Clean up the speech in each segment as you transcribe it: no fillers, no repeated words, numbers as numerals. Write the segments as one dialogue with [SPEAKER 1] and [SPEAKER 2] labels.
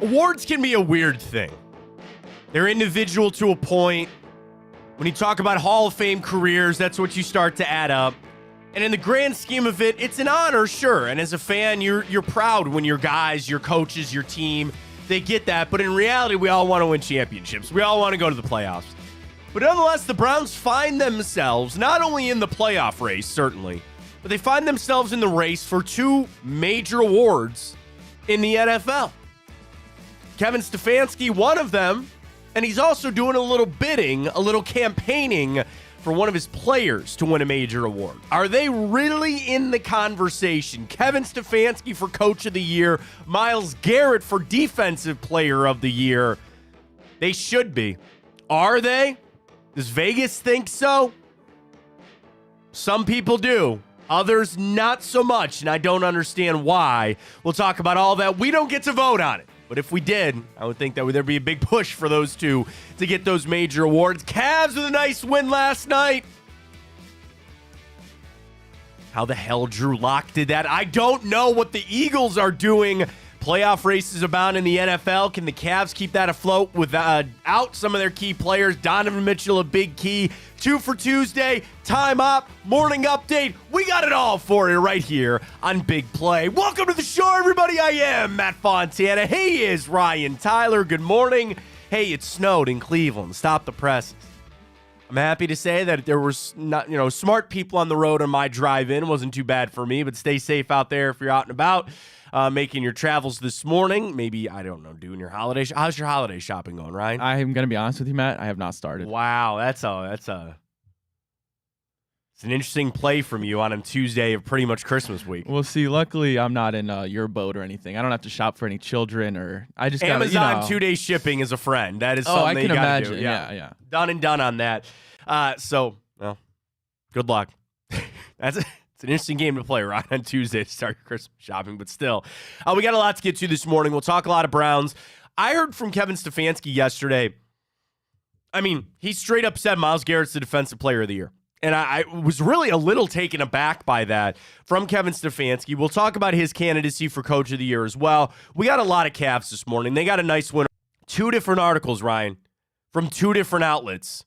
[SPEAKER 1] Awards can be a weird thing. They're individual to a point. When you talk about Hall of Fame careers, that's what you start to add up. And in the grand scheme of it, it's an honor, sure. And as a fan, you're proud when your guys, your coaches, your team, they get that. But in reality, we all want to win championships. We all want to go to the playoffs. But nonetheless, the Browns find themselves not only in the playoff race, certainly, but they find themselves in the race for two major awards in the NFL. Kevin Stefanski, one of them, and he's also doing a little bidding, a little campaigning for one of his players to win a major award. Are they really in the conversation? Kevin Stefanski for Coach of the Year, Myles Garrett for Defensive Player of the Year. They should be. Are they? Does Vegas think so? Some people do. Others not so much, and I don't understand why. We'll talk about all that. We don't get to vote on it. But if we did, I would think that there'd be a big push for those two to get those major awards. Cavs with a nice win last night. How the hell Drew Lock did that? I don't know what the Eagles are doing. Playoff races abound in the NFL. Can the Cavs keep that afloat without some of their key players? Donovan Mitchell, a big key. 2 for Tuesday, time up, morning update. We got it all for you right here on Big Play. Welcome to the show, everybody. I am Matt Fontana. Hey, is Ryan Tyler. Good morning. Hey, it snowed in Cleveland. Stop the presses. I'm happy to say that there was not, smart people on the road on my drive in. Wasn't too bad for me, but stay safe out there if you're out and about. Making your travels this morning. Maybe, I don't know, doing your holiday. How's your holiday shopping going, Ryan?
[SPEAKER 2] I'm going to be honest with you, Matt. I have not started.
[SPEAKER 1] Wow, it's an interesting play from you on a Tuesday of pretty much Christmas week.
[SPEAKER 2] We'll see. Luckily, I'm not in your boat or anything. I don't have to shop for any children or I just got
[SPEAKER 1] Amazon 2-day shipping is a friend. That is something
[SPEAKER 2] I
[SPEAKER 1] that
[SPEAKER 2] can
[SPEAKER 1] you gotta
[SPEAKER 2] imagine.
[SPEAKER 1] do.
[SPEAKER 2] Yeah.
[SPEAKER 1] Done and done on that. Good luck. It's an interesting game to play right on Tuesday to start your Christmas shopping, but still. We got a lot to get to this morning. We'll talk a lot of Browns. I heard from Kevin Stefanski yesterday. I mean, he straight up said Myles Garrett's the Defensive Player of the Year. And I was really a little taken aback by that from Kevin Stefanski. We'll talk about his candidacy for Coach of the Year as well. We got a lot of Cavs this morning. They got a nice win. 2 different articles, Ryan, from 2 different outlets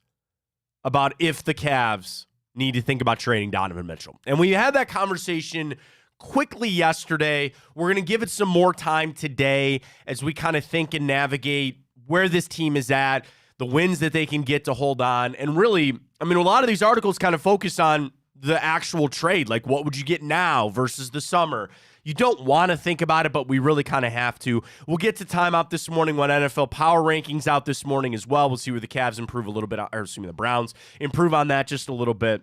[SPEAKER 1] about if the Cavs need to think about trading Donovan Mitchell. And we had that conversation quickly yesterday. We're going to give it some more time today as we kind of think and navigate where this team is at, the wins that they can get to hold on. And really, a lot of these articles kind of focus on the actual trade. Like, what would you get now versus the summer? You don't want to think about it, but we really kind of have to. We'll get to time out this morning when NFL Power Rankings out this morning as well. We'll see where the Cavs improve a little bit, the Browns improve on that just a little bit.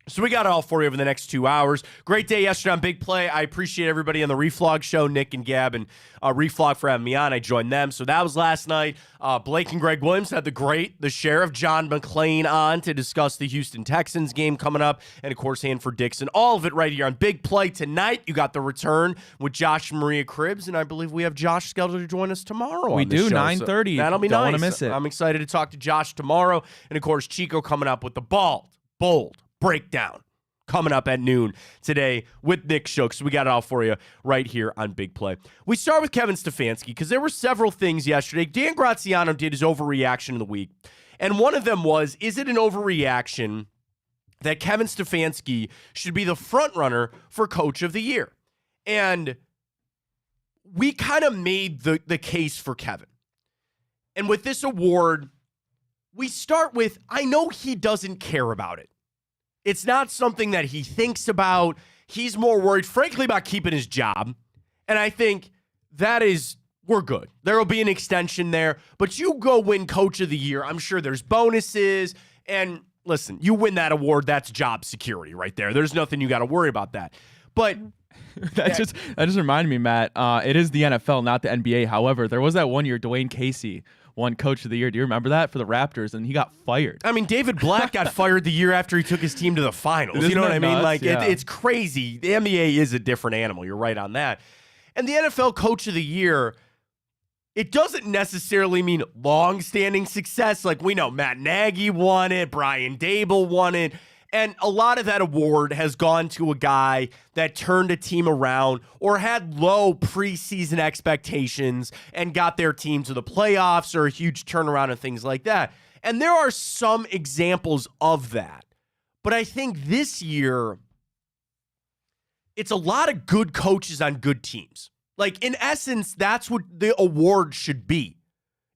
[SPEAKER 1] So we got it all for you over the next 2 hours. Great day yesterday on Big Play. I appreciate everybody on the Reflog show, Nick and Gab, and Reflog for having me on. I joined them. So that was last night. Blake and Greg Williams had the Sheriff John McClain on to discuss the Houston Texans game coming up. And, of course, Hanford Dixon. All of it right here on Big Play tonight. You got the return with Josh and Maria Cribbs, and I believe we have Josh scheduled to join us tomorrow.
[SPEAKER 2] We do, 9:30.
[SPEAKER 1] So that'll be
[SPEAKER 2] Don't
[SPEAKER 1] nice.
[SPEAKER 2] want to miss it.
[SPEAKER 1] I'm excited to talk to Josh tomorrow. And, of course, Chico coming up with the bold breakdown. Coming up at noon today with Nick Shook. So we got it all for you right here on Big Play. We start with Kevin Stefanski because there were several things yesterday. Dan Graziano did his overreaction of the week. And one of them was, is it an overreaction that Kevin Stefanski should be the front runner for Coach of the Year? And we kind of made the case for Kevin. And with this award, we start with, I know he doesn't care about it. It's not something that he thinks about. He's more worried, frankly, about keeping his job. And I think we're good. There will be an extension there. But you go win Coach of the Year. I'm sure there's bonuses. And listen, you win that award, that's job security right there. There's nothing you got to worry about that. But
[SPEAKER 2] that just reminded me, Matt. It is the NFL, not the NBA. However, there was that one year Dwayne Casey won Coach of the Year. Do you remember that for the Raptors? And he got fired.
[SPEAKER 1] I mean, David Black got fired the year after he took his team to the finals.
[SPEAKER 2] Isn't
[SPEAKER 1] you know what I mean?
[SPEAKER 2] nuts? Yeah.
[SPEAKER 1] It's crazy. The NBA is a different animal. You're right on that. And the NFL Coach of the Year, it doesn't necessarily mean long-standing success. Like we know Matt Nagy won it, Brian Dable won it. And a lot of that award has gone to a guy that turned a team around or had low preseason expectations and got their team to the playoffs or a huge turnaround and things like that. And there are some examples of that. But I think this year, it's a lot of good coaches on good teams. Like, in essence, that's what the award should be.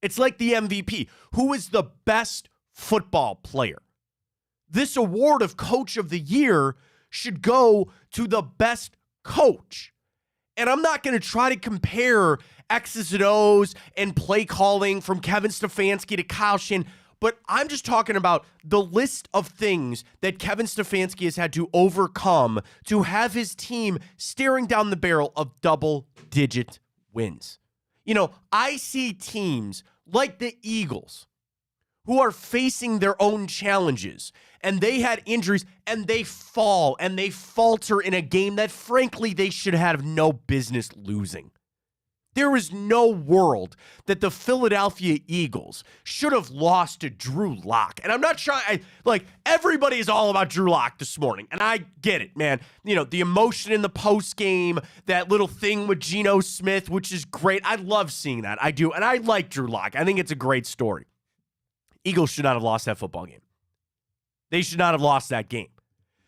[SPEAKER 1] It's like the MVP. Who is the best football player? This award of Coach of the Year should go to the best coach. And I'm not going to try to compare X's and O's and play calling from Kevin Stefanski to Kyle Shanahan, but I'm just talking about the list of things that Kevin Stefanski has had to overcome to have his team staring down the barrel of double-digit wins. You know, I see teams like the Eagles who are facing their own challenges, and they had injuries, and they fall, and they falter in a game that, frankly, they should have no business losing. There is no world that the Philadelphia Eagles should have lost to Drew Lock. And I'm not trying, everybody is all about Drew Lock this morning, and I get it, man. You know, the emotion in the post game, that little thing with Geno Smith, which is great. I love seeing that. I do, and I like Drew Lock. I think it's a great story. Eagles should not have lost that football game. They should not have lost that game.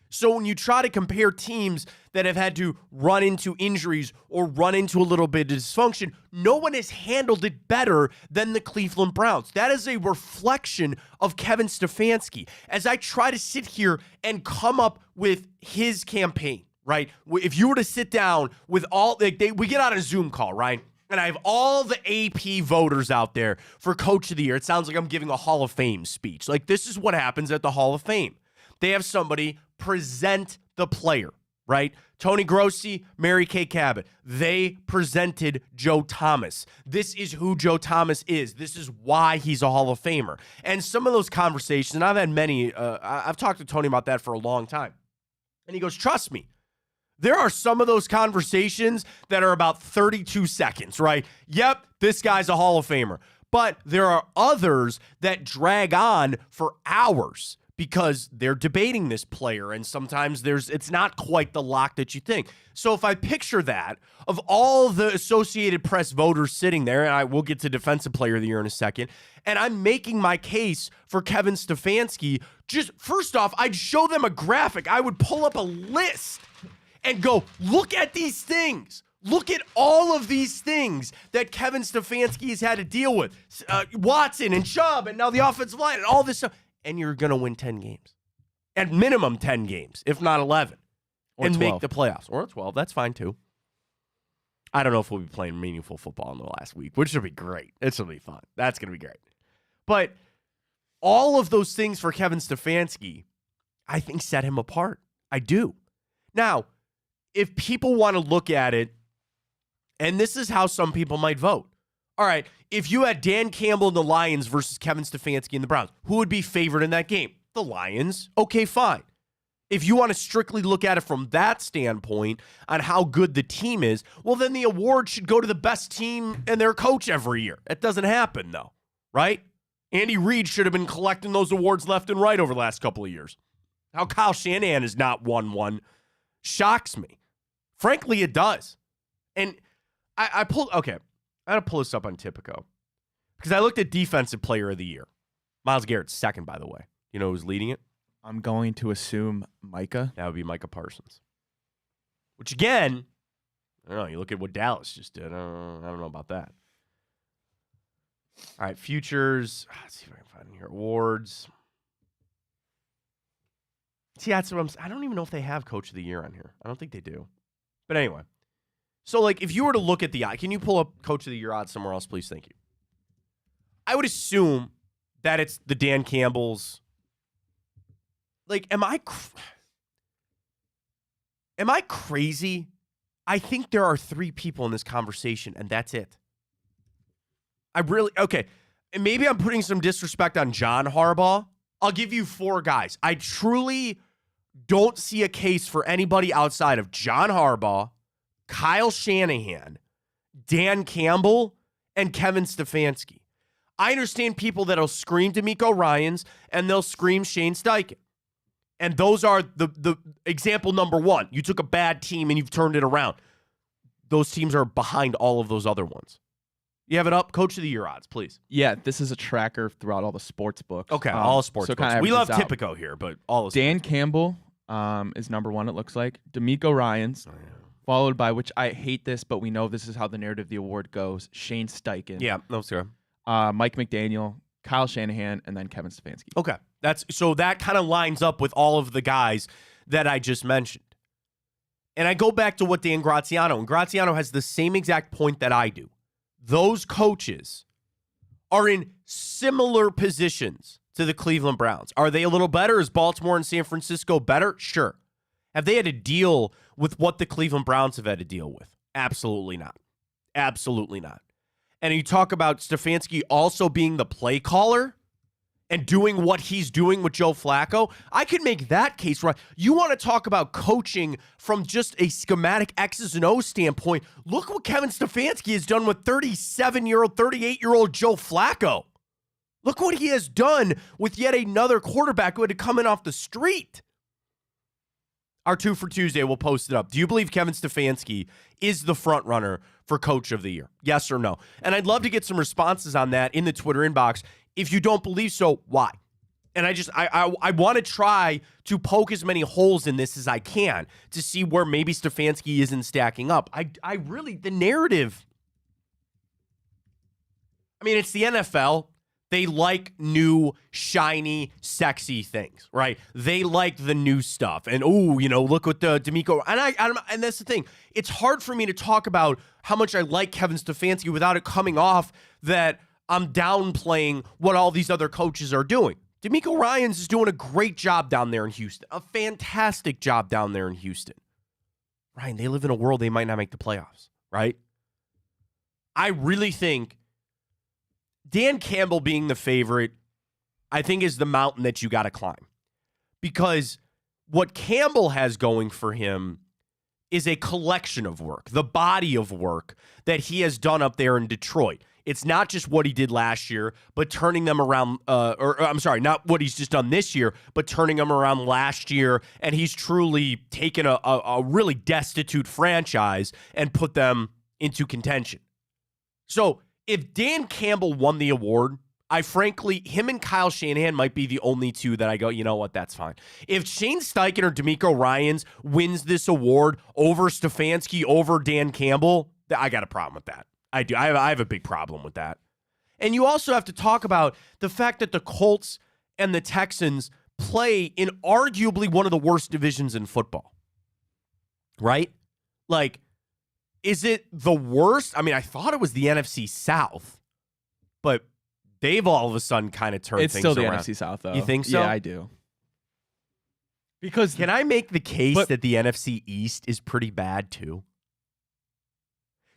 [SPEAKER 1] So when you try to compare teams that have had to run into injuries or run into a little bit of dysfunction, no one has handled it better than the Cleveland Browns. That is a reflection of Kevin Stefanski. As I try to sit here and come up with his campaign, right? If you were to sit down with all, we get on a Zoom call, right? And I have all the AP voters out there for Coach of the Year. It sounds like I'm giving a Hall of Fame speech. Like, this is what happens at the Hall of Fame. They have somebody present the player, right? Tony Grossi, Mary Kay Cabot. They presented Joe Thomas. This is who Joe Thomas is. This is why he's a Hall of Famer. And some of those conversations, and I've had many, I've talked to Tony about that for a long time. And he goes, trust me. There are some of those conversations that are about 32 seconds, right? Yep, this guy's a Hall of Famer. But there are others that drag on for hours because they're debating this player, and sometimes it's not quite the lock that you think. So if I picture that, of all the Associated Press voters sitting there, and I will get to Defensive Player of the Year in a second, and I'm making my case for Kevin Stefanski, just first off, I'd show them a graphic. I would pull up a list and go, look at these things. Look at all of these things that Kevin Stefanski has had to deal with. Watson and Chubb and now the offensive line and all this stuff. And you're going to win 10 games. At minimum 10 games, if not 11.
[SPEAKER 2] Or
[SPEAKER 1] and
[SPEAKER 2] 12.
[SPEAKER 1] make the playoffs. Or 12. That's fine too. I don't know if we'll be playing meaningful football in the last week, which will be great. It's going to be fun. That's going to be great. But all of those things for Kevin Stefanski, I think set him apart. I do. Now, if people want to look at it, and this is how some people might vote. All right, if you had Dan Campbell and the Lions versus Kevin Stefanski and the Browns, who would be favored in that game? The Lions. Okay, fine. If you want to strictly look at it from that standpoint on how good the team is, well, then the award should go to the best team and their coach every year. It doesn't happen, though, right? Andy Reid should have been collecting those awards left and right over the last couple of years. How Kyle Shanahan has not won one shocks me. Frankly, it does. And I got to pull this up on Tipico because I looked at Defensive Player of the Year. Myles Garrett's second, by the way. You know who's leading it?
[SPEAKER 2] I'm going to assume Micah.
[SPEAKER 1] That would be Micah Parsons. Which, again, I don't know. You look at what Dallas just did. I don't know about that. All right, futures. Let's see if I can find here. Awards. See, that's what I don't even know if they have Coach of the Year on here. I don't think they do. But anyway. So, if you were to look at the can you pull up Coach of the Year odds somewhere else, please? Thank you. I would assume that it's the Dan Campbell's. Am I crazy? I think there are 3 people in this conversation, and that's it. Okay. And maybe I'm putting some disrespect on John Harbaugh. I'll give you 4 guys. I truly don't see a case for anybody outside of John Harbaugh, Kyle Shanahan, Dan Campbell, and Kevin Stefanski. I understand people that'll scream DeMeco Ryans and they'll scream Shane Steichen. And those are the example number one. You took a bad team and you've turned it around. Those teams are behind all of those other ones. You have it up? Coach of the Year odds, please.
[SPEAKER 2] Yeah, this is a tracker throughout all the sports books.
[SPEAKER 1] Okay, all sports
[SPEAKER 2] so
[SPEAKER 1] books. We love Tipico here, but all of
[SPEAKER 2] Dan Campbell is number one, it looks like. D'Amico Ryans, followed by, which I hate this, but we know this is how the narrative of the award goes, Shane Steichen.
[SPEAKER 1] Yeah, no, sir.
[SPEAKER 2] Mike McDaniel, Kyle Shanahan, and then Kevin Stefanski.
[SPEAKER 1] Okay. So that kind of lines up with all of the guys that I just mentioned. And I go back to what Dan Graziano, and Graziano has the same exact point that I do. Those coaches are in similar positions to the Cleveland Browns. Are they a little better? Is Baltimore and San Francisco better? Sure. Have they had to deal with what the Cleveland Browns have had to deal with? Absolutely not. Absolutely not. And you talk about Stefanski also being the play caller and doing what he's doing with Joe Flacco. I could make that case right. You want to talk about coaching from just a schematic X's and O's standpoint. Look what Kevin Stefanski has done with 37-year-old, 38-year-old Joe Flacco. Look what he has done with yet another quarterback who had to come in off the street. Our 2 for Tuesday, we'll post it up. Do you believe Kevin Stefanski is the front runner for Coach of the Year? Yes or no? And I'd love to get some responses on that in the Twitter inbox. If you don't believe so, why? And I want to try to poke as many holes in this as I can to see where maybe Stefanski isn't stacking up. I really, the narrative, I mean, it's the NFL. They like new, shiny, sexy things, right? They like the new stuff. And, look what the D'Amico. And that's the thing. It's hard for me to talk about how much I like Kevin Stefanski without it coming off that I'm downplaying what all these other coaches are doing. D'Amico Ryans is doing a great job down there in Houston. A fantastic job down there in Houston. Ryan, they live in a world they might not make the playoffs, right? I really think Dan Campbell being the favorite, I think, is the mountain that you got to climb. Because what Campbell has going for him is a collection of work, the body of work that he has done up there in Detroit. It's not just what he did last year, but turning them around, not what he's just done this year, but turning them around last year. And he's truly taken a really destitute franchise and put them into contention. So if Dan Campbell won the award, him and Kyle Shanahan might be the only two that I go, you know what, that's fine. If Shane Steichen or D'Amico Ryans wins this award over Stefanski, over Dan Campbell, I got a problem with that. I do. I have a big problem with that. And you also have to talk about the fact that the Colts and the Texans play in arguably one of the worst divisions in football. Right? Like, is it the worst? I mean, I thought it was the NFC South, but they've all of a sudden kind of turned things around.
[SPEAKER 2] It's still the NFC South, though.
[SPEAKER 1] You think so?
[SPEAKER 2] Yeah, I do. Because
[SPEAKER 1] can I make the case that the NFC East is pretty bad too?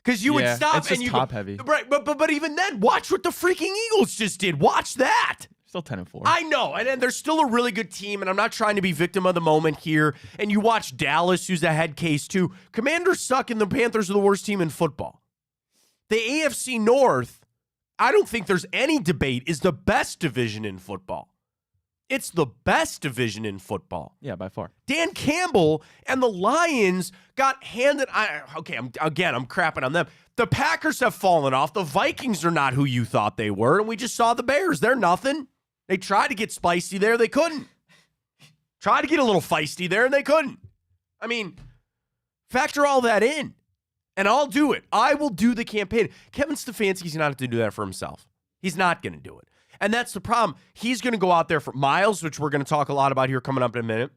[SPEAKER 1] Because you would stop
[SPEAKER 2] it's just
[SPEAKER 1] and you
[SPEAKER 2] top
[SPEAKER 1] go,
[SPEAKER 2] heavy.
[SPEAKER 1] Right, but even then, watch what the freaking Eagles just did. Watch that.
[SPEAKER 2] Still 10-4.
[SPEAKER 1] I know, and they're still a really good team, and I'm not trying to be victim of the moment here. And you watch Dallas, who's a head case too. Commanders suck, and the Panthers are the worst team in football. The AFC North, I don't think there's any debate, is the best division in football. It's the best division in football.
[SPEAKER 2] Yeah, by far.
[SPEAKER 1] Dan Campbell and the Lions got handed. I'm crapping on them. The Packers have fallen off. The Vikings are not who you thought they were. And we just saw the Bears. They're nothing. They tried to get spicy there. They couldn't. Tried to get a little feisty there, and they couldn't. I mean, factor all that in, and I'll do it. I will do the campaign. Kevin Stefanski's not going to do that for himself. He's not going to do it. And that's the problem. He's going to go out there for Myles, which we're going to talk a lot about here coming up in a minute.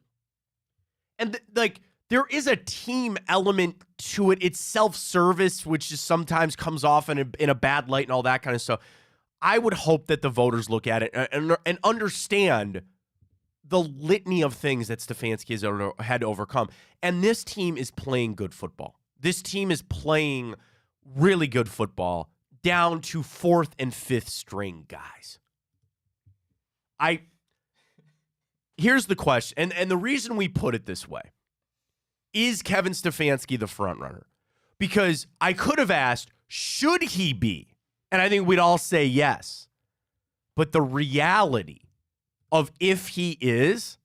[SPEAKER 1] And there is a team element to it. It's self-service, which just sometimes comes off in a bad light and all that kind of stuff. I would hope that the voters look at it and understand the litany of things that Stefanski has had to overcome. And this team is playing good football. This team is playing really good football down to 4th and 5th string guys. Here's the question, and the reason we put it this way. Is Kevin Stefanski the front runner? Because I could have asked, should he be? And I think we'd all say yes. But the reality of if he is,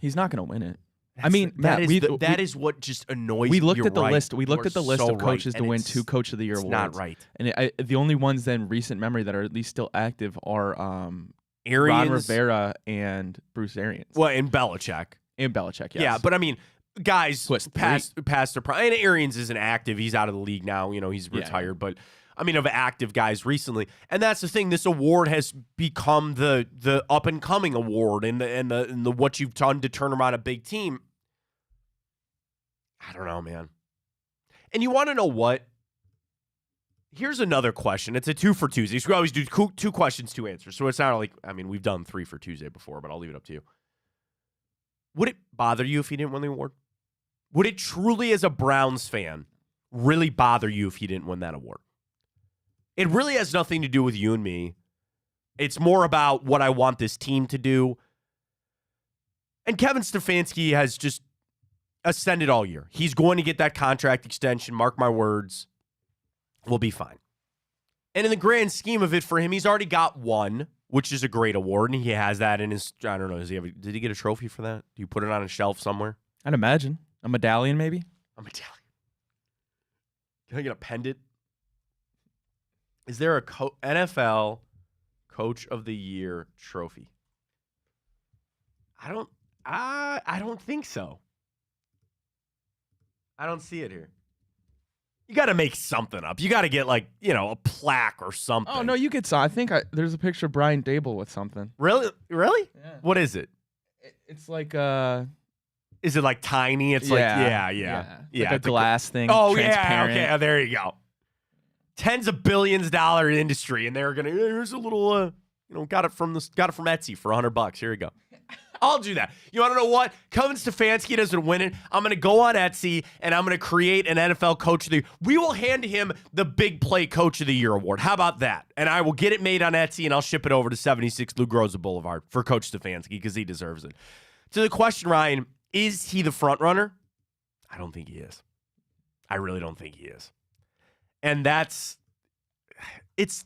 [SPEAKER 2] He's not going to win it. I mean, Matt,
[SPEAKER 1] that is what just annoys me.
[SPEAKER 2] We looked
[SPEAKER 1] You're
[SPEAKER 2] at the
[SPEAKER 1] right.
[SPEAKER 2] list. We looked at the list
[SPEAKER 1] so
[SPEAKER 2] of coaches
[SPEAKER 1] right.
[SPEAKER 2] to win 2 Coach of the Year awards.
[SPEAKER 1] Not right.
[SPEAKER 2] And the only ones then recent memory that are at least still active are Ron Rivera and Bruce Arians.
[SPEAKER 1] Well, and Belichick.
[SPEAKER 2] And Belichick, yes.
[SPEAKER 1] Yeah, but I mean, guys past their prime. And Arians isn't active. He's out of the league now. He's retired. Yeah. But I mean, of active guys recently, and that's the thing. This award has become the up and coming award, and the what you've done to turn around a big team. I don't know, man. And you want to know what? Here's another question. It's a 2 for Tuesdays. We always do 2 questions, 2 answers. So it's not like, I mean, we've done 3 for Tuesday before, but I'll leave it up to you. Would it bother you if he didn't win the award? Would it truly, as a Browns fan, really bother you if he didn't win that award? It really has nothing to do with you and me. It's more about what I want this team to do. And Kevin Stefanski has just ascended all year. He's going to get that contract extension. Mark my words. We'll be fine. And in the grand scheme of it for him, he's already got 1, which is a great award, and he has that in his, I don't know, did he get a trophy for that? Do you put it on a shelf somewhere?
[SPEAKER 2] I'd imagine. A medallion, maybe?
[SPEAKER 1] A medallion. Can I get a pendant? Is there a NFL Coach of the Year trophy? I don't think so. I don't see it here. You got to make something up. You got to get a plaque or something.
[SPEAKER 2] Oh no, you get some. I think there's a picture of Brian Dable with something.
[SPEAKER 1] Really?
[SPEAKER 2] Yeah.
[SPEAKER 1] What is it?
[SPEAKER 2] It's like
[SPEAKER 1] Is it like tiny? It's
[SPEAKER 2] like a glass thing.
[SPEAKER 1] Oh yeah, okay. Oh, there you go. Tens of billions dollar industry, and they're gonna here's a little got it from Etsy for $100. Here you go. I'll do that. You want to know what? Kevin Stefanski doesn't win it. I'm going to go on Etsy, and I'm going to create an NFL Coach of the Year. We will hand him the Big Play Coach of the Year award. How about that? And I will get it made on Etsy, and I'll ship it over to 76 Lou Groza Boulevard for Coach Stefanski because he deserves it. To the question, Ryan, is he the front runner? I don't think he is. I really don't think he is. And it's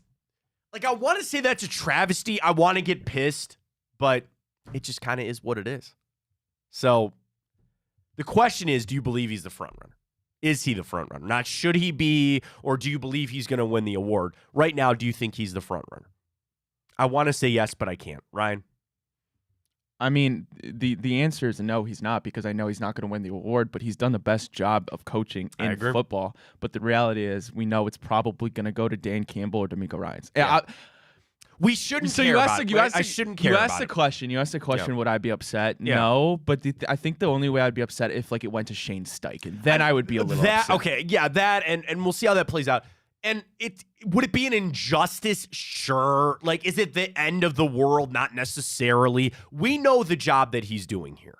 [SPEAKER 1] like I want to say that's a travesty. I want to get pissed, but it just kind of is what it is. So the question is, do you believe he's the front runner? Is he the front runner? Not should he be, or do you believe he's going to win the award? Right now, do you think he's the front runner? I want to say yes, but I can't. Ryan?
[SPEAKER 2] I mean, the answer is no, he's not, because I know he's not going to win the award, but he's done the best job of coaching in football. But the reality is we know it's probably going to go to Dan Campbell or D'Amico Ryans.
[SPEAKER 1] Yeah. We shouldn't care about it. I shouldn't care about it.
[SPEAKER 2] You asked the question, would I be upset? Yeah. No, but I think the only way I'd be upset if it went to Shane Steichen. Then I would be a little upset.
[SPEAKER 1] Okay, yeah, that, and we'll see how that plays out. And would it be an injustice? Sure. Is it the end of the world? Not necessarily. We know the job that he's doing here.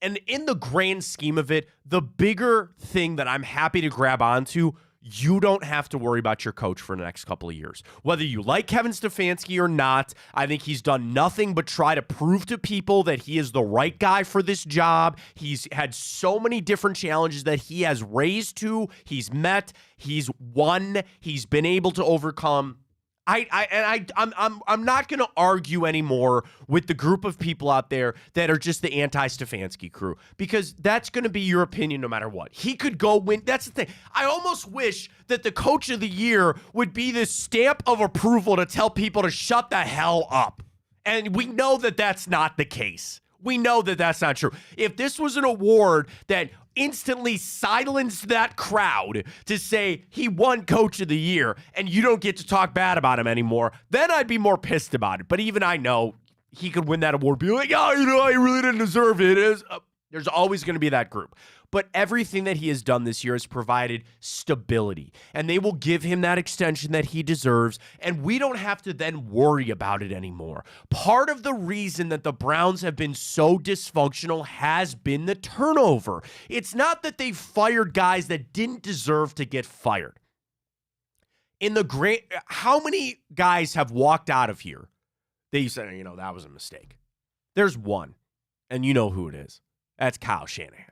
[SPEAKER 1] And in the grand scheme of it, the bigger thing that I'm happy to grab onto, you don't have to worry about your coach for the next couple of years. Whether you like Kevin Stefanski or not, I think he's done nothing but try to prove to people that he is the right guy for this job. He's had so many different challenges that he has raised to, he's met, he's won, he's been able to overcome. I'm not going to argue anymore with the group of people out there that are just the anti-Stefanski crew, because that's going to be your opinion no matter what. He could go win. That's the thing. I almost wish that the Coach of the Year would be this stamp of approval to tell people to shut the hell up. And we know that that's not the case. We know that that's not true. If this was an award that instantly silenced that crowd to say he won Coach of the Year and you don't get to talk bad about him anymore, then I'd be more pissed about it. But even I know he could win that award, be like, I really didn't deserve it. There's always going to be that group. But everything that he has done this year has provided stability, and they will give him that extension that he deserves, and we don't have to then worry about it anymore. Part of the reason that the Browns have been so dysfunctional has been the turnover. It's not that they fired guys that didn't deserve to get fired. How many guys have walked out of here that you said, that was a mistake? There's one, and you know who it is. That's Kyle Shanahan.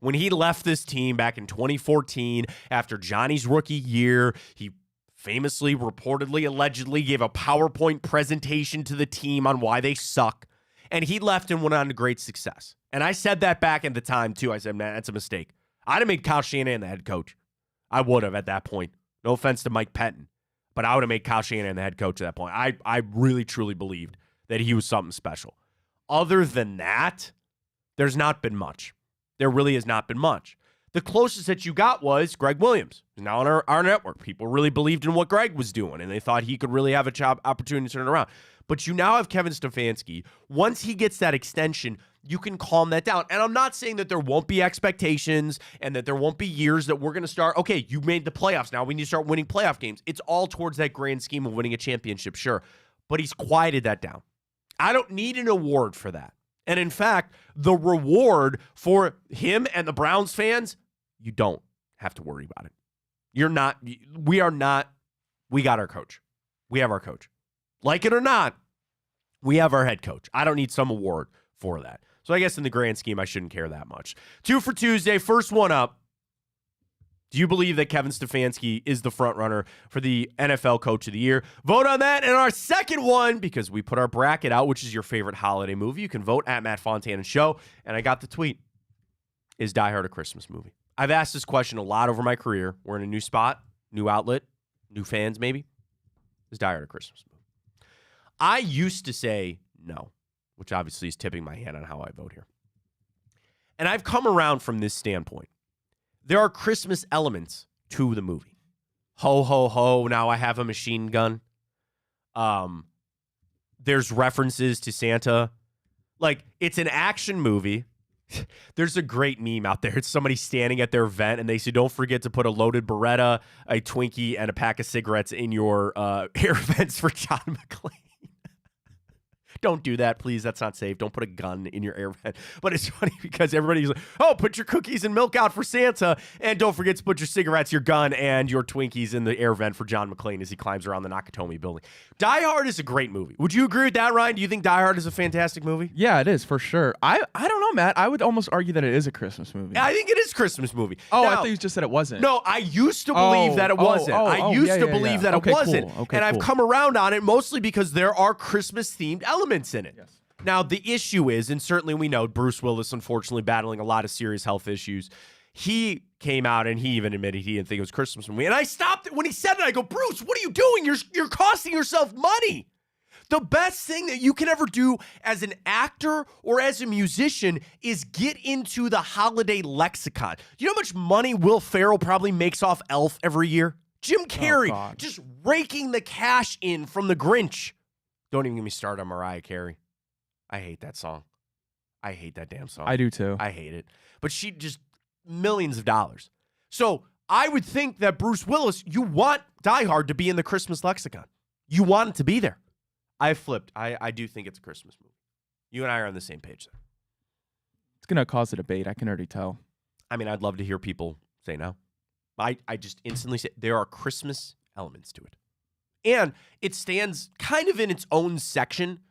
[SPEAKER 1] When he left this team back in 2014 after Johnny's rookie year, he famously, reportedly, allegedly gave a PowerPoint presentation to the team on why they suck. And he left and went on to great success. And I said that back at the time, too. I said, man, that's a mistake. I'd have made Kyle Shanahan the head coach. I would have at that point. No offense to Mike Pettin, but I would have made Kyle Shanahan the head coach at that point. I really, truly believed that he was something special. Other than that, there's not been much. There really has not been much. The closest that you got was Greg Williams. He's now on our network. People really believed in what Greg was doing, and they thought he could really have a job opportunity to turn it around. But you now have Kevin Stefanski. Once he gets that extension, you can calm that down. And I'm not saying that there won't be expectations and that there won't be years that we're going to start, okay, you made the playoffs. Now we need to start winning playoff games. It's all towards that grand scheme of winning a championship, sure. But he's quieted that down. I don't need an award for that. And in fact, the reward for him and the Browns fans, you don't have to worry about it. We got our coach. We have our coach. Like it or not, we have our head coach. I don't need some award for that. So I guess in the grand scheme, I shouldn't care that much. 2 for Tuesday, first one up. Do you believe that Kevin Stefanski is the front runner for the NFL Coach of the Year? Vote on that. And our second one, because we put our bracket out, which is your favorite holiday movie, you can vote at Matt Fontana Show. And I got the tweet. Is Die Hard a Christmas movie? I've asked this question a lot over my career. We're in a new spot, new outlet, new fans maybe. Is Die Hard a Christmas movie? I used to say no, which obviously is tipping my hand on how I vote here. And I've come around from this standpoint. There are Christmas elements to the movie. Ho, ho, ho, now I have a machine gun. There's references to Santa. Like, it's an action movie. There's a great meme out there. It's somebody standing at their vent, and they say, don't forget to put a loaded Beretta, a Twinkie, and a pack of cigarettes in your air vents for John McClane. Don't do that, please. That's not safe. Don't put a gun in your air vent. But it's funny because everybody's like, oh, put your cookies and milk out for Santa. And don't forget to put your cigarettes, your gun, and your Twinkies in the air vent for John McClane as he climbs around the Nakatomi building. Die Hard is a great movie. Would you agree with that, Ryan? Do you think Die Hard is a fantastic movie?
[SPEAKER 2] Yeah, it is, for sure. I don't know, Matt. I would almost argue that it is a Christmas movie.
[SPEAKER 1] I think it is a Christmas movie.
[SPEAKER 2] Oh,
[SPEAKER 1] now,
[SPEAKER 2] I thought you just said it wasn't.
[SPEAKER 1] No, I used to believe that it wasn't. I used to believe that it wasn't.
[SPEAKER 2] Cool. Okay,
[SPEAKER 1] and I've come around on it mostly because there are Christmas-themed elements in it.
[SPEAKER 2] Yes.
[SPEAKER 1] Now, the issue is, and certainly we know Bruce Willis, unfortunately, battling a lot of serious health issues. He came out and he even admitted he didn't think it was Christmas movie. And I stopped it when he said it. I go, Bruce, what are you doing? You're costing yourself money. The best thing that you can ever do as an actor or as a musician is get into the holiday lexicon. You know how much money Will Ferrell probably makes off Elf every year? Jim Carrey just raking the cash in from The Grinch. Don't even get me started on Mariah Carey. I hate that song. I hate that damn song.
[SPEAKER 2] I do too.
[SPEAKER 1] I hate it. But she just millions of dollars. So I would think that Bruce Willis, you want Die Hard to be in the Christmas lexicon. You want it to be there. I flipped. I do think it's a Christmas movie. You and I are on the same page there.
[SPEAKER 2] It's going to cause a debate. I can already tell.
[SPEAKER 1] I mean, I'd love to hear people say no. I just instantly say there are Christmas elements to it. And it stands kind of in its own section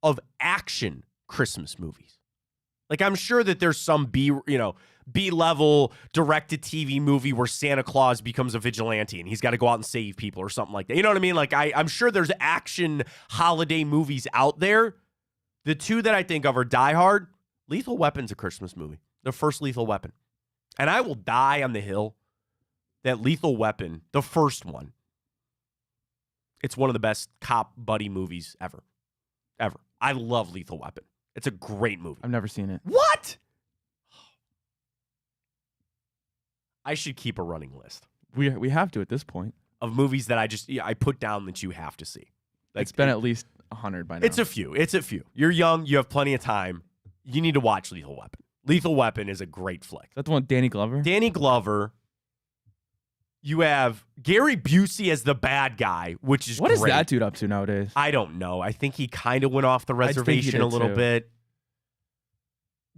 [SPEAKER 1] of action Christmas movies. Like, I'm sure that there's some B-level direct-to-TV movie where Santa Claus becomes a vigilante and he's got to go out and save people or something like that. You know what I mean? Like, I'm sure there's action holiday movies out there. The two that I think of are Die Hard. Lethal Weapon's a Christmas movie. The first Lethal Weapon. And I will die on the hill that Lethal Weapon, the first one, it's one of the best cop buddy movies ever. Ever. I love Lethal Weapon. It's a great movie.
[SPEAKER 2] I've never seen it.
[SPEAKER 1] What? I should keep a running list.
[SPEAKER 2] We have to at this point.
[SPEAKER 1] Of movies that I put down that you have to see. Like,
[SPEAKER 2] it's been at least 100 by now.
[SPEAKER 1] It's a few. You're young. You have plenty of time. You need to watch Lethal Weapon. Lethal Weapon is a great flick.
[SPEAKER 2] Is that the one with Danny Glover?
[SPEAKER 1] Danny Glover. You have Gary Busey as the bad guy, which is
[SPEAKER 2] What is that dude up to nowadays?
[SPEAKER 1] I don't know. I think he kind of went off the reservation a little bit.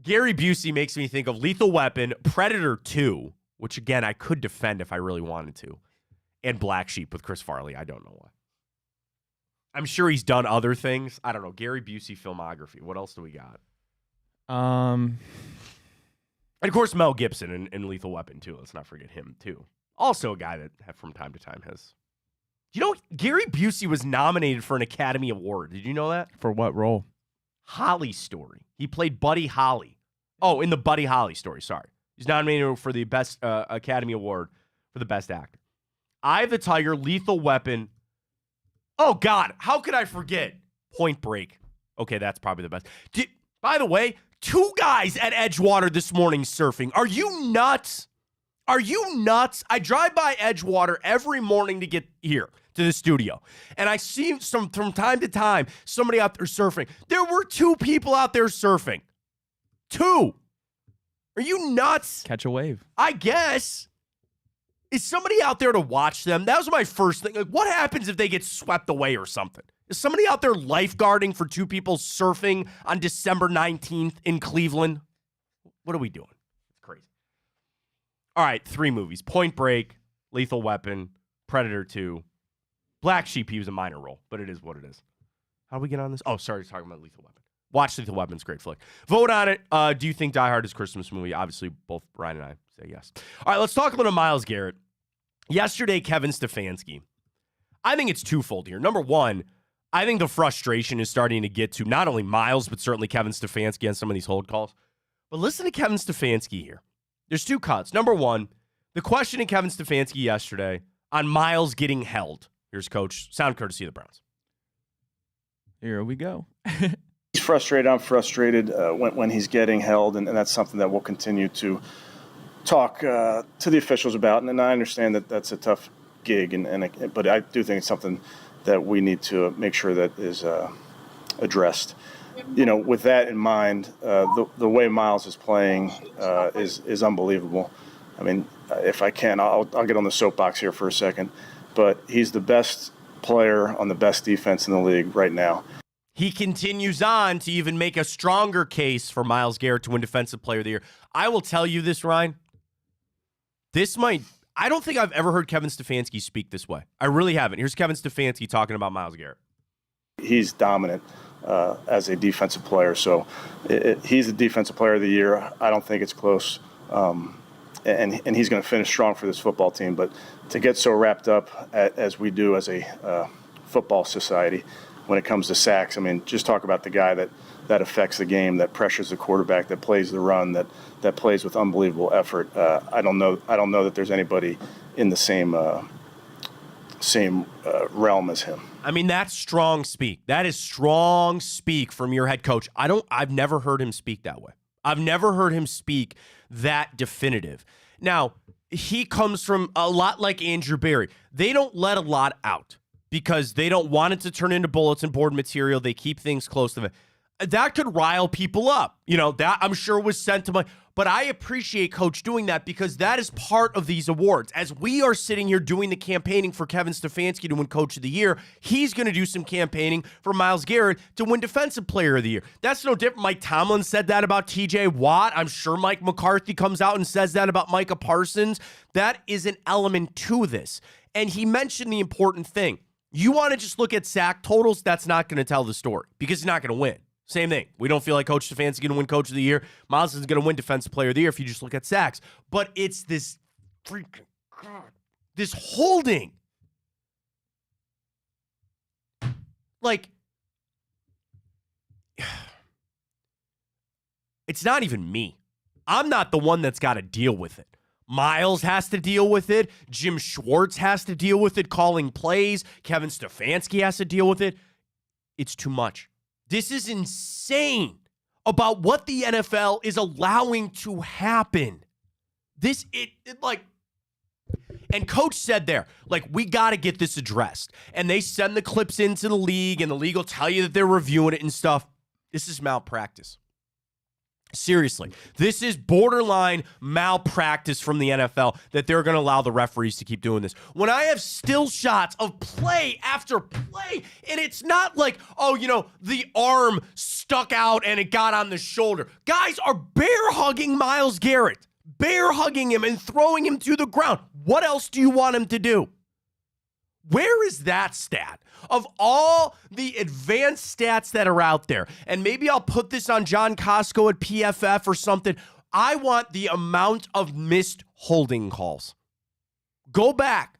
[SPEAKER 1] Gary Busey makes me think of Lethal Weapon, Predator 2, which, again, I could defend if I really wanted to, and Black Sheep with Chris Farley. I don't know why. I'm sure he's done other things. I don't know. Gary Busey filmography. What else do we got? And, of course, Mel Gibson in Lethal Weapon, too. Let's not forget him, too. Also a guy that from time to time has... You know, Gary Busey was nominated for an Academy Award. Did you know that?
[SPEAKER 2] For what role?
[SPEAKER 1] Holly story. He played Buddy Holly. Oh, in the Buddy Holly story, sorry. He's nominated for the Best Academy Award for the Best Actor. Eye of the Tiger, Lethal Weapon. Oh, God, how could I forget? Point Break. Okay, that's probably the best. By the way, 2 guys at Edgewater this morning surfing. Are you nuts? Are you nuts? I drive by Edgewater every morning to get here to the studio, and I see from time to time somebody out there surfing. There were 2 people out there surfing. 2. Are you nuts?
[SPEAKER 2] Catch a wave.
[SPEAKER 1] I guess. Is somebody out there to watch them? That was my first thing. Like, what happens if they get swept away or something? Is somebody out there lifeguarding for 2 people surfing on December 19th in Cleveland? What are we doing? It's crazy. All right, 3 movies. Point Break, Lethal Weapon, Predator 2. Black Sheep, he was a minor role, but it is what it is. How do we get on this? Oh, sorry, talking about Lethal Weapon. Watch Lethal Weapon. It's a great flick. Vote on it. Do you think Die Hard is a Christmas movie? Obviously, both Brian and I say yes. All right, let's talk a little Myles Garrett. Yesterday, Kevin Stefanski. I think it's twofold here. Number one, I think the frustration is starting to get to not only Myles, but certainly Kevin Stefanski on some of these hold calls. But listen to Kevin Stefanski here. There's 2 cuts. Number one, the question in Kevin Stefanski yesterday on Myles getting held. Here's Coach. Sound courtesy of the Browns.
[SPEAKER 2] Here we go.
[SPEAKER 3] He's frustrated. I'm frustrated when he's getting held, and that's something that we'll continue to talk to the officials about. And I understand that that's a tough gig, but I do think it's something that we need to make sure that is addressed. You know, with that in mind, the way Myles is playing is unbelievable. I mean, if I can, I'll get on the soapbox here for a second, but he's the best player on the best defense in the league right now.
[SPEAKER 1] He continues on to even make a stronger case for Myles Garrett to win Defensive Player of the Year. I will tell you this, Ryan. I don't think I've ever heard Kevin Stefanski speak this way. I really haven't. Here's Kevin Stefanski talking about Myles Garrett.
[SPEAKER 3] He's dominant as a defensive player. So he's the Defensive Player of the Year. I don't think it's close. And he's going to finish strong for this football team. But to get so wrapped up as we do as a football society when it comes to sacks, I mean, just talk about the guy that affects the game, that pressures the quarterback, that plays the run, that plays with unbelievable effort. I don't know that there's anybody in the same realm as him.
[SPEAKER 1] I mean, that's strong speak. That is strong speak from your head coach. I've never heard him speak that way. I've never heard him speak that definitive. Now, he comes from a lot like Andrew Berry. They don't let a lot out because they don't want it to turn into bulletin board material. They keep things close to them. That could rile people up. You know, that I'm sure was sent to my... But I appreciate Coach doing that because that is part of these awards. As we are sitting here doing the campaigning for Kevin Stefanski to win Coach of the Year, he's going to do some campaigning for Myles Garrett to win Defensive Player of the Year. That's no different. Mike Tomlin said that about TJ Watt. I'm sure Mike McCarthy comes out and says that about Micah Parsons. That is an element to this. And he mentioned the important thing. You want to just look at sack totals, that's not going to tell the story because he's not going to win. Same thing. We don't feel like Coach Stefanski's going to win Coach of the Year. Myles is going to win Defensive Player of the Year if you just look at sacks. But it's this freaking God, this holding. Like, it's not even me. I'm not the one that's got to deal with it. Myles has to deal with it. Jim Schwartz has to deal with it, calling plays. Kevin Stefanski has to deal with it. It's too much. This is insane about what the NFL is allowing to happen. And Coach said there, like, we got to get this addressed. And they send the clips into the league, and the league will tell you that they're reviewing it and stuff. This is malpractice. Seriously, this is borderline malpractice from the NFL that they're going to allow the referees to keep doing this. When I have still shots of play after play, and it's not like, oh, you know, the arm stuck out and it got on the shoulder. Guys are bear hugging Myles Garrett, bear hugging him and throwing him to the ground. What else do you want him to do? Where is that stat? Of all the advanced stats that are out there, and maybe I'll put this on John Costco at PFF or something, I want the amount of missed holding calls. Go back.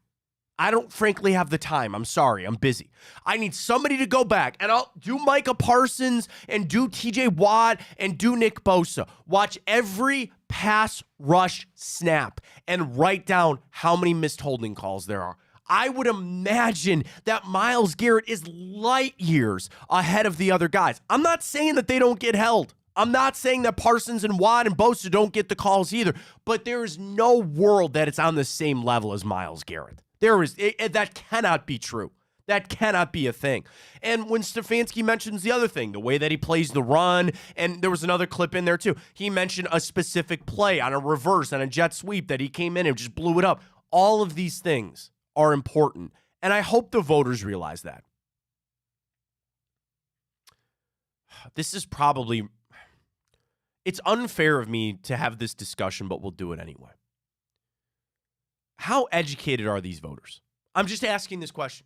[SPEAKER 1] I don't frankly have the time. I'm sorry. I'm busy. I need somebody to go back, and I'll do Micah Parsons and do TJ Watt and do Nick Bosa. Watch every pass rush snap and write down how many missed holding calls there are. I would imagine that Myles Garrett is light years ahead of the other guys. I'm not saying that they don't get held. I'm not saying that Parsons and Watt and Bosa don't get the calls either, but there is no world that it's on the same level as Myles Garrett. That cannot be true. That cannot be a thing. And when Stefanski mentions the other thing, the way that he plays the run, and there was another clip in there too, he mentioned a specific play on a reverse, on a jet sweep that he came in and just blew it up. All of these things are important, and I hope the voters realize that. This is probably, it's unfair of me to have this discussion, but we'll do it anyway. How educated are these voters? I'm just asking this question.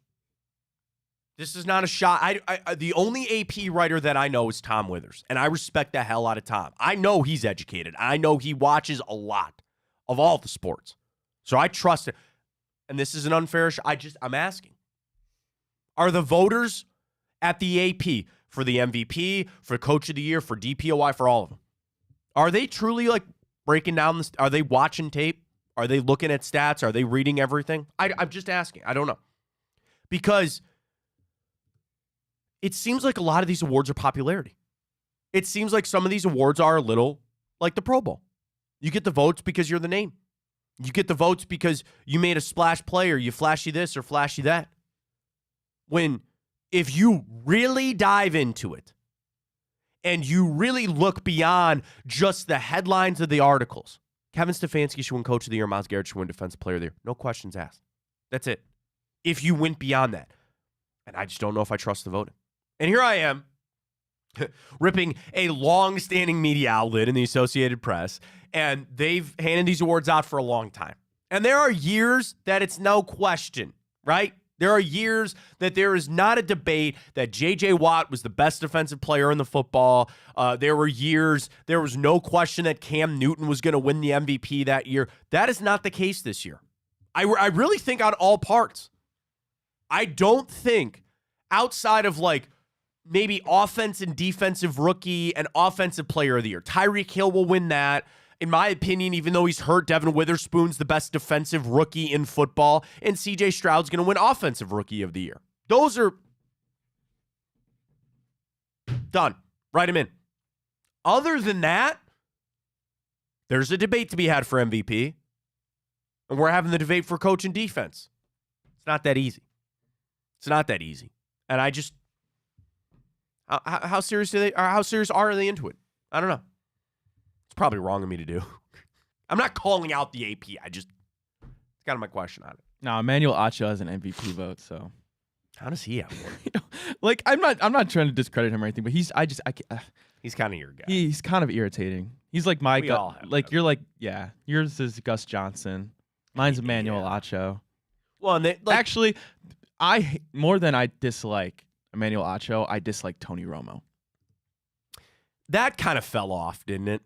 [SPEAKER 1] This is not a shot. The only AP writer that I know is Tom Withers, and I respect the hell out of Tom. I know he's educated. I know he watches a lot of all the sports. So I trust it. And this is an unfair shot. I'm asking. Are the voters at the AP for the MVP, for Coach of the Year, for DPOY, for all of them, are they truly like breaking down this? Are they watching tape? Are they looking at stats? Are they reading everything? I'm just asking. I don't know. Because it seems like a lot of these awards are popularity. It seems like some of these awards are a little like the Pro Bowl. You get the votes because you're the name. You get the votes because you made a splash play or you flashy this or flashy that. When if you really dive into it and you really look beyond just the headlines of the articles, Kevin Stefanski should win Coach of the Year. Myles Garrett should win Defensive Player of the Year. No questions asked. That's it. If you went beyond that. And I just don't know if I trust the voting. And here I am, ripping a long-standing media outlet in the Associated Press, and they've handed these awards out for a long time. And there are years that it's no question, right? There are years that there is not a debate that J.J. Watt was the best defensive player in the football. There were years, there was no question that Cam Newton was going to win the MVP that year. That is not the case this year. I really think on all parts. I don't think outside of like maybe offense and defensive rookie and offensive player of the year, Tyreek Hill will win that. In my opinion, even though he's hurt, Devin Witherspoon's the best defensive rookie in football, and C.J. Stroud's going to win offensive rookie of the year. Those are done. Write them in. Other than that, there's a debate to be had for MVP, and we're having the debate for coach and defense. It's not that easy. It's not that easy. And I just, how serious are they into it? I don't know. It's probably wrong of me to do. I'm not calling out the AP. It's got my question on it.
[SPEAKER 2] No, Emmanuel Acho has an MVP vote, so
[SPEAKER 1] how does he have one?
[SPEAKER 2] Like I'm not trying to discredit him or anything, but he's
[SPEAKER 1] kind of your guy.
[SPEAKER 2] He's kind of irritating. He's like my guy. Like you're like, yeah, yours is Gus Johnson. Mine's Emmanuel Acho.
[SPEAKER 1] Well, and
[SPEAKER 2] actually, more than I dislike Emmanuel Acho, I dislike Tony Romo.
[SPEAKER 1] That kind of fell off, didn't it?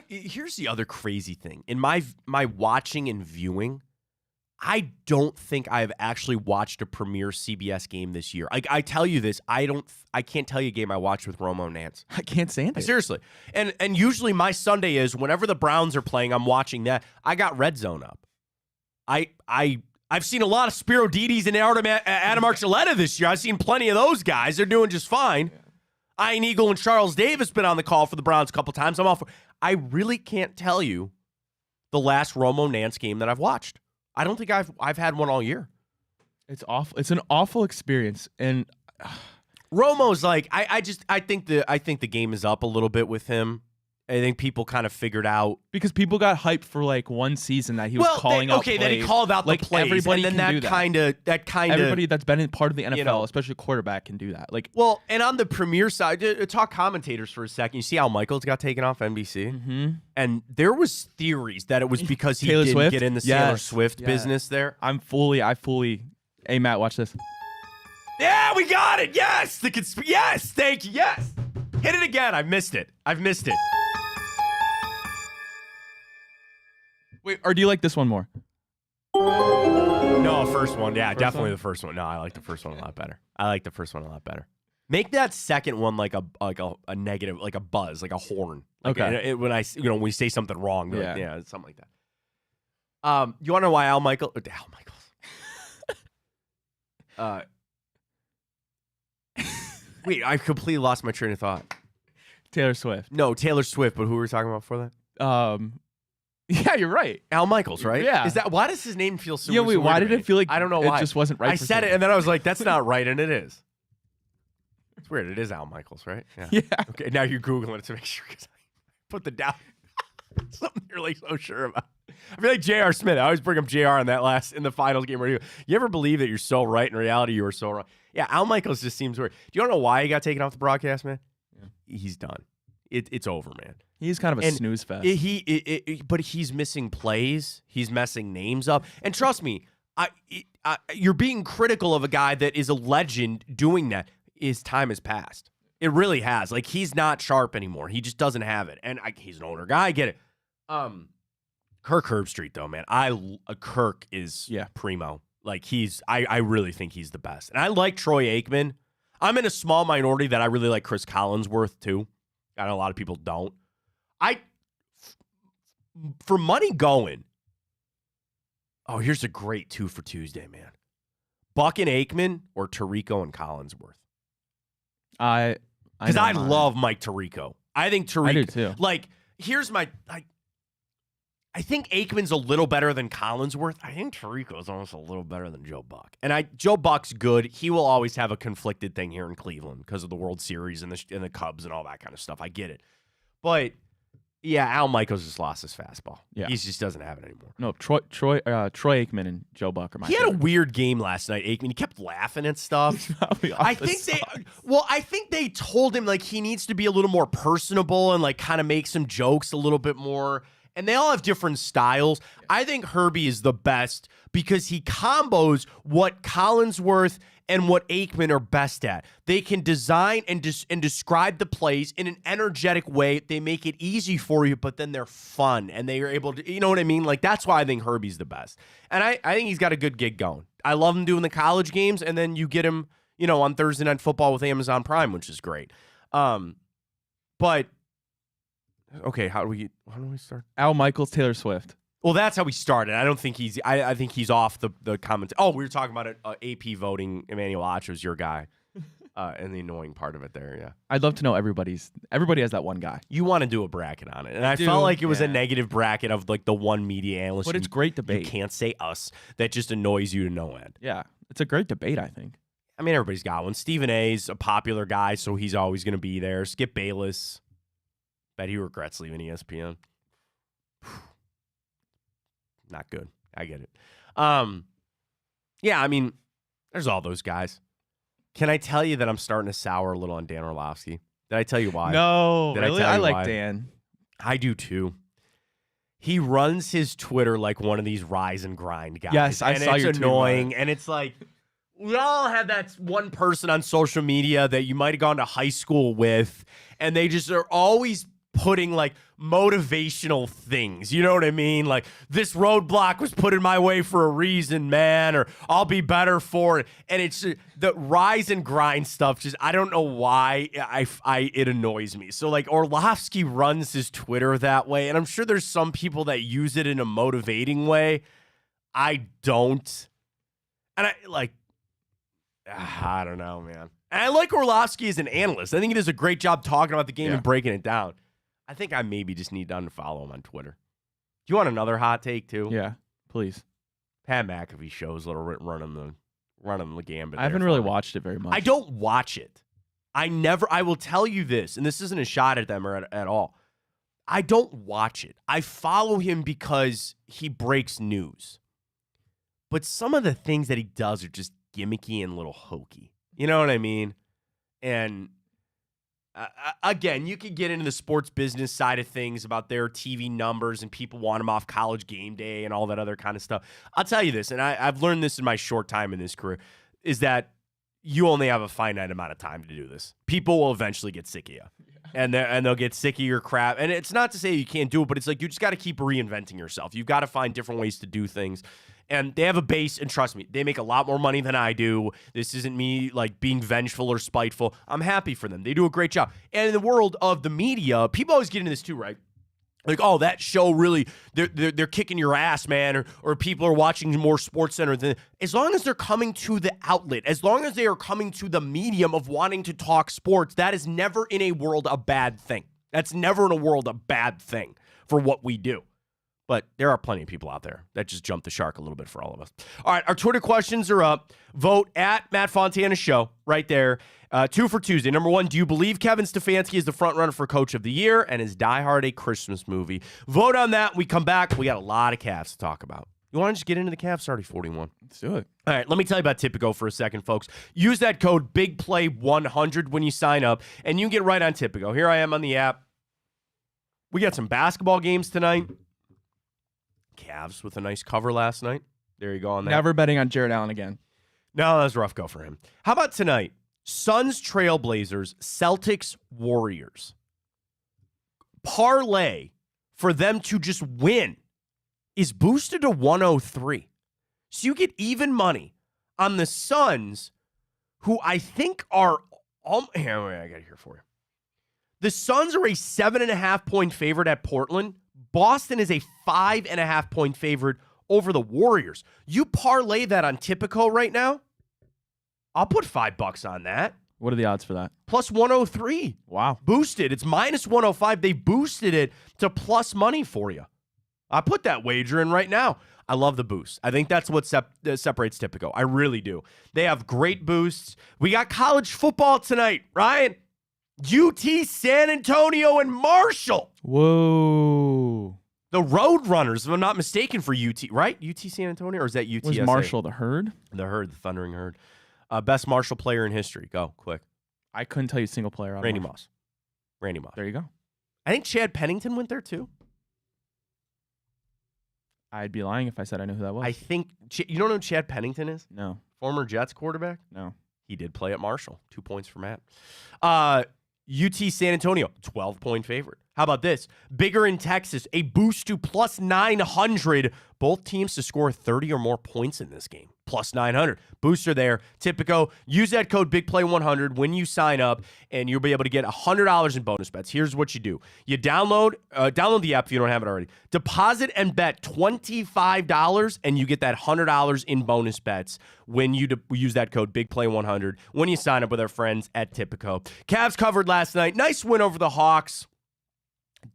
[SPEAKER 1] Here's the other crazy thing. In my watching and viewing, I don't think I've actually watched a premier CBS game this year. I tell you this, I can't tell you a game I watched with Romo and Nance.
[SPEAKER 2] I can't stand it.
[SPEAKER 1] Seriously. And usually my Sunday is whenever the Browns are playing, I'm watching that. I got Red Zone up. I've seen a lot of Spiro Didis and Adam Archuleta this year. I've seen plenty of those guys. They're doing just fine. Yeah. Ian Eagle and Charles Davis been on the call for the Browns a couple times. I'm all for. I really can't tell you the last Romo Nance game that I've watched. I don't think I've had one all year.
[SPEAKER 2] It's awful. It's an awful experience. And
[SPEAKER 1] Romo's like I think the game is up a little bit with him. I think people kind of figured out
[SPEAKER 2] because people got hyped for like one season that he was calling out plays.
[SPEAKER 1] That he called out
[SPEAKER 2] like
[SPEAKER 1] the plays,
[SPEAKER 2] everybody
[SPEAKER 1] and then that kind of
[SPEAKER 2] everybody that's been in part of the NFL, especially a quarterback, can do that. Like,
[SPEAKER 1] well, and on the Premier side, talk commentators for a second. You see how Michaels got taken off NBC, and there was theories that it was because he didn't get in the Taylor Swift business there.
[SPEAKER 2] I fully. Hey, Matt, watch this.
[SPEAKER 1] Yeah, we got it. Yes, yes, thank you. Yes, hit it again. I've missed it.
[SPEAKER 2] Wait, or do you like this one more?
[SPEAKER 1] No, Oh, first one. Yeah, definitely the first one. No, I like the first one a lot better. Make that second one like a negative, like a buzz, like a horn. Like
[SPEAKER 2] okay.
[SPEAKER 1] when we say something wrong,
[SPEAKER 2] Yeah.
[SPEAKER 1] Like, something like that. You want to know why Al Michaels? Wait, I completely lost my train of thought.
[SPEAKER 2] Taylor Swift.
[SPEAKER 1] No, Taylor Swift. But who were we talking about before that?
[SPEAKER 2] Yeah, you're right.
[SPEAKER 1] Al Michaels, right?
[SPEAKER 2] Yeah.
[SPEAKER 1] Is that why does his name feel so?
[SPEAKER 2] Yeah, wait. Why did it feel like
[SPEAKER 1] I don't know
[SPEAKER 2] it
[SPEAKER 1] why.
[SPEAKER 2] just wasn't right?
[SPEAKER 1] I said it, and then I was like, "That's not right," and it is. It's weird. It is Al Michaels, right?
[SPEAKER 2] Yeah.
[SPEAKER 1] Okay, now you're googling it to make sure because I put the down. Something you're like so sure about. I feel like J.R. Smith. I always bring up J.R. in the finals game where you ever believe that you're so right in reality you were so wrong. Yeah, Al Michaels just seems weird. Do you know why he got taken off the broadcast, man? Yeah. He's done. It's over, man.
[SPEAKER 2] He's kind of a snooze fest.
[SPEAKER 1] But he's missing plays. He's messing names up. And trust me, you're being critical of a guy that is a legend doing that. His time has passed. It really has. Like, he's not sharp anymore. He just doesn't have it. And he's an older guy. I get it. Kirk Herbstreit, though, man. Kirk is primo. Like, I really think he's the best. And I like Troy Aikman. I'm in a small minority that I really like Chris Collinsworth, too. I know a lot of people don't. For money going, here's a great 2 for Tuesday, man. Buck and Aikman or Tirico and Collinsworth? Because I love Mike Tirico. I think Tirico.
[SPEAKER 2] I do too.
[SPEAKER 1] Like, here's my. I think Aikman's a little better than Collinsworth. I think Tirico is almost a little better than Joe Buck. And Joe Buck's good. He will always have a conflicted thing here in Cleveland because of the World Series and the Cubs and all that kind of stuff. I get it. But, yeah, Al Michaels just lost his fastball.
[SPEAKER 2] Yeah.
[SPEAKER 1] He just doesn't have it anymore.
[SPEAKER 2] No, Troy Aikman and Joe Buck are my favorite.
[SPEAKER 1] He had a weird game last night, Aikman. He kept laughing at stuff. I think they told him, like, he needs to be a little more personable and, like, kind of make some jokes a little bit more. And they all have different styles. I think Herbie is the best because he combos what Collinsworth and what Aikman are best at. They can design and describe the plays in an energetic way. They make it easy for you, but then they're fun and they are able to, you know what I mean? Like, that's why I think Herbie's the best. And I think he's got a good gig going. I love him doing the college games, and then you get him, on Thursday Night Football with Amazon Prime, which is great. But okay, how do we start?
[SPEAKER 2] Al Michaels, Taylor Swift.
[SPEAKER 1] Well, that's how we started. I don't think he's. I think he's off the comments. Oh, we were talking about it. AP voting. Emmanuel Acho's your guy, and the annoying part of it there. Yeah,
[SPEAKER 2] I'd love to know everybody has that one guy.
[SPEAKER 1] You want to do a bracket on it, and I felt like it was a negative bracket of like the one media analyst.
[SPEAKER 2] But it's great debate.
[SPEAKER 1] You can't say us. That just annoys you to no end.
[SPEAKER 2] Yeah, it's a great debate. I think.
[SPEAKER 1] I mean, everybody's got one. Stephen A's a popular guy, so he's always going to be there. Skip Bayless. Bet he regrets leaving ESPN. Not good. I get it. Yeah, I mean, there's all those guys. Can I tell you that I'm starting to sour a little on Dan Orlovsky? Did I tell you why?
[SPEAKER 2] No,
[SPEAKER 1] Did
[SPEAKER 2] really?
[SPEAKER 1] I
[SPEAKER 2] like
[SPEAKER 1] why?
[SPEAKER 2] Dan.
[SPEAKER 1] I do too. He runs his Twitter like one of these rise and grind guys.
[SPEAKER 2] Yes, I saw your
[SPEAKER 1] tweet. It's annoying, and it's like we all have that one person on social media that you might have gone to high school with, and they just are always putting like motivational things, you know what I mean? Like, this roadblock was put in my way for a reason, man, or I'll be better for it. And it's the rise and grind stuff. Just, I don't know why it annoys me. So like Orlovsky runs his Twitter that way, and I'm sure there's some people that use it in a motivating way. I don't. And I don't know, man. And I like Orlovsky as an analyst. I think he does a great job talking about the game and breaking it down. I think I maybe just need to unfollow him on Twitter. Do you want another hot take too?
[SPEAKER 2] Yeah, please.
[SPEAKER 1] Pat McAfee shows little running the gambit.
[SPEAKER 2] I haven't really watched it very much.
[SPEAKER 1] I don't watch it. I will tell you this, and this isn't a shot at them or at all. I don't watch it. I follow him because he breaks news. But some of the things that he does are just gimmicky and a little hokey. You know what I mean? And again, you could get into the sports business side of things about their TV numbers and people want them off College Game Day and all that other kind of stuff. I'll tell you this, and I've learned this in my short time in this career, is that you only have a finite amount of time to do this. People will eventually get sick of you. and they'll get sick of your crap. And it's not to say you can't do it, but it's like you just got to keep reinventing yourself. You've got to find different ways to do things. And they have a base, and trust me, they make a lot more money than I do. This isn't me like being vengeful or spiteful. I'm happy for them. They do a great job. And in the world of the media, people always get into this too, right? Like, oh, that show really, they're kicking your ass, man, or people are watching more SportsCenter than. As long as they're coming to the outlet, as long as they are coming to the medium of wanting to talk sports, that is never in a world a bad thing. That's never in a world a bad thing for what we do. But there are plenty of people out there that just jump the shark a little bit for all of us. All right, our Twitter questions are up. Vote at Matt Fontana Show right there. 2 for Tuesday. Number 1, do you believe Kevin Stefanski is the front runner for Coach of the Year? And is Die Hard a Christmas movie? Vote on that. We come back. We got a lot of Cavs to talk about. You want to just get into the Cavs? It's already 41.
[SPEAKER 2] Let's do it.
[SPEAKER 1] All right, let me tell you about Tipico for a second, folks. Use that code BIGPLAY100 when you sign up, and you can get right on Tipico. Here I am on the app. We got some basketball games tonight. Cavs with a nice cover last night. There you go on that.
[SPEAKER 2] Never betting on Jared Allen again.
[SPEAKER 1] No, that was a rough go for him. How about tonight? Suns, Trailblazers, Celtics, Warriors. Parlay for them to just win is boosted to 103. So you get even money on the Suns, who I think are... Here, I got it here for you. The Suns are a 7.5-point favorite at Portland. Boston is a 5.5-point favorite over the Warriors. You parlay that on Tipico right now, I'll put $5 on that.
[SPEAKER 2] What are the odds for that?
[SPEAKER 1] Plus 103.
[SPEAKER 2] Wow.
[SPEAKER 1] Boosted. It's minus 105. They boosted it to plus money for you. I put that wager in right now. I love the boost. I think that's what separates Tipico. I really do. They have great boosts. We got college football tonight, Ryan. UT San Antonio and Marshall.
[SPEAKER 2] Whoa.
[SPEAKER 1] The Roadrunners, if I'm not mistaken, for UT, right? UT San Antonio, or is that UTSA?
[SPEAKER 2] Was Marshall the Herd?
[SPEAKER 1] The Herd, the Thundering Herd. Best Marshall player in history. Go, quick.
[SPEAKER 2] I couldn't tell you a single player.
[SPEAKER 1] Randy Moss. Randy Moss.
[SPEAKER 2] There you go.
[SPEAKER 1] I think Chad Pennington went there, too.
[SPEAKER 2] I'd be lying if I said I knew who that was.
[SPEAKER 1] I think, you don't know who Chad Pennington is?
[SPEAKER 2] No.
[SPEAKER 1] Former Jets quarterback?
[SPEAKER 2] No.
[SPEAKER 1] He did play at Marshall. 2 points for Matt. UT San Antonio, 12-point favorite. How about this? Bigger in Texas, a boost to plus 900. Both teams to score 30 or more points in this game. Plus 900. Booster there. Tipico. Use that code BIGPLAY100 when you sign up, and you'll be able to get $100 in bonus bets. Here's what you do. You download the app if you don't have it already. Deposit and bet $25, and you get that $100 in bonus bets when you use that code BIGPLAY100 when you sign up with our friends at Tipico. Cavs covered last night. Nice win over the Hawks.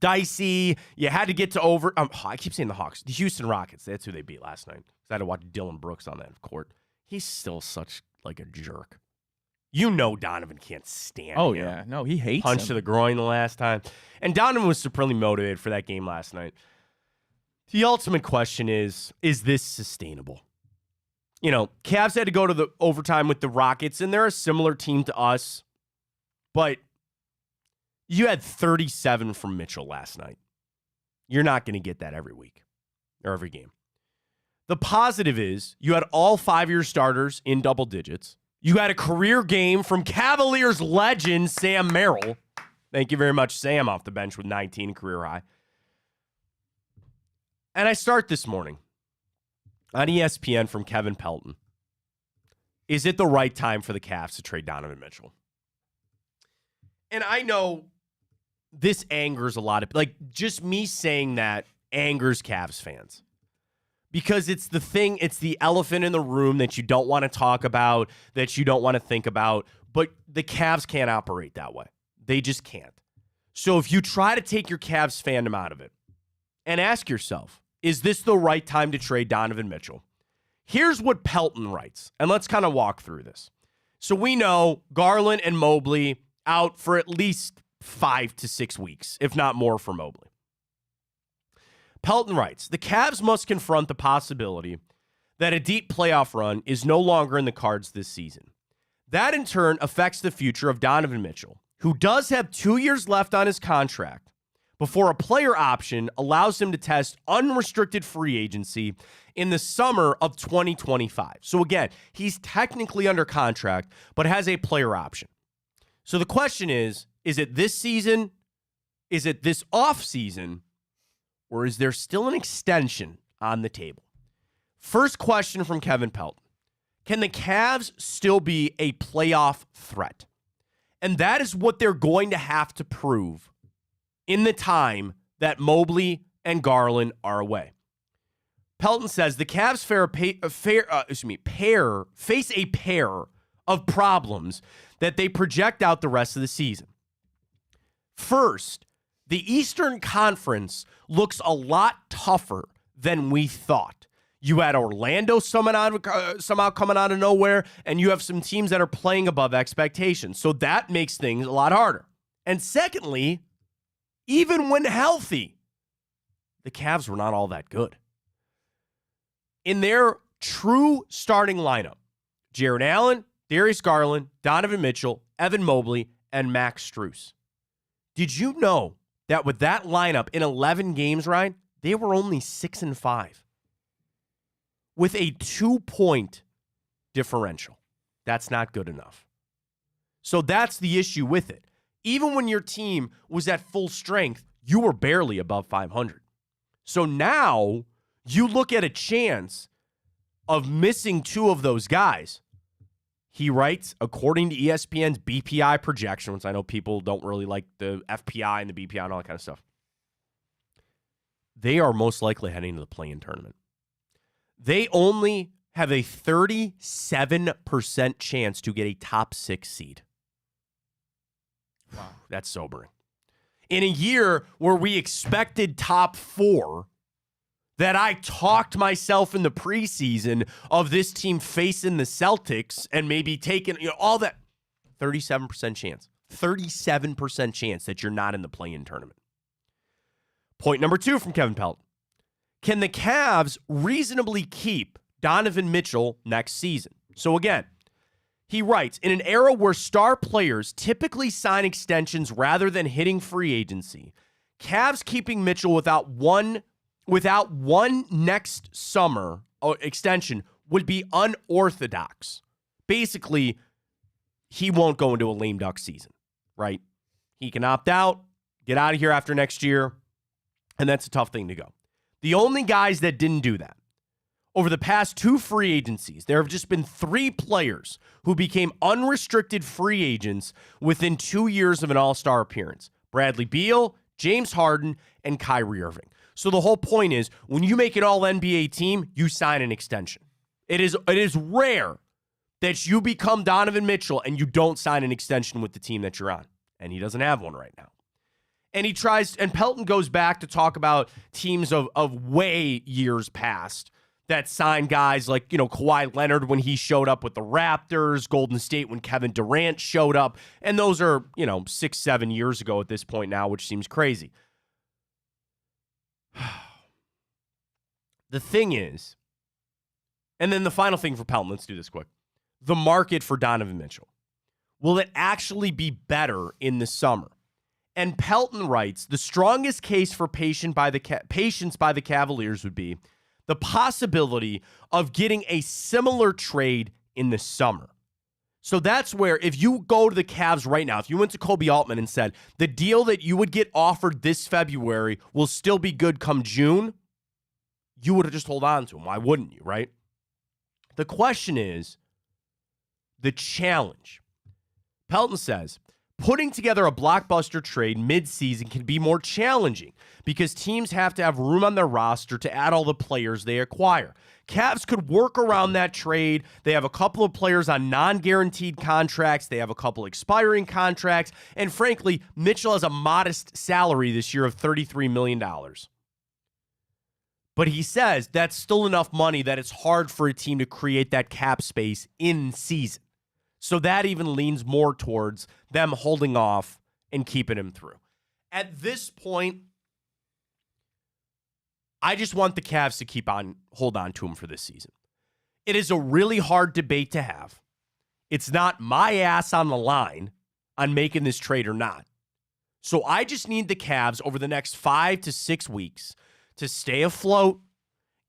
[SPEAKER 1] Dicey. You had to get to over. I keep saying the Hawks. The Houston Rockets. That's who they beat last night. I had to watch Dylan Brooks on that court. He's still such like a jerk. You know Donovan can't stand him.
[SPEAKER 2] Yeah. No, he hates
[SPEAKER 1] Punch
[SPEAKER 2] him.
[SPEAKER 1] to the groin the last time. And Donovan was supremely motivated for that game last night. The ultimate question is this sustainable? You know, Cavs had to go to the overtime with the Rockets, and they're a similar team to us. But you had 37 from Mitchell last night. You're not going to get that every week or every game. The positive is you had all 5-year starters in double digits. You had a career game from Cavaliers legend Sam Merrill. Thank you very much, Sam, off the bench with 19 career high. And I start this morning on ESPN from Kevin Pelton. Is it the right time for the Cavs to trade Donovan Mitchell? And I know this angers a lot of, like, just me saying that angers Cavs fans. Because it's the thing, it's the elephant in the room that you don't want to talk about, that you don't want to think about. But the Cavs can't operate that way. They just can't. So if you try to take your Cavs fandom out of it and ask yourself, is this the right time to trade Donovan Mitchell? Here's what Pelton writes, and let's kind of walk through this. So we know Garland and Mobley out for at least 5 to 6 weeks, if not more for Mobley. Pelton writes, the Cavs must confront the possibility that a deep playoff run is no longer in the cards this season. That, in turn, affects the future of Donovan Mitchell, who does have 2 years left on his contract before a player option allows him to test unrestricted free agency in the summer of 2025. So again, he's technically under contract, but has a player option. So the question is Is it this season? Is it this off season? Or is there still an extension on the table? First question from Kevin Pelton. Can the Cavs still be a playoff threat? And that is what they're going to have to prove in the time that Mobley and Garland are away. Pelton says the Cavs face a pair of problems that they project out the rest of the season. First, the Eastern Conference looks a lot tougher than we thought. You had Orlando somehow coming out of nowhere, and you have some teams that are playing above expectations. So that makes things a lot harder. And secondly, even when healthy, the Cavs were not all that good. In their true starting lineup, Jared Allen, Darius Garland, Donovan Mitchell, Evan Mobley, and Max Strus. Did you know that with that lineup in 11 games, Ryan, they were only 6-5 with a 2-point differential? That's not good enough. So that's the issue with it. Even when your team was at full strength, you were barely above 500. So now you look at a chance of missing two of those guys. He writes, according to ESPN's BPI projections, I know people don't really like the FPI and the BPI and all that kind of stuff, they are most likely heading to the play-in tournament. They only have a 37% chance to get a top 6 seed. Wow, that's sobering. In a year where we expected top 4, that I talked myself in the preseason of this team facing the Celtics and maybe taking, all that, 37% chance. 37% chance that you're not in the play-in tournament. Point number 2 from Kevin Pelton. Can the Cavs reasonably keep Donovan Mitchell next season? So again, he writes, in an era where star players typically sign extensions rather than hitting free agency, Cavs keeping Mitchell without one next summer extension would be unorthodox. Basically, he won't go into a lame duck season, right? He can opt out, get out of here after next year, and that's a tough thing to go. The only guys that didn't do that, over the past 2 free agencies, there have just been 3 players who became unrestricted free agents within 2 years of an All-Star appearance. Bradley Beal, James Harden, and Kyrie Irving. So the whole point is, when you make an all-NBA team, you sign an extension. It is rare that you become Donovan Mitchell and you don't sign an extension with the team that you're on. And he doesn't have one right now. And Pelton goes back to talk about teams of way years past that signed guys like, Kawhi Leonard when he showed up with the Raptors, Golden State when Kevin Durant showed up. And those are, 6-7 years ago at this point now, which seems crazy. The thing is, and then the final thing for Pelton, let's do this quick. The market for Donovan Mitchell. Will it actually be better in the summer? And Pelton writes, the strongest case for patience by the Cavaliers would be the possibility of getting a similar trade in the summer. So that's where, if you go to the Cavs right now, if you went to Kobe Altman and said, the deal that you would get offered this February will still be good come June, you would have just hold on to him. Why wouldn't you, right? The question is the challenge. Pelton says, putting together a blockbuster trade mid-season can be more challenging because teams have to have room on their roster to add all the players they acquire. Cavs could work around that trade. They have a couple of players on non-guaranteed contracts. They have a couple expiring contracts. And frankly, Mitchell has a modest salary this year of $33 million. But he says that's still enough money that it's hard for a team to create that cap space in season. So that even leans more towards them holding off and keeping him through. At this point, I just want the Cavs to hold on to him for this season. It is a really hard debate to have. It's not my ass on the line on making this trade or not. So I just need the Cavs over the next 5 to 6 weeks to stay afloat,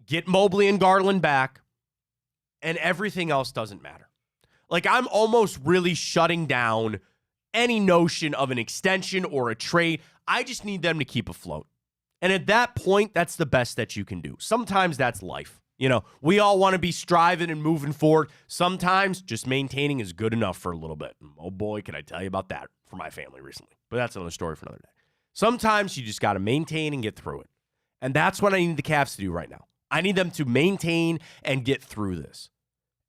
[SPEAKER 1] get Mobley and Garland back, and everything else doesn't matter. Like, I'm almost really shutting down any notion of an extension or a trade. I just need them to keep afloat. And at that point, that's the best that you can do. Sometimes that's life. We all want to be striving and moving forward. Sometimes just maintaining is good enough for a little bit. Oh boy, can I tell you about that for my family recently. But that's another story for another day. Sometimes you just got to maintain and get through it. And that's what I need the Cavs to do right now. I need them to maintain and get through this.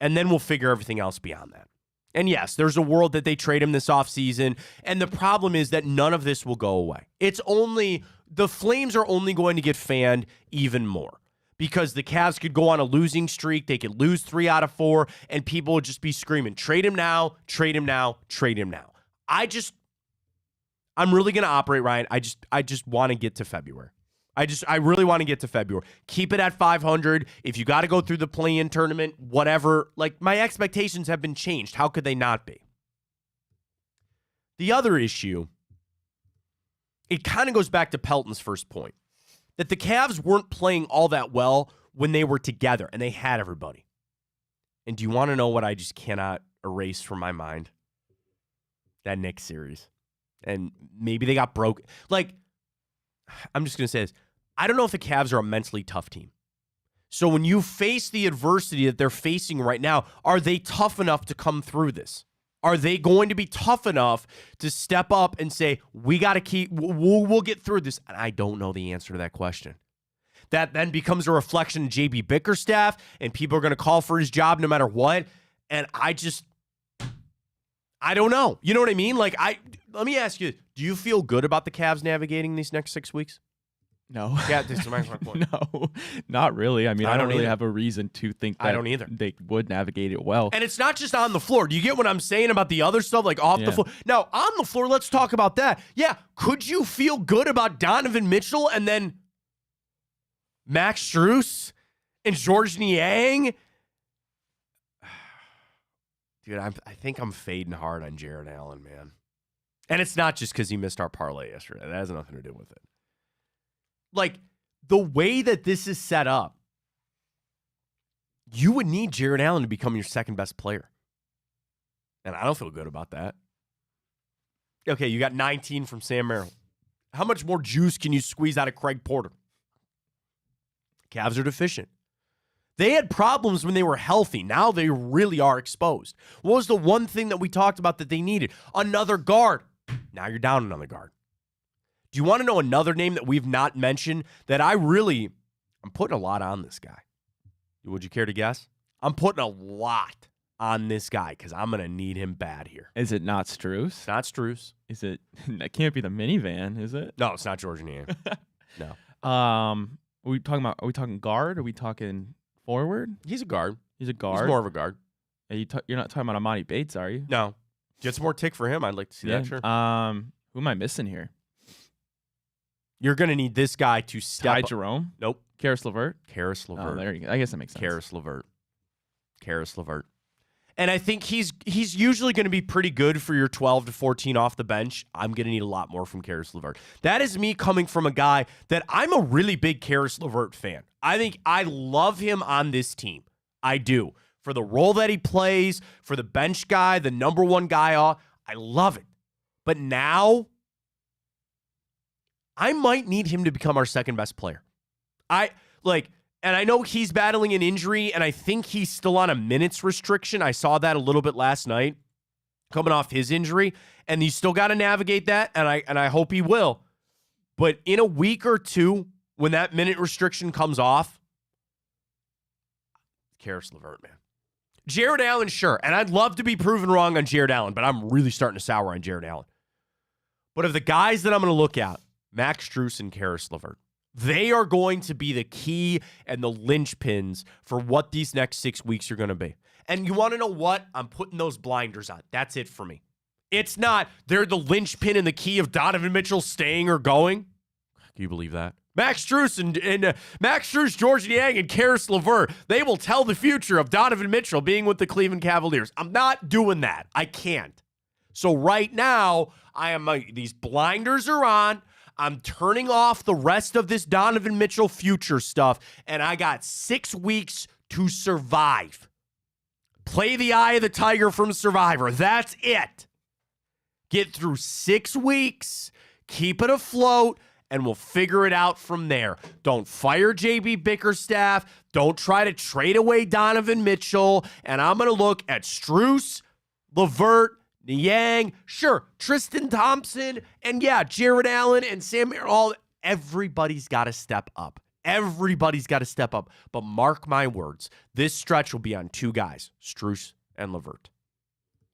[SPEAKER 1] And then we'll figure everything else beyond that. And yes, there's a world that they trade him this offseason. And the problem is that none of this will go away. The flames are only going to get fanned even more. Because the Cavs could go on a losing streak. They could lose 3 out of 4, and people would just be screaming, trade him now, trade him now, trade him now. I'm really going to operate, Ryan. I just want to get to February. I really want to get to February. Keep it at 500. If you got to go through the play-in tournament, whatever. Like, my expectations have been changed. How could they not be? The other issue, it kind of goes back to Pelton's first point. That the Cavs weren't playing all that well when they were together and they had everybody. And do you want to know what I just cannot erase from my mind? That Knicks series. And maybe they got broke. Like, I'm just going to say this. I don't know if the Cavs are a mentally tough team. So when you face the adversity that they're facing right now, are they tough enough to come through this? Are they going to be tough enough to step up and say, we got to we'll get through this? And I don't know the answer to that question. That then becomes a reflection of J.B. Bickerstaff, and people are going to call for his job no matter what. And I don't know. You know what I mean? Like, let me ask you, do you feel good about the Cavs navigating these next 6 weeks?
[SPEAKER 2] No.
[SPEAKER 1] Yeah, this is my point.
[SPEAKER 2] No, not really. I mean, I don't really have a reason to think that
[SPEAKER 1] I don't either.
[SPEAKER 2] They would navigate it well.
[SPEAKER 1] And it's not just on the floor. Do you get what I'm saying about the other stuff, like off the floor? Now, on the floor, let's talk about that. Yeah, could you feel good about Donovan Mitchell and then Max Strus and George Niang? Dude, I think I'm fading hard on Jared Allen, man. And it's not just because he missed our parlay yesterday. That has nothing to do with it. Like, the way that this is set up, you would need Jared Allen to become your second best player. And I don't feel good about that. Okay, you got 19 from Sam Merrill. How much more juice can you squeeze out of Craig Porter? Cavs are deficient. They had problems when they were healthy. Now they really are exposed. What was the one thing that we talked about that they needed? Another guard. Now you're down another guard. Do you want to know another name that we've not mentioned that I'm putting a lot on this guy? Would you care to guess? I'm putting a lot on this guy because I'm going to need him bad here.
[SPEAKER 2] Is it not Strus?
[SPEAKER 1] It's not Strus.
[SPEAKER 2] Is it? That can't be the minivan, is it?
[SPEAKER 1] No, it's not George Niang. No.
[SPEAKER 2] Are we talking guard? Are we talking forward?
[SPEAKER 1] He's a guard.
[SPEAKER 2] He's a guard.
[SPEAKER 1] He's more of a guard.
[SPEAKER 2] You're not talking about Amani Bates, are you?
[SPEAKER 1] No. Get some more tick for him. I'd like to see that. Sure.
[SPEAKER 2] Who am I missing here?
[SPEAKER 1] You're going to need this guy to step
[SPEAKER 2] Ty
[SPEAKER 1] up.
[SPEAKER 2] Jerome?
[SPEAKER 1] Nope.
[SPEAKER 2] Karis LeVert?
[SPEAKER 1] Karis LeVert.
[SPEAKER 2] Oh, there you go. I guess that makes sense.
[SPEAKER 1] Karis LeVert. And I think he's usually going to be pretty good for your 12 to 14 off the bench. I'm going to need a lot more from Karis LeVert. That is me coming from a guy that I'm a really big Karis LeVert fan. I think I love him on this team. I do. For the role that he plays, for the bench guy, the number one guy, I love it. But now, I might need him to become our second best player. And I know he's battling an injury, and I think he's still on a minutes restriction. I saw that a little bit last night, coming off his injury, and he's still got to navigate that, and I hope he will. But in a week or two, when that minute restriction comes off, Karis LeVert, man. Jared Allen, sure, and I'd love to be proven wrong on Jared Allen, but I'm really starting to sour on Jared Allen. But of the guys that I'm going to look at, Max Strus and Karis LeVert, they are going to be the key and the linchpins for what these next 6 weeks are going to be. And you want to know what? I'm putting those blinders on. That's it for me. It's not they're the linchpin and the key of Donovan Mitchell staying or going. Can you believe that? Max Strus and Max Strus, George Niang, and Karis LeVert, they will tell the future of Donovan Mitchell being with the Cleveland Cavaliers. I'm not doing that. I can't. So right now, these blinders are on. I'm turning off the rest of this Donovan Mitchell future stuff, and I got 6 weeks to survive. Play the Eye of the Tiger from Survivor. That's it. Get through 6 weeks, keep it afloat, and we'll figure it out from there. Don't fire JB Bickerstaff. Don't try to trade away Donovan Mitchell. And I'm going to look at Strus, LeVert, Niang, sure, Tristan Thompson, and yeah, Jared Allen and Sam Merrill. Everybody's got to step up. Everybody's got to step up. But mark my words, this stretch will be on 2 guys, Strus and LeVert.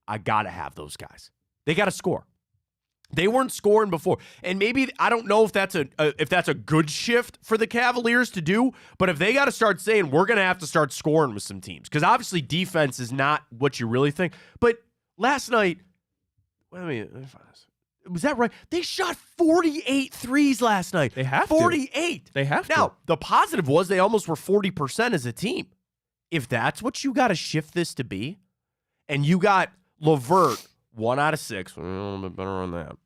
[SPEAKER 1] I got to have those guys. They got to score. They weren't scoring before. And maybe, I don't know if that's a good shift for the Cavaliers to do, but if they got to start saying, we're going to have to start scoring with some teams, because obviously defense is not what you really think. But last night, was that right? They shot 48 threes last night.
[SPEAKER 2] They have
[SPEAKER 1] 48.
[SPEAKER 2] They have to.
[SPEAKER 1] Now, the positive was they almost were 40% as a team. If that's what you got to shift this to be, and you got LeVert, 1 out of 6, a little bit better on that.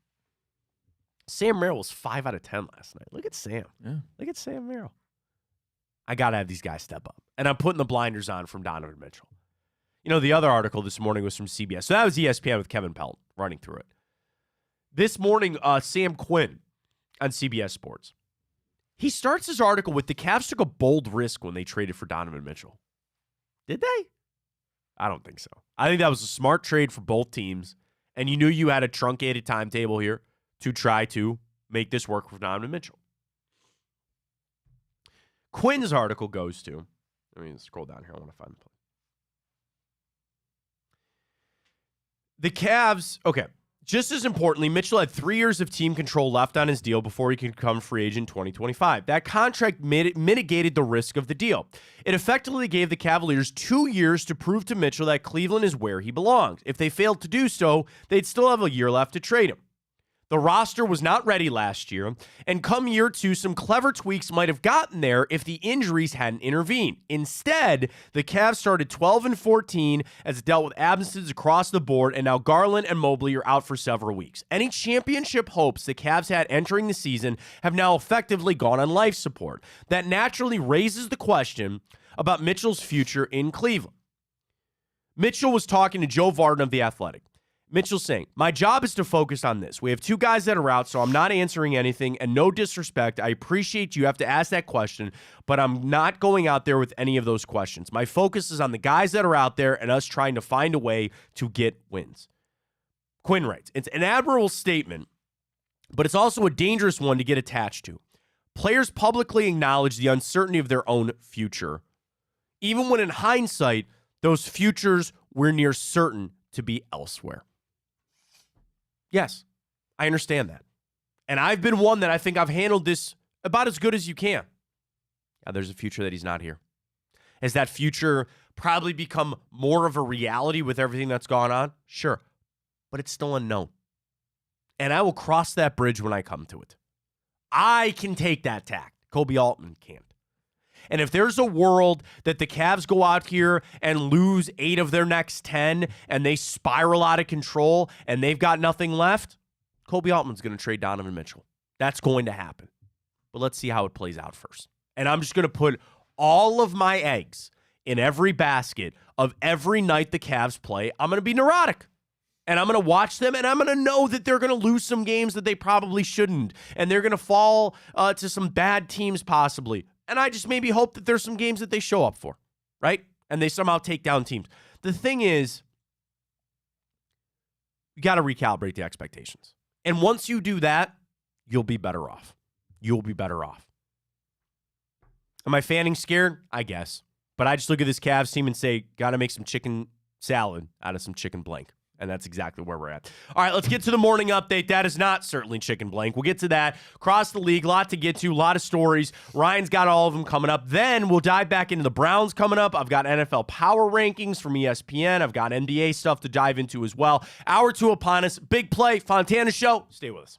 [SPEAKER 1] Sam Merrill was 5 out of 10 last night. Look at Sam.
[SPEAKER 2] Yeah.
[SPEAKER 1] Look at Sam Merrill. I got to have these guys step up. And I'm putting the blinders on from Donovan Mitchell. You know, the other article this morning was from CBS. So that was ESPN with Kevin Pelton running through it. This morning, Sam Quinn on CBS Sports. He starts his article with the Cavs took a bold risk when they traded for Donovan Mitchell. Did they? I don't think so. I think that was a smart trade for both teams. And you knew you had a truncated timetable here to try to make this work for Donovan Mitchell. Quinn's article goes to, let me scroll down here. I want to find the play. The Cavs, okay, just as importantly, Mitchell had 3 years of team control left on his deal before he could become free agent in 2025. That contract mitigated the risk of the deal. It effectively gave the Cavaliers 2 years to prove to Mitchell that Cleveland is where he belongs. If they failed to do so, they'd still have a year left to trade him. The roster was not ready last year, and come year 2, some clever tweaks might have gotten there if the injuries hadn't intervened. Instead, the Cavs started 12-14 as it dealt with absences across the board, and now Garland and Mobley are out for several weeks. Any championship hopes the Cavs had entering the season have now effectively gone on life support. That naturally raises the question about Mitchell's future in Cleveland. Mitchell was talking to Joe Vardon of The Athletic. Mitchell saying, my job is to focus on this. We have 2 guys that are out, so I'm not answering anything, and no disrespect. I appreciate you have to ask that question, but I'm not going out there with any of those questions. My focus is on the guys that are out there and us trying to find a way to get wins. Quinn writes, it's an admirable statement, but it's also a dangerous one to get attached to. Players publicly acknowledge the uncertainty of their own future, even when in hindsight, those futures were near certain to be elsewhere. Yes, I understand that. And I've been one that I think I've handled this about as good as you can. Yeah, there's a future that he's not here. Has that future probably become more of a reality with everything that's gone on? Sure. But it's still unknown. And I will cross that bridge when I come to it. I can take that tack. Kobe Altman can't. And if there's a world that the Cavs go out here and lose 8 of their next 10 and they spiral out of control and they've got nothing left, Kobe Altman's going to trade Donovan Mitchell. That's going to happen. But let's see how it plays out first. And I'm just going to put all of my eggs in every basket of every night the Cavs play. I'm going to be neurotic. And I'm going to watch them, and I'm going to know that they're going to lose some games that they probably shouldn't. And they're going to fall to some bad teams possibly. And I just maybe hope that there's some games that they show up for, right? And they somehow take down teams. The thing is, you got to recalibrate the expectations. And once you do that, you'll be better off. You'll be better off. Am I fanning scared? I guess. But I just look at this Cavs team and say, got to make some chicken salad out of some chicken blank. And that's exactly where we're at. All right, let's get to the morning update. That is not certainly chicken blank. We'll get to that. Across the league, a lot to get to, a lot of stories. Ryan's got all of them coming up. Then we'll dive back into the Browns coming up. I've got NFL power rankings from ESPN. I've got NBA stuff to dive into as well. Hour 2 upon us. Big play, Fontana Show. Stay with us.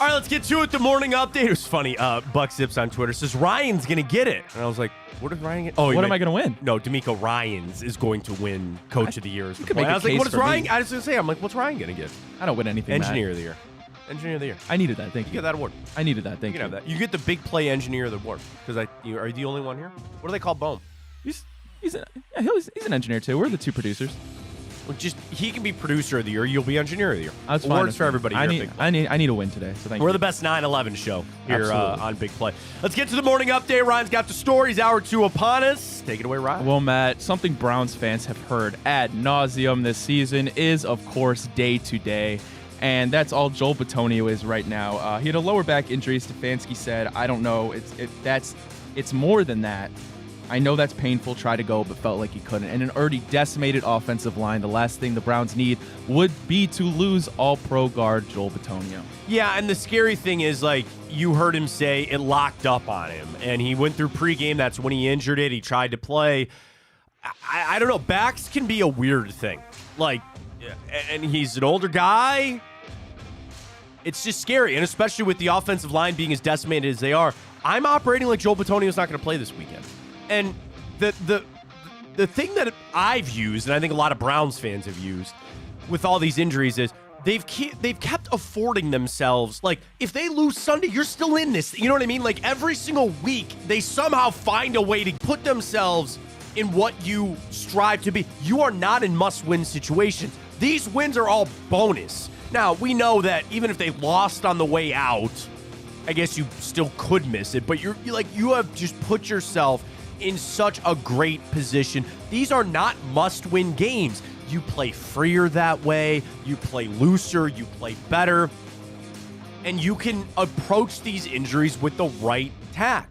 [SPEAKER 1] All right, let's get to it. The morning update. It was funny. Buck Zips on Twitter says Ryan's going to get it. And I was like, what is Ryan get?
[SPEAKER 2] Oh, what am I going to win?
[SPEAKER 1] No, D'Amico Ryans is going to win Coach of the Year.
[SPEAKER 2] I
[SPEAKER 1] was like, what is Ryan? I was going to say, I'm like, what's Ryan going to get?
[SPEAKER 2] I don't win anything,
[SPEAKER 1] Engineer of the Year. Engineer of the Year.
[SPEAKER 2] I needed that. Thank you.
[SPEAKER 1] You get that award.
[SPEAKER 2] I needed that. Thank
[SPEAKER 1] You
[SPEAKER 2] you.
[SPEAKER 1] can have that. You get the big play engineer of the award. Because are you the only one here? What do they call Bohm?
[SPEAKER 2] He's an engineer too. We're the two producers.
[SPEAKER 1] Well, he can be producer of the year. You'll be engineer of the year.
[SPEAKER 2] That's
[SPEAKER 1] Awards
[SPEAKER 2] fine.
[SPEAKER 1] for everybody here.
[SPEAKER 2] I need a win today. So thank you.
[SPEAKER 1] We're the best 9/11 show here
[SPEAKER 2] Absolutely.
[SPEAKER 1] on Big Play. Let's get to the morning update. Ryan's got the stories. Hour 2 upon us. Take it away, Ryan.
[SPEAKER 2] Well, Matt, something Browns fans have heard ad nauseum this season is, of course, day to day. And that's all Joel Bitonio is right now. He had a lower back injury. Stefanski said, I don't know. It's more than that. I know that's painful, try to go, but felt like he couldn't. And an already decimated offensive line, the last thing the Browns need would be to lose all-pro guard Joel Bitonio.
[SPEAKER 1] Yeah, and the scary thing is, like, you heard him say it locked up on him. And he went through pregame. That's when he injured it. He tried to play. I don't know. Backs can be a weird thing. Like, and he's an older guy. It's just scary. And especially with the offensive line being as decimated as they are, I'm operating like Joel Bitonio's not going to play this weekend. And the thing that I've used, and I think a lot of Browns fans have used with all these injuries, is they've kept affording themselves, like, if they lose Sunday, you're still in this. You know what I mean? Like, every single week, they somehow find a way to put themselves in what you strive to be. You are not in must-win situations. These wins are all bonus. Now, we know that even if they lost on the way out, I guess you still could miss it, but you have just put yourself in such a great position. These are not must-win games. You play freer that way. You play looser. You play better. And you can approach these injuries with the right tact.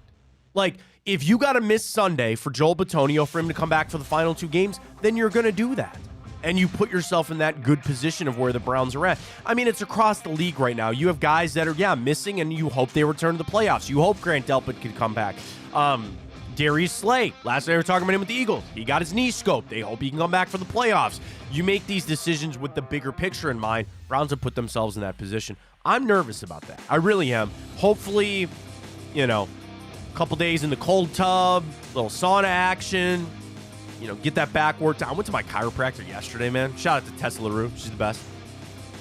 [SPEAKER 1] Like, if you got to miss Sunday for Joel Bitonio for him to come back for the final 2 games, then you're going to do that. And you put yourself in that good position of where the Browns are at. I mean, it's across the league right now. You have guys that are, missing, and you hope they return to the playoffs. You hope Grant Delpit could come back. Darius Slay, last night we were talking about him with the Eagles. He got his knee scoped. They hope he can come back for the playoffs. You make these decisions with the bigger picture in mind. Browns have put themselves in that position. I'm nervous about that. I really am. Hopefully, a couple days in the cold tub, little sauna action, get that back worked out. I went to my chiropractor yesterday, man. Shout out to Tessa LaRue. She's the best.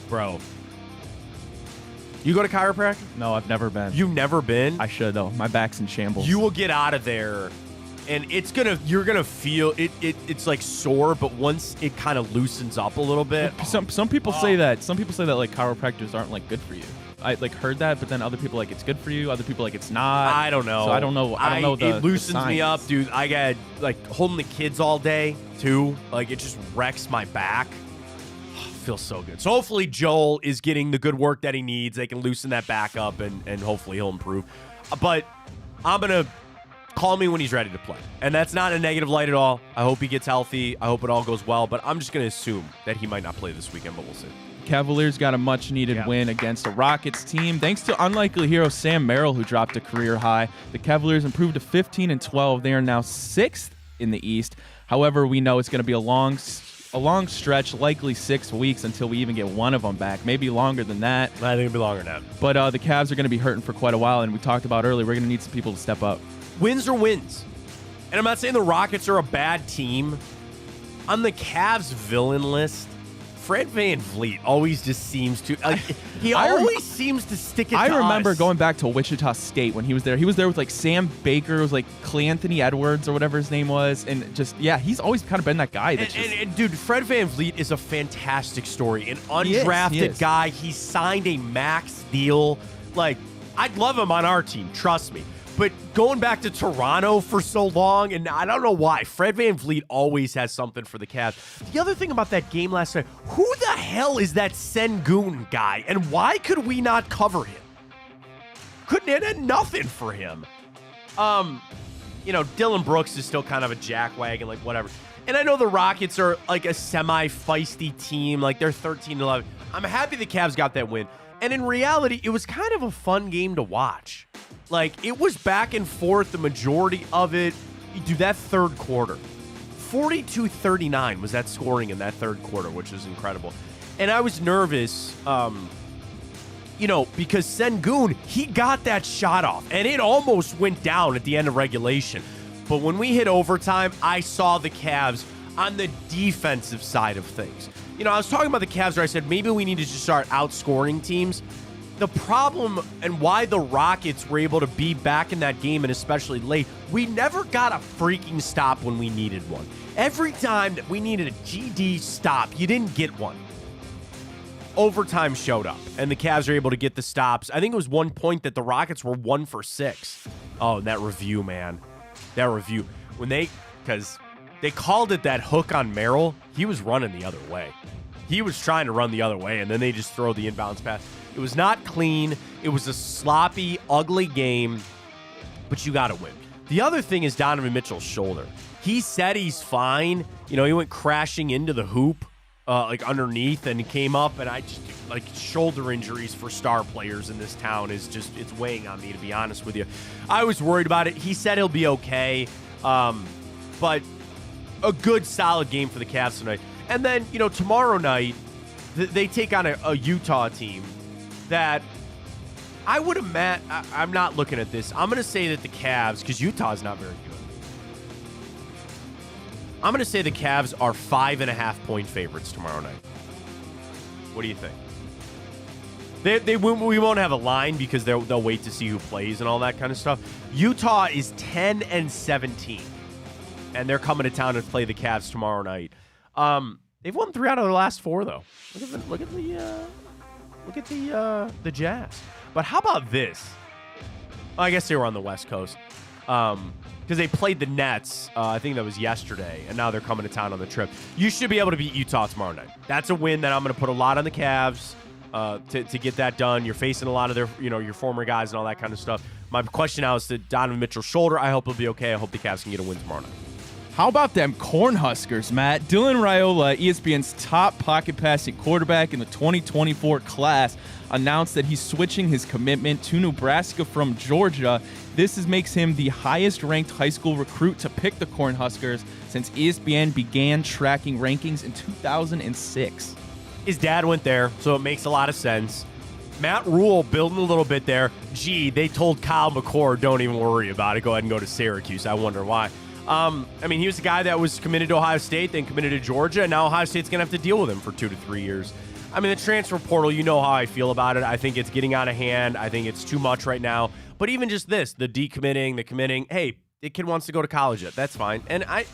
[SPEAKER 1] Bro. You go to chiropractor?
[SPEAKER 2] No, I've never been.
[SPEAKER 1] You've never been?
[SPEAKER 2] I should, though. My back's in shambles.
[SPEAKER 1] You will get out of there, and you're gonna feel it. It's like sore, but once it kind of loosens up a little bit.
[SPEAKER 2] Some people say that. Some people say that, like, chiropractors aren't, like, good for you. I heard that, but then other people like it's good for you. Other people like it's not.
[SPEAKER 1] I don't know.
[SPEAKER 2] So I don't know.
[SPEAKER 1] It loosens me up, dude. I got like holding the kids all day too. Like it just wrecks my back. Feels so good. So hopefully Joel is getting the good work that he needs. They can loosen that back up and hopefully he'll improve. But I'm gonna call me when he's ready to play, and that's not a negative light at all. I hope he gets healthy. I hope it all goes well. But I'm just gonna assume that he might not play this weekend. But we'll see.
[SPEAKER 2] Cavaliers got a much-needed win against a Rockets team. Thanks to unlikely hero Sam Merrill, who dropped a career high. The Cavaliers improved to 15-12. They are now 6th in the East. However, we know it's going to be a long stretch, likely 6 weeks until we even get one of them back. Maybe longer than that.
[SPEAKER 1] I think it'll be longer than that.
[SPEAKER 2] But the Cavs are going to be hurting for quite a while, and we talked about earlier, we're going to need some people to step up.
[SPEAKER 1] Wins are wins. And I'm not saying the Rockets are a bad team. On the Cavs villain list, Fred VanVleet always just seems to always seems to stick it
[SPEAKER 2] I
[SPEAKER 1] to
[SPEAKER 2] remember
[SPEAKER 1] us.
[SPEAKER 2] going back to Wichita State when he was there. He was there with like Sam Baker, it was like Clanthony Edwards or whatever his name was, and just he's always kind of been that guy.
[SPEAKER 1] And dude, Fred VanVleet is a fantastic story. An undrafted guy. He signed a max deal. Like, I'd love him on our team, trust me. But going back to Toronto for so long, and I don't know why, Fred VanVleet always has something for the Cavs. The other thing about that game last night, who the hell is that Sengun guy, and why could we not cover him? It had nothing for him. Dylan Brooks is still kind of a jackwagon, like whatever. And I know the Rockets are like a semi-feisty team, like they're 13-11. I'm happy the Cavs got that win. And in reality, it was kind of a fun game to watch. Like, it was back and forth, the majority of it. Dude, that third quarter, 42-39 was that scoring in that third quarter, which is incredible. And I was nervous, because Sengun, he got that shot off, and it almost went down at the end of regulation. But when we hit overtime, I saw the Cavs on the defensive side of things. I was talking about the Cavs where I said maybe we need to just start outscoring teams. The problem and why the Rockets were able to be back in that game, and especially late, we never got a freaking stop when we needed one. Every time that we needed a GD stop, you didn't get one. Overtime showed up, and the Cavs were able to get the stops. I think it was one point that the Rockets were 1 for 6. Oh, and that review, man. That review. Because they called it that hook on Merrill, he was running the other way. He was trying to run the other way, and then they just throw the inbounds pass. It was not clean. It was a sloppy, ugly game, but you got to win. The other thing is Donovan Mitchell's shoulder. He said he's fine. He went crashing into the hoop, underneath, and he came up, and I just, shoulder injuries for star players in this town it's weighing on me, to be honest with you. I was worried about it. He said he'll be okay, but a good, solid game for the Cavs tonight. And then, tomorrow night, they take on a Utah team that I would imagine, I'm not looking at this. I'm going to say that the Cavs, because Utah's not very good, I'm going to say the Cavs are 5.5-point favorites tomorrow night. What do you think? We won't have a line because they'll wait to see who plays and all that kind of stuff. Utah is 10-17, and they're coming to town to play the Cavs tomorrow night. They've won 3 out of their last 4, though. Look at the Jazz. But how about this? Well, I guess they were on the West Coast because they played the Nets. I think that was yesterday, and now they're coming to town on the trip. You should be able to beat Utah tomorrow night. That's a win that I'm going to put a lot on the Cavs to get that done. You're facing a lot of their, your former guys and all that kind of stuff. My question now is to Donovan Mitchell's shoulder. I hope he'll be okay. I hope the Cavs can get a win tomorrow night.
[SPEAKER 2] How about them Cornhuskers, Matt? Dylan Raiola, ESPN's top pocket passing quarterback in the 2024 class, announced that he's switching his commitment to Nebraska from Georgia. This makes him the highest-ranked high school recruit to pick the Cornhuskers since ESPN began tracking rankings in 2006.
[SPEAKER 1] His dad went there, so it makes a lot of sense. Matt Rule building a little bit there. Gee, they told Kyle McCord, don't even worry about it. Go ahead and go to Syracuse. I wonder why. He was a guy that was committed to Ohio State, then committed to Georgia, and now Ohio State's going to have to deal with him for 2 to 3 years. The transfer portal, you know how I feel about it. I think it's getting out of hand. I think it's too much right now. But even just this, the decommitting, the committing, hey, the kid wants to go to college yet. That's fine. And I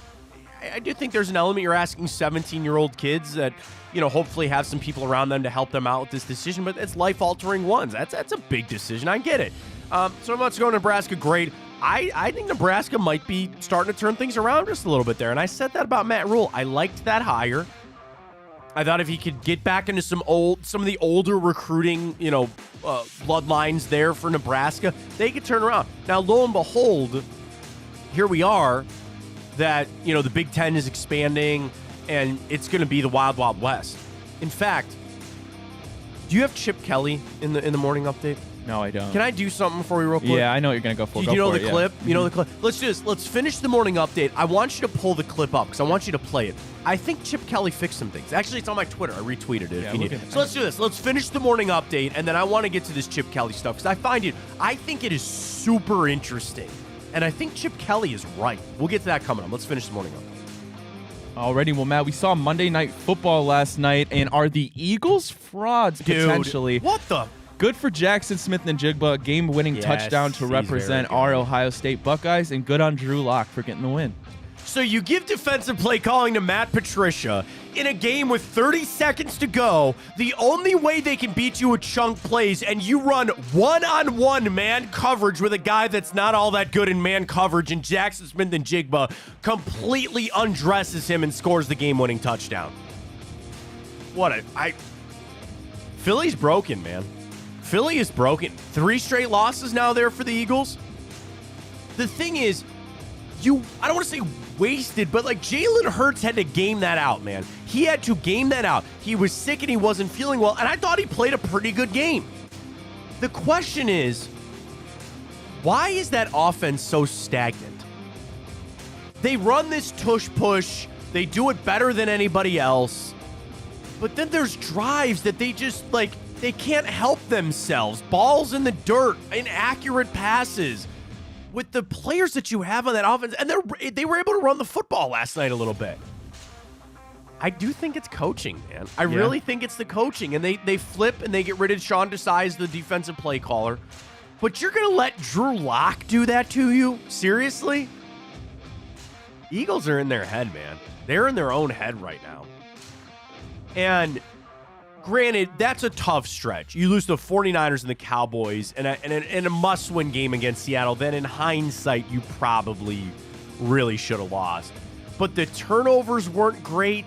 [SPEAKER 1] do think there's an element you're asking 17-year-old kids that, hopefully have some people around them to help them out with this decision, but it's life-altering ones. That's a big decision. I get it. So let's go to Nebraska. Great. I think Nebraska might be starting to turn things around just a little bit there. And I said that about Matt Rule. I liked that hire. I thought if he could get back into some of the older recruiting, bloodlines there for Nebraska, they could turn around. Now, lo and behold, here we are that, the Big Ten is expanding and it's going to be the Wild Wild West. In fact, do you have Chip Kelly in the morning update?
[SPEAKER 2] No, I don't.
[SPEAKER 1] Can I do something for you real quick?
[SPEAKER 2] Yeah, I know what you're going to go for.
[SPEAKER 1] You know the clip? You know the clip? Let's do this. Let's finish the morning update. I want you to pull the clip up because I want you to play it. I think Chip Kelly fixed some things. Actually, it's on my Twitter. I retweeted it if you need. So let's do this. Let's finish the morning update, and then I want to get to this Chip Kelly stuff because I think it is super interesting. And I think Chip Kelly is right. We'll get to that coming up. Let's finish the morning update.
[SPEAKER 2] Alrighty, well, Matt, we saw Monday Night Football last night, and are the Eagles frauds potentially?
[SPEAKER 1] What the?
[SPEAKER 2] Good for Jackson Smith-Njigba, game-winning touchdown to represent our Ohio State Buckeyes, and good on Drew Lock for getting the win.
[SPEAKER 1] So you give defensive play calling to Matt Patricia in a game with 30 seconds to go. The only way they can beat you with chunk plays, and you run one-on-one man coverage with a guy that's not all that good in man coverage, and Jackson Smith-Njigba completely undresses him and scores the game-winning touchdown. Philly's broken, man. Philly is broken. 3 straight losses now there for the Eagles. The thing is, I don't want to say wasted, but Jalen Hurts had to game that out, man. He had to game that out. He was sick and he wasn't feeling well, and I thought he played a pretty good game. The question is, why is that offense so stagnant? They run this tush-push. They do it better than anybody else. But then there's drives that they just, They can't help themselves. Balls in the dirt, inaccurate passes. With the players that you have on that offense, and they were able to run the football last night a little bit. I do think it's coaching, man. I really think it's the coaching. And they flip and they get rid of Sean Desai as the defensive play caller. But you're going to let Drew Lock do that to you? Seriously? Eagles are in their head, man. They're in their own head right now. And granted, that's a tough stretch. You lose the 49ers and the Cowboys in a must-win game against Seattle. Then in hindsight, you probably really should have lost. But the turnovers weren't great.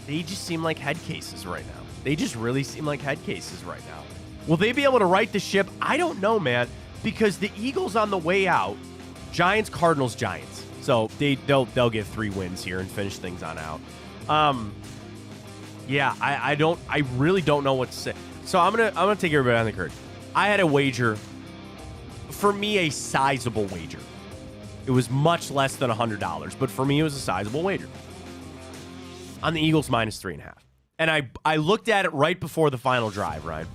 [SPEAKER 1] They just seem like head cases right now. They just really seem like head cases right now. Will they be able to right the ship? I don't know, man, because the Eagles on the way out, Giants, Cardinals, Giants. So they'll get 3 wins here and finish things on out. I really don't know what to say. So I'm gonna take everybody on the curve. I had a wager, for me, a sizable wager. It was much less than $100, but for me, it was a sizable wager on the Eagles minus 3.5. And I looked at it right before the final drive, right?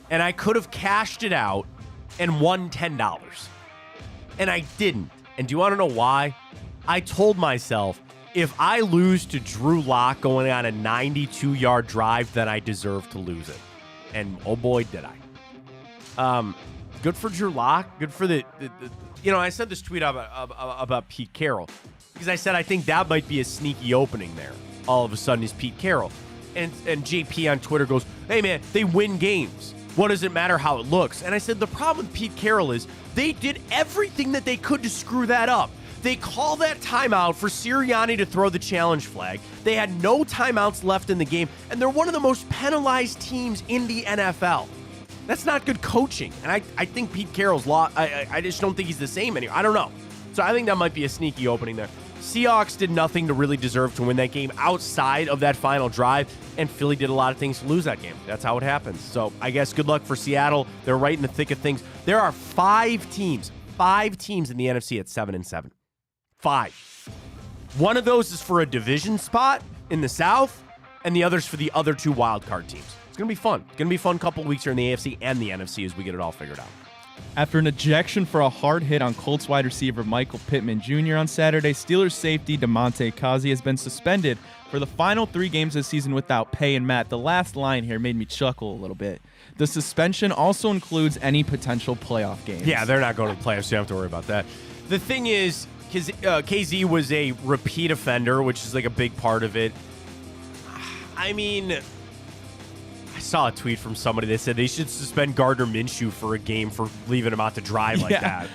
[SPEAKER 1] And I could have cashed it out and won $10. And I didn't. And do you want to know why? I told myself, if I lose to Drew Lock going on a 92-yard drive, then I deserve to lose it. And oh boy, did I. Good for Drew Lock. Good for the I said this tweet about Pete Carroll because I said I think that might be a sneaky opening there. All of a sudden is Pete Carroll. And JP on Twitter goes, hey man, they win games. What does it matter how it looks? And I said the problem with Pete Carroll is they did everything that they could to screw that up. They call that timeout for Sirianni to throw the challenge flag. They had no timeouts left in the game, and they're one of the most penalized teams in the NFL. That's not good coaching. And I think Pete Carroll's law, I just don't think he's the same anymore. I don't know. So I think that might be a sneaky opening there. Seahawks did nothing to really deserve to win that game outside of that final drive, and Philly did a lot of things to lose that game. That's how it happens. So I guess good luck for Seattle. They're right in the thick of things. There are 5 teams in the NFC at 7-7. 5. One of those is for a division spot in the South, and the other's for the other 2 wildcard teams. It's going to be fun. It's going to be a fun couple weeks here in the AFC and the NFC as we get it all figured out.
[SPEAKER 2] After an ejection for a hard hit on Colts wide receiver Michael Pittman Jr. on Saturday, Steelers safety DeMonte Causey has been suspended for the final 3 games this season without pay. And Matt, the last line here made me chuckle a little bit. The suspension also includes any potential playoff games.
[SPEAKER 1] Yeah, they're not going to the playoffs, so you don't have to worry about that. The thing is, because KZ was a repeat offender, which is like a big part of it. I mean, I saw a tweet from somebody that said they should suspend Gardner Minshew for a game for leaving him out to dry like that.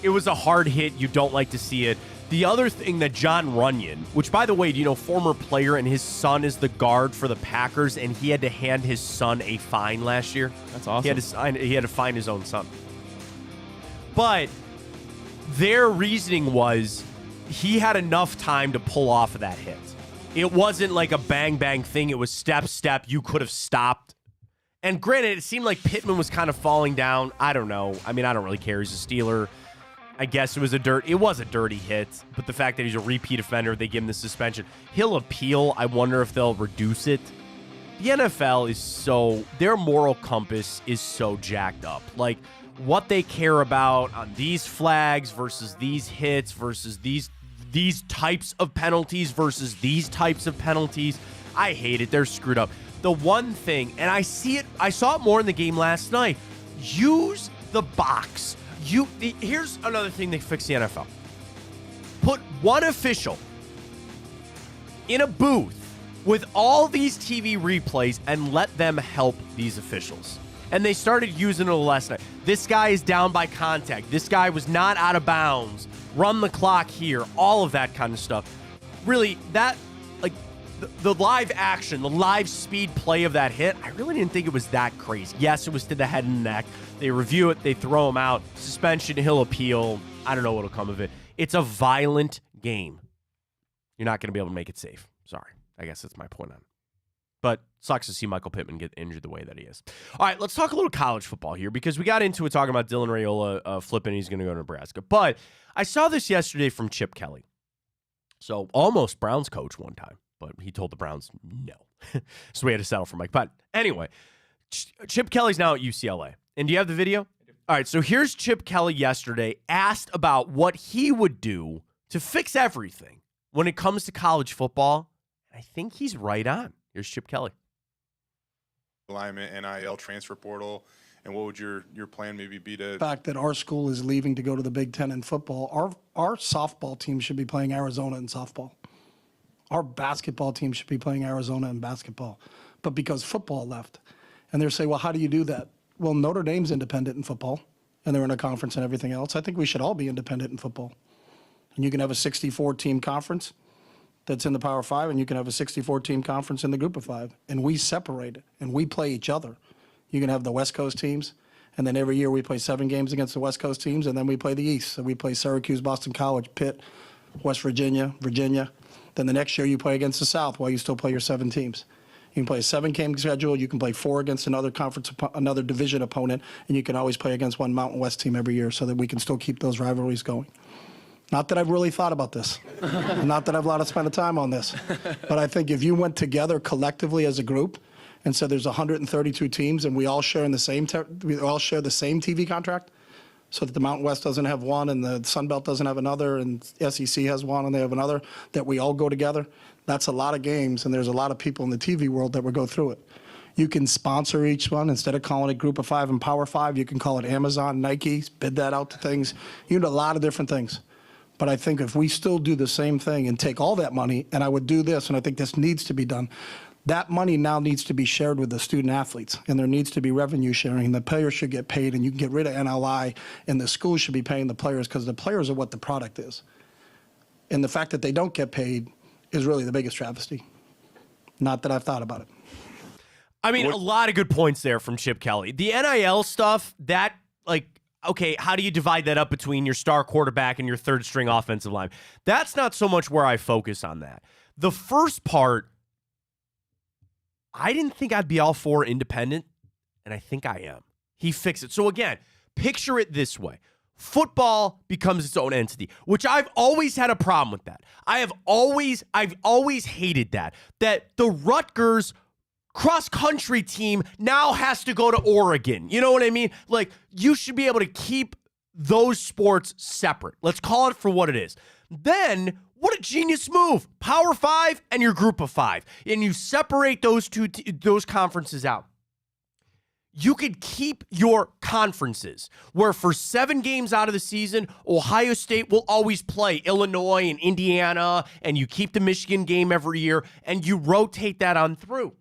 [SPEAKER 1] It was a hard hit. You don't like to see it. The other thing that John Runyon, which, by the way, do you know, former player, and his son is the guard for the Packers, and he had to hand his son a fine last year.
[SPEAKER 2] That's awesome.
[SPEAKER 1] He had to fine his own son. But their reasoning was he had enough time to pull off of that hit. It wasn't like a bang-bang thing. It was step. You could have stopped. And granted, it seemed like Pittman was kind of falling down. I don't know. I mean, I don't really care. He's a Steeler. I guess it was a dirty hit. But the fact that he's a repeat offender, they give him the suspension. He'll appeal. I wonder if they'll reduce it. The NFL is so... Their moral compass is so jacked up. Like, what they care about on these flags versus these hits versus these types of penalties versus these types of penalties. I hate it. They're screwed up. The one thing, and I saw it more in the game last night, use the box. Here's another thing they fixed the NFL. Put one official in a booth with all these TV replays and let them help these officials. And they started using it last night. This guy is down by contact. This guy was not out of bounds. Run the clock here. All of that kind of stuff. Really, that, like, the live action, the live speed play of that hit, I really didn't think it was that crazy. Yes, it was to the head and neck. They review it. They throw him out. Suspension. He'll appeal. I don't know what'll come of it. It's a violent game. You're not going to be able to make it safe. Sorry. I guess that's my point on it. But sucks to see Michael Pittman get injured the way that he is. All right, let's talk a little college football here because we got into it talking about Dylan Raiola flipping. He's going to go to Nebraska. But I saw this yesterday from Chip Kelly. So almost Browns coach one time. but he told the Browns no. So we had to settle for Mike. But anyway, Chip Kelly's now at UCLA. And do you have the video? All right, so here's Chip Kelly yesterday asked about what he would do to fix everything when it comes to college football. I think he's right on. Here's Chip Kelly.
[SPEAKER 4] Alignment, NIL, transfer portal, and what would your plan maybe be to...
[SPEAKER 5] The fact that our school is leaving to go to the Big Ten in football, our softball team should be playing Arizona in softball. Our basketball team should be playing Arizona in basketball. But because football left, and they're saying, well, how do you do that? Well, Notre Dame's independent in football, and they're in a conference and everything else. I think we should all be independent in football. And you can have a 64-team conference that's in the Power 5, and you can have a 64-team conference in the Group of 5. And we separate it, and we play each other. You can have the West Coast teams, and then every year we play 7 games against the West Coast teams, and then we play the East. So we play Syracuse, Boston College, Pitt, West Virginia, Virginia. Then the next year you play against the South while you still play your 7 teams. You can play a 7-game schedule. You can play 4 against another conference, another division opponent, and you can always play against one Mountain West team every year so that we can still keep those rivalries going. Not that I've really thought about this. Not that I've a lot of spent of time on this. But I think if you went together collectively as a group and said there's 132 teams and we all share the same TV contract, so that the Mountain West doesn't have one and the Sun Belt doesn't have another and SEC has one and they have another, that we all go together, that's a lot of games, and there's a lot of people in the TV world that would go through it. You can sponsor each one. Instead of calling it Group of 5 and Power 5, you can call it Amazon, Nike, bid that out to things. You do a lot of different things. But I think if we still do the same thing and take all that money, and I would do this, and I think this needs to be done, that money now needs to be shared with the student athletes, and there needs to be revenue sharing, and the players should get paid, and you can get rid of NLI, and the schools should be paying the players because the players are what the product is. And the fact that they don't get paid is really the biggest travesty. Not that I've thought about it.
[SPEAKER 1] I mean, a lot of good points there from Chip Kelly. The NIL stuff, that, like, okay, how do you divide that up between your star quarterback and your third-string offensive line? That's not so much where I focus on that. The first part, I didn't think I'd be all for independent, and I think I am. He fixed it. So again, picture it this way. Football becomes its own entity, which I've always had a problem with that. I've always hated that the Rutgers cross-country team now has to go to Oregon. You know what I mean? Like, you should be able to keep those sports separate. Let's call it for what it is. Then, what a genius move. Power 5 and your Group of 5. And you separate those those conferences out. You could keep your conferences where for 7 games out of the season, Ohio State will always play Illinois and Indiana, and you keep the Michigan game every year, and you rotate that on through.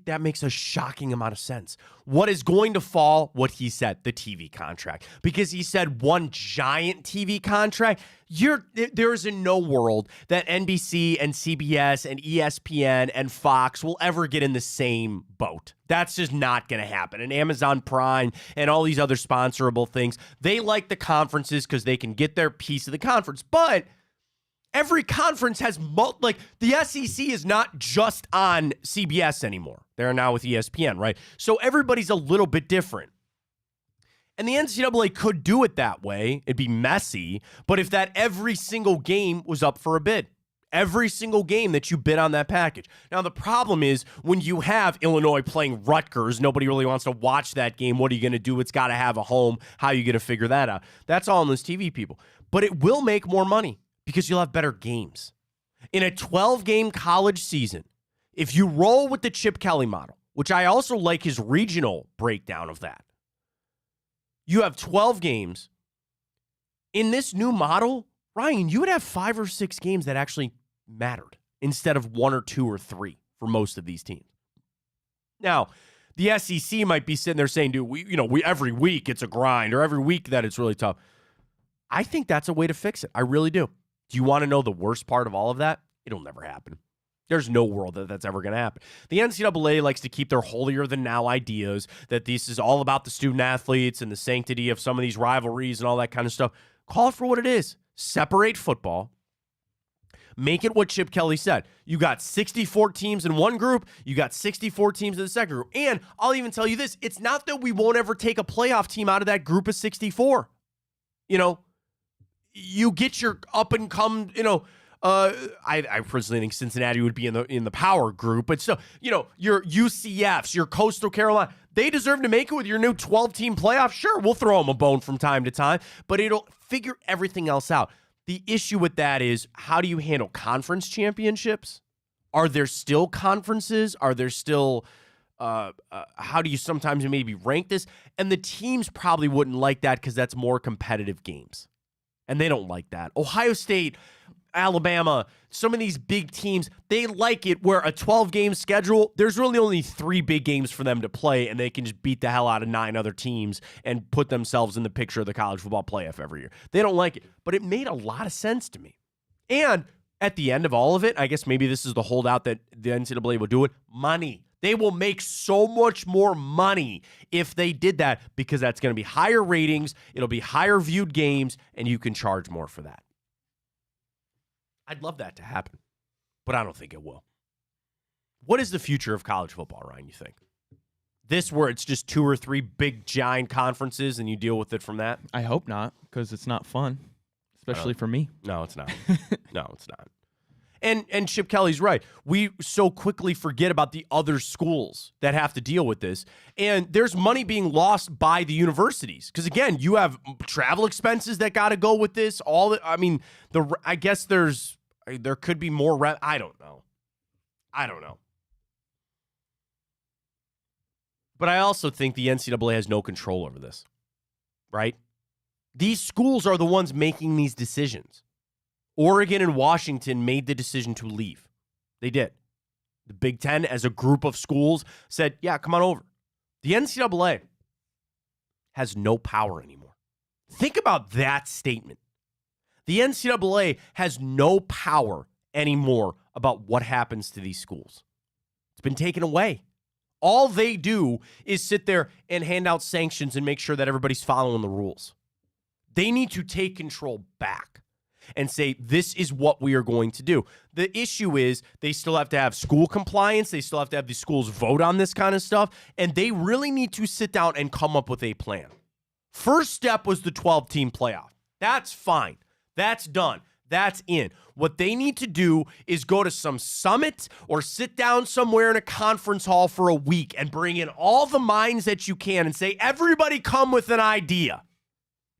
[SPEAKER 1] That makes a shocking amount of sense. What is going to fall? What he said, the TV contract. Because he said one giant TV contract. There is in no world that NBC and CBS and ESPN and Fox will ever get in the same boat. That's just not going to happen. And Amazon Prime and all these other sponsorable things, they like the conferences because they can get their piece of the conference. But every conference has, like, the SEC is not just on CBS anymore. They're now with ESPN, right? So everybody's a little bit different. And the NCAA could do it that way. It'd be messy. But if that every single game was up for a bid, every single game that you bid on that package. Now, the problem is when you have Illinois playing Rutgers, nobody really wants to watch that game. What are you going to do? It's got to have a home. How are you going to figure that out? That's all on those TV people. But it will make more money, because you'll have better games. In a 12-game college season, if you roll with the Chip Kelly model, which I also like his regional breakdown of that, you have 12 games. In this new model, Ryan, you would have 5 or 6 games that actually mattered instead of 1 or 2 or 3 for most of these teams. Now, the SEC might be sitting there saying, dude, we every week it's a grind, or every week that it's really tough. I think that's a way to fix it. I really do. Do you want to know the worst part of all of that? It'll never happen. There's no world that that's ever going to happen. The NCAA likes to keep their holier-than-now ideas that this is all about the student athletes and the sanctity of some of these rivalries and all that kind of stuff. Call it for what it is. Separate football. Make it what Chip Kelly said. You got 64 teams in one group. You got 64 teams in the second group. And I'll even tell you this. It's not that we won't ever take a playoff team out of that group of 64. You get your up-and-come, I personally think Cincinnati would be in the power group, but still, your UCFs, your Coastal Carolina, they deserve to make it with your new 12-team playoff. Sure, we'll throw them a bone from time to time, but it'll figure everything else out. The issue with that is, how do you handle conference championships? Are there still conferences? Are there still how do you sometimes maybe rank this? And the teams probably wouldn't like that because that's more competitive games. And they don't like that. Ohio State, Alabama, some of these big teams, they like it where a 12-game schedule, there's really only 3 big games for them to play, and they can just beat the hell out of 9 other teams and put themselves in the picture of the college football playoff every year. They don't like it, but it made a lot of sense to me. And at the end of all of it, I guess maybe this is the holdout that the NCAA will do it, money. They will make so much more money if they did that, because that's going to be higher ratings, it'll be higher viewed games, and you can charge more for that. I'd love that to happen, but I don't think it will. What is the future of college football, Ryan, you think? This where it's just 2 or 3 big, giant conferences and you deal with it from that?
[SPEAKER 2] I hope not, because it's not fun, especially for me.
[SPEAKER 1] No, it's not. No, it's not. And Chip Kelly's right. We so quickly forget about the other schools that have to deal with this. And there's money being lost by the universities. Because, again, you have travel expenses that got to go with this. I guess there could be more. I don't know. But I also think the NCAA has no control over this, right? These schools are the ones making these decisions. Oregon and Washington made the decision to leave. They did. The Big Ten, as a group of schools, said, yeah, come on over. The NCAA has no power anymore. Think about that statement. The NCAA has no power anymore about what happens to these schools. It's been taken away. All they do is sit there and hand out sanctions and make sure that everybody's following the rules. They need to take control back and say, this is what we are going to do. The issue is they still have to have school compliance. They still have to have the schools vote on this kind of stuff. And they really need to sit down and come up with a plan. First step was the 12-team playoff. That's fine. That's done. That's in. What they need to do is go to some summit or sit down somewhere in a conference hall for a week and bring in all the minds that you can and say, everybody come with an idea.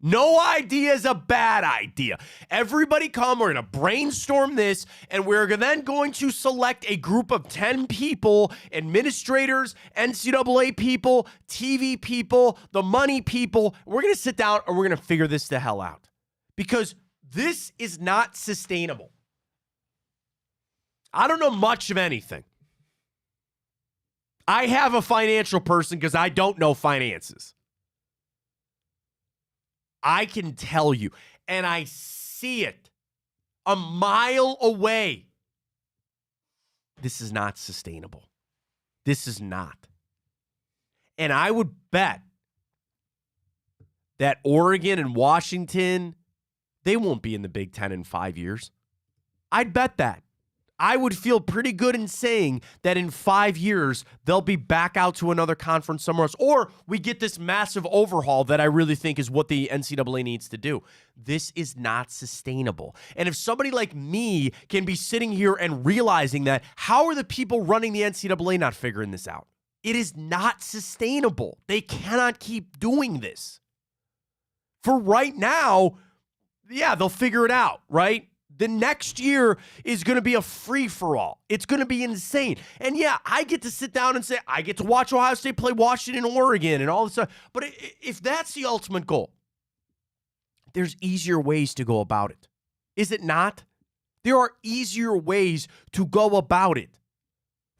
[SPEAKER 1] No idea is a bad idea. Everybody come, we're going to brainstorm this, and we're then going to select a group of 10 people, administrators, NCAA people, TV people, the money people. We're going to sit down and we're going to figure this the hell out, because this is not sustainable. I don't know much of anything. I have a financial person because I don't know finances. I can tell you, and I see it a mile away. This is not sustainable. This is not. And I would bet that Oregon and Washington, they won't be in the Big Ten in 5 years. I'd bet that. I would feel pretty good in saying that in 5 years, they'll be back out to another conference somewhere else. Or we get this massive overhaul that I really think is what the NCAA needs to do. This is not sustainable. And if somebody like me can be sitting here and realizing that, how are the people running the NCAA not figuring this out? It is not sustainable. They cannot keep doing this. For right now, yeah, they'll figure it out, right? The next year is going to be a free-for-all. It's going to be insane. And yeah, I get to sit down and say, I get to watch Ohio State play Washington, Oregon, and all this stuff. But if that's the ultimate goal, there's easier ways to go about it. Is it not? There are easier ways to go about it.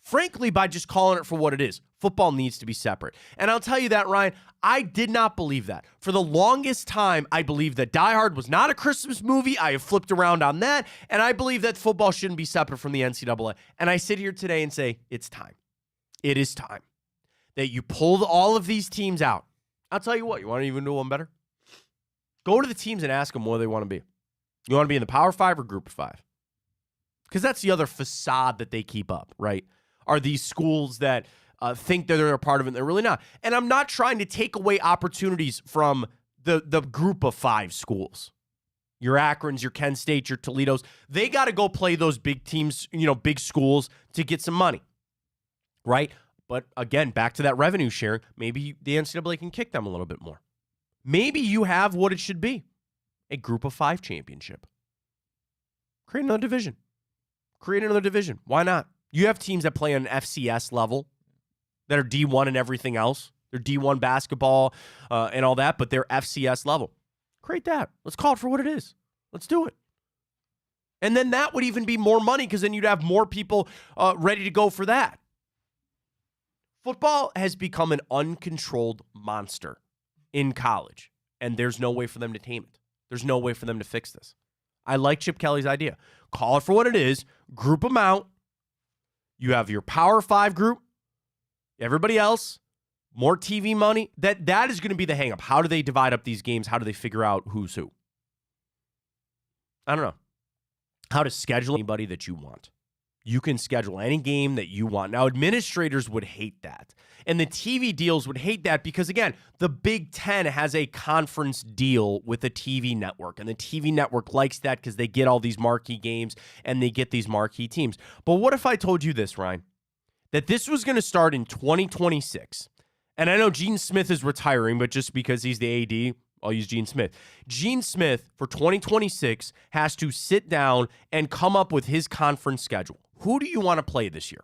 [SPEAKER 1] Frankly, by just calling it for what it is. Football needs to be separate. And I'll tell you that, Ryan, I did not believe that. For the longest time, I believed that Die Hard was not a Christmas movie. I have flipped around on that. And I believe that football shouldn't be separate from the NCAA. And I sit here today and say, it's time. It is time that you pull all of these teams out. I'll tell you what, you want to even do one better? Go to the teams and ask them where they want to be. You want to be in the Power 5 or Group of 5? Because that's the other facade that they keep up, right? Are these schools that think that they're a part of it and they're really not. And I'm not trying to take away opportunities from the Group of 5 schools. your Akrons, your Kent State, your Toledos. They got to go play those big teams, big schools to get some money, right? But again, back to that revenue sharing, maybe the NCAA can kick them a little bit more. Maybe you have what it should be, a group of 5 championship. Create another division. Why not? You have teams that play on an FCS level that are D1 and everything else. They're D1 basketball and all that, but they're FCS level. Create that. Let's call it for what it is. Let's do it. And then that would even be more money because then you'd have more people ready to go for that. Football has become an uncontrolled monster in college, and there's no way for them to tame it. There's no way for them to fix this. I like Chip Kelly's idea. Call it for what it is. Group them out. You have your Power 5 group. Everybody else, more TV money. That is going to be the hang-up. How do they divide up these games? How do they figure out who's who? I don't know. How to schedule anybody that you want. You can schedule any game that you want. Now, administrators would hate that. And the TV deals would hate that because, again, the Big Ten has a conference deal with a TV network. And the TV network likes that because they get all these marquee games and they get these marquee teams. But what if I told you this, Ryan? That this was going to start in 2026. And I know Gene Smith is retiring, but just because he's the AD, I'll use Gene Smith. Gene Smith, for 2026, has to sit down and come up with his conference schedule. Who do you want to play this year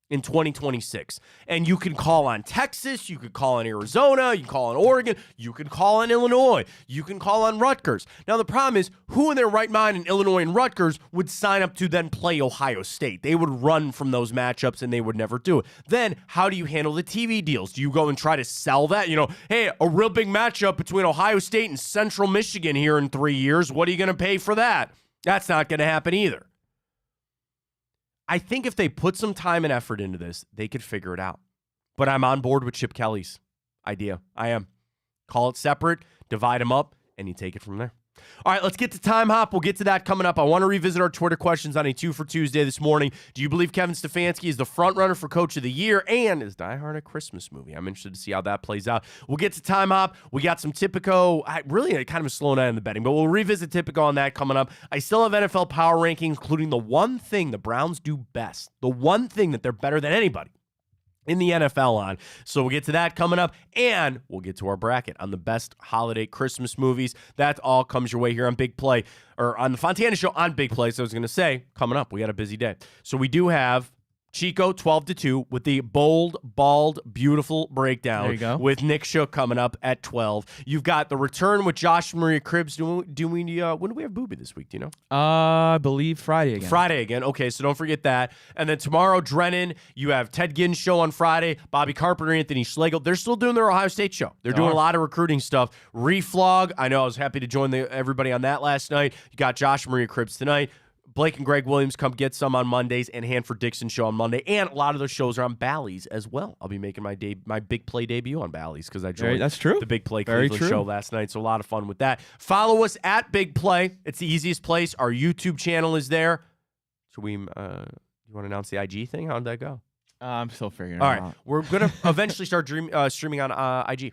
[SPEAKER 1] in 2026? And you can call on Texas. You could call on Arizona. You can call on Oregon. You can call on Illinois. You can call on Rutgers. Now, the problem is, who in their right mind in Illinois and Rutgers would sign up to then play Ohio State? They would run from those matchups, and they would never do it. Then, how do you handle the TV deals? Do you go and try to sell that? Hey, a real big matchup between Ohio State and Central Michigan here in 3 years. What are you going to pay for that? That's not going to happen either. I think if they put some time and effort into this, they could figure it out. But I'm on board with Chip Kelly's idea. I am. Call it separate, divide them up, and you take it from there. All right, let's get to Time Hop. We'll get to that coming up. I want to revisit our Twitter questions on a 2 for Tuesday this morning. Do you believe Kevin Stefanski is the front runner for Coach of the Year? And is Die Hard a Christmas movie? I'm interested to see how that plays out. We'll get to Time Hop. We got some Tipico. Really kind of a slow night in the betting, but we'll revisit Tipico on that coming up. I still have NFL power rankings, including the one thing the Browns do best, the one thing that they're better than anybody in the NFL on. So we'll get to that coming up, and we'll get to our bracket on the best holiday Christmas movies. That all comes your way here on Big Play, or on the Fontana Show on Big Play. So I was going to say, coming up, we got a busy day. So we do have Chico 12-2 with the bold, bald, beautiful breakdown.
[SPEAKER 2] There you go.
[SPEAKER 1] With Nick Shook coming up at 12. You've got the return with Josh Maria Cribbs. When do we have Booby this week? Do you know?
[SPEAKER 2] I believe Friday again.
[SPEAKER 1] Friday again. Okay, so don't forget that. And then tomorrow, Drennan. You have Ted Ginn's show on Friday. Bobby Carpenter, Anthony Schlegel. They're still doing their Ohio State show. They're doing a lot of recruiting stuff. Reflog. I know I was happy to join everybody on that last night. You got Josh Maria Cribbs tonight. Blake and Greg Williams come get some on Mondays, and Hanford Dixon show on Monday. And a lot of those shows are on Bally's as well. I'll be making my Big Play debut on Bally's because I joined
[SPEAKER 2] that's true.
[SPEAKER 1] the Big Play
[SPEAKER 2] Very
[SPEAKER 1] Cleveland
[SPEAKER 2] true.
[SPEAKER 1] show last night. So a lot of fun with that. Follow us at Big Play. It's the easiest place. Our YouTube channel is there. So you want to announce the IG thing? How'd that go?
[SPEAKER 2] I'm still figuring
[SPEAKER 1] All
[SPEAKER 2] it
[SPEAKER 1] right.
[SPEAKER 2] out.
[SPEAKER 1] We're going to eventually start streaming on IG.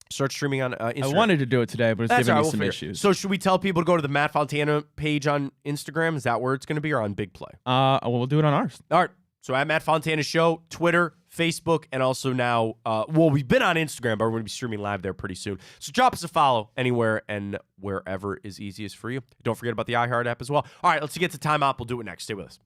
[SPEAKER 1] Start streaming on Instagram.
[SPEAKER 2] I wanted to do it today, but it's
[SPEAKER 1] That's
[SPEAKER 2] giving
[SPEAKER 1] all right,
[SPEAKER 2] me
[SPEAKER 1] we'll
[SPEAKER 2] some
[SPEAKER 1] figure it.
[SPEAKER 2] issues.
[SPEAKER 1] So should we tell people to go to the Matt Fontana page on Instagram? Is that where it's going to be, or on Big Play?
[SPEAKER 2] Well, we'll do it on ours.
[SPEAKER 1] All right. So at Matt Fontana Show, Twitter, Facebook, and also now, we've been on Instagram, but we're going to be streaming live there pretty soon. So drop us a follow anywhere and wherever is easiest for you. Don't forget about the iHeart app as well. All right, let's get to Time Out. We'll do it next. Stay with us.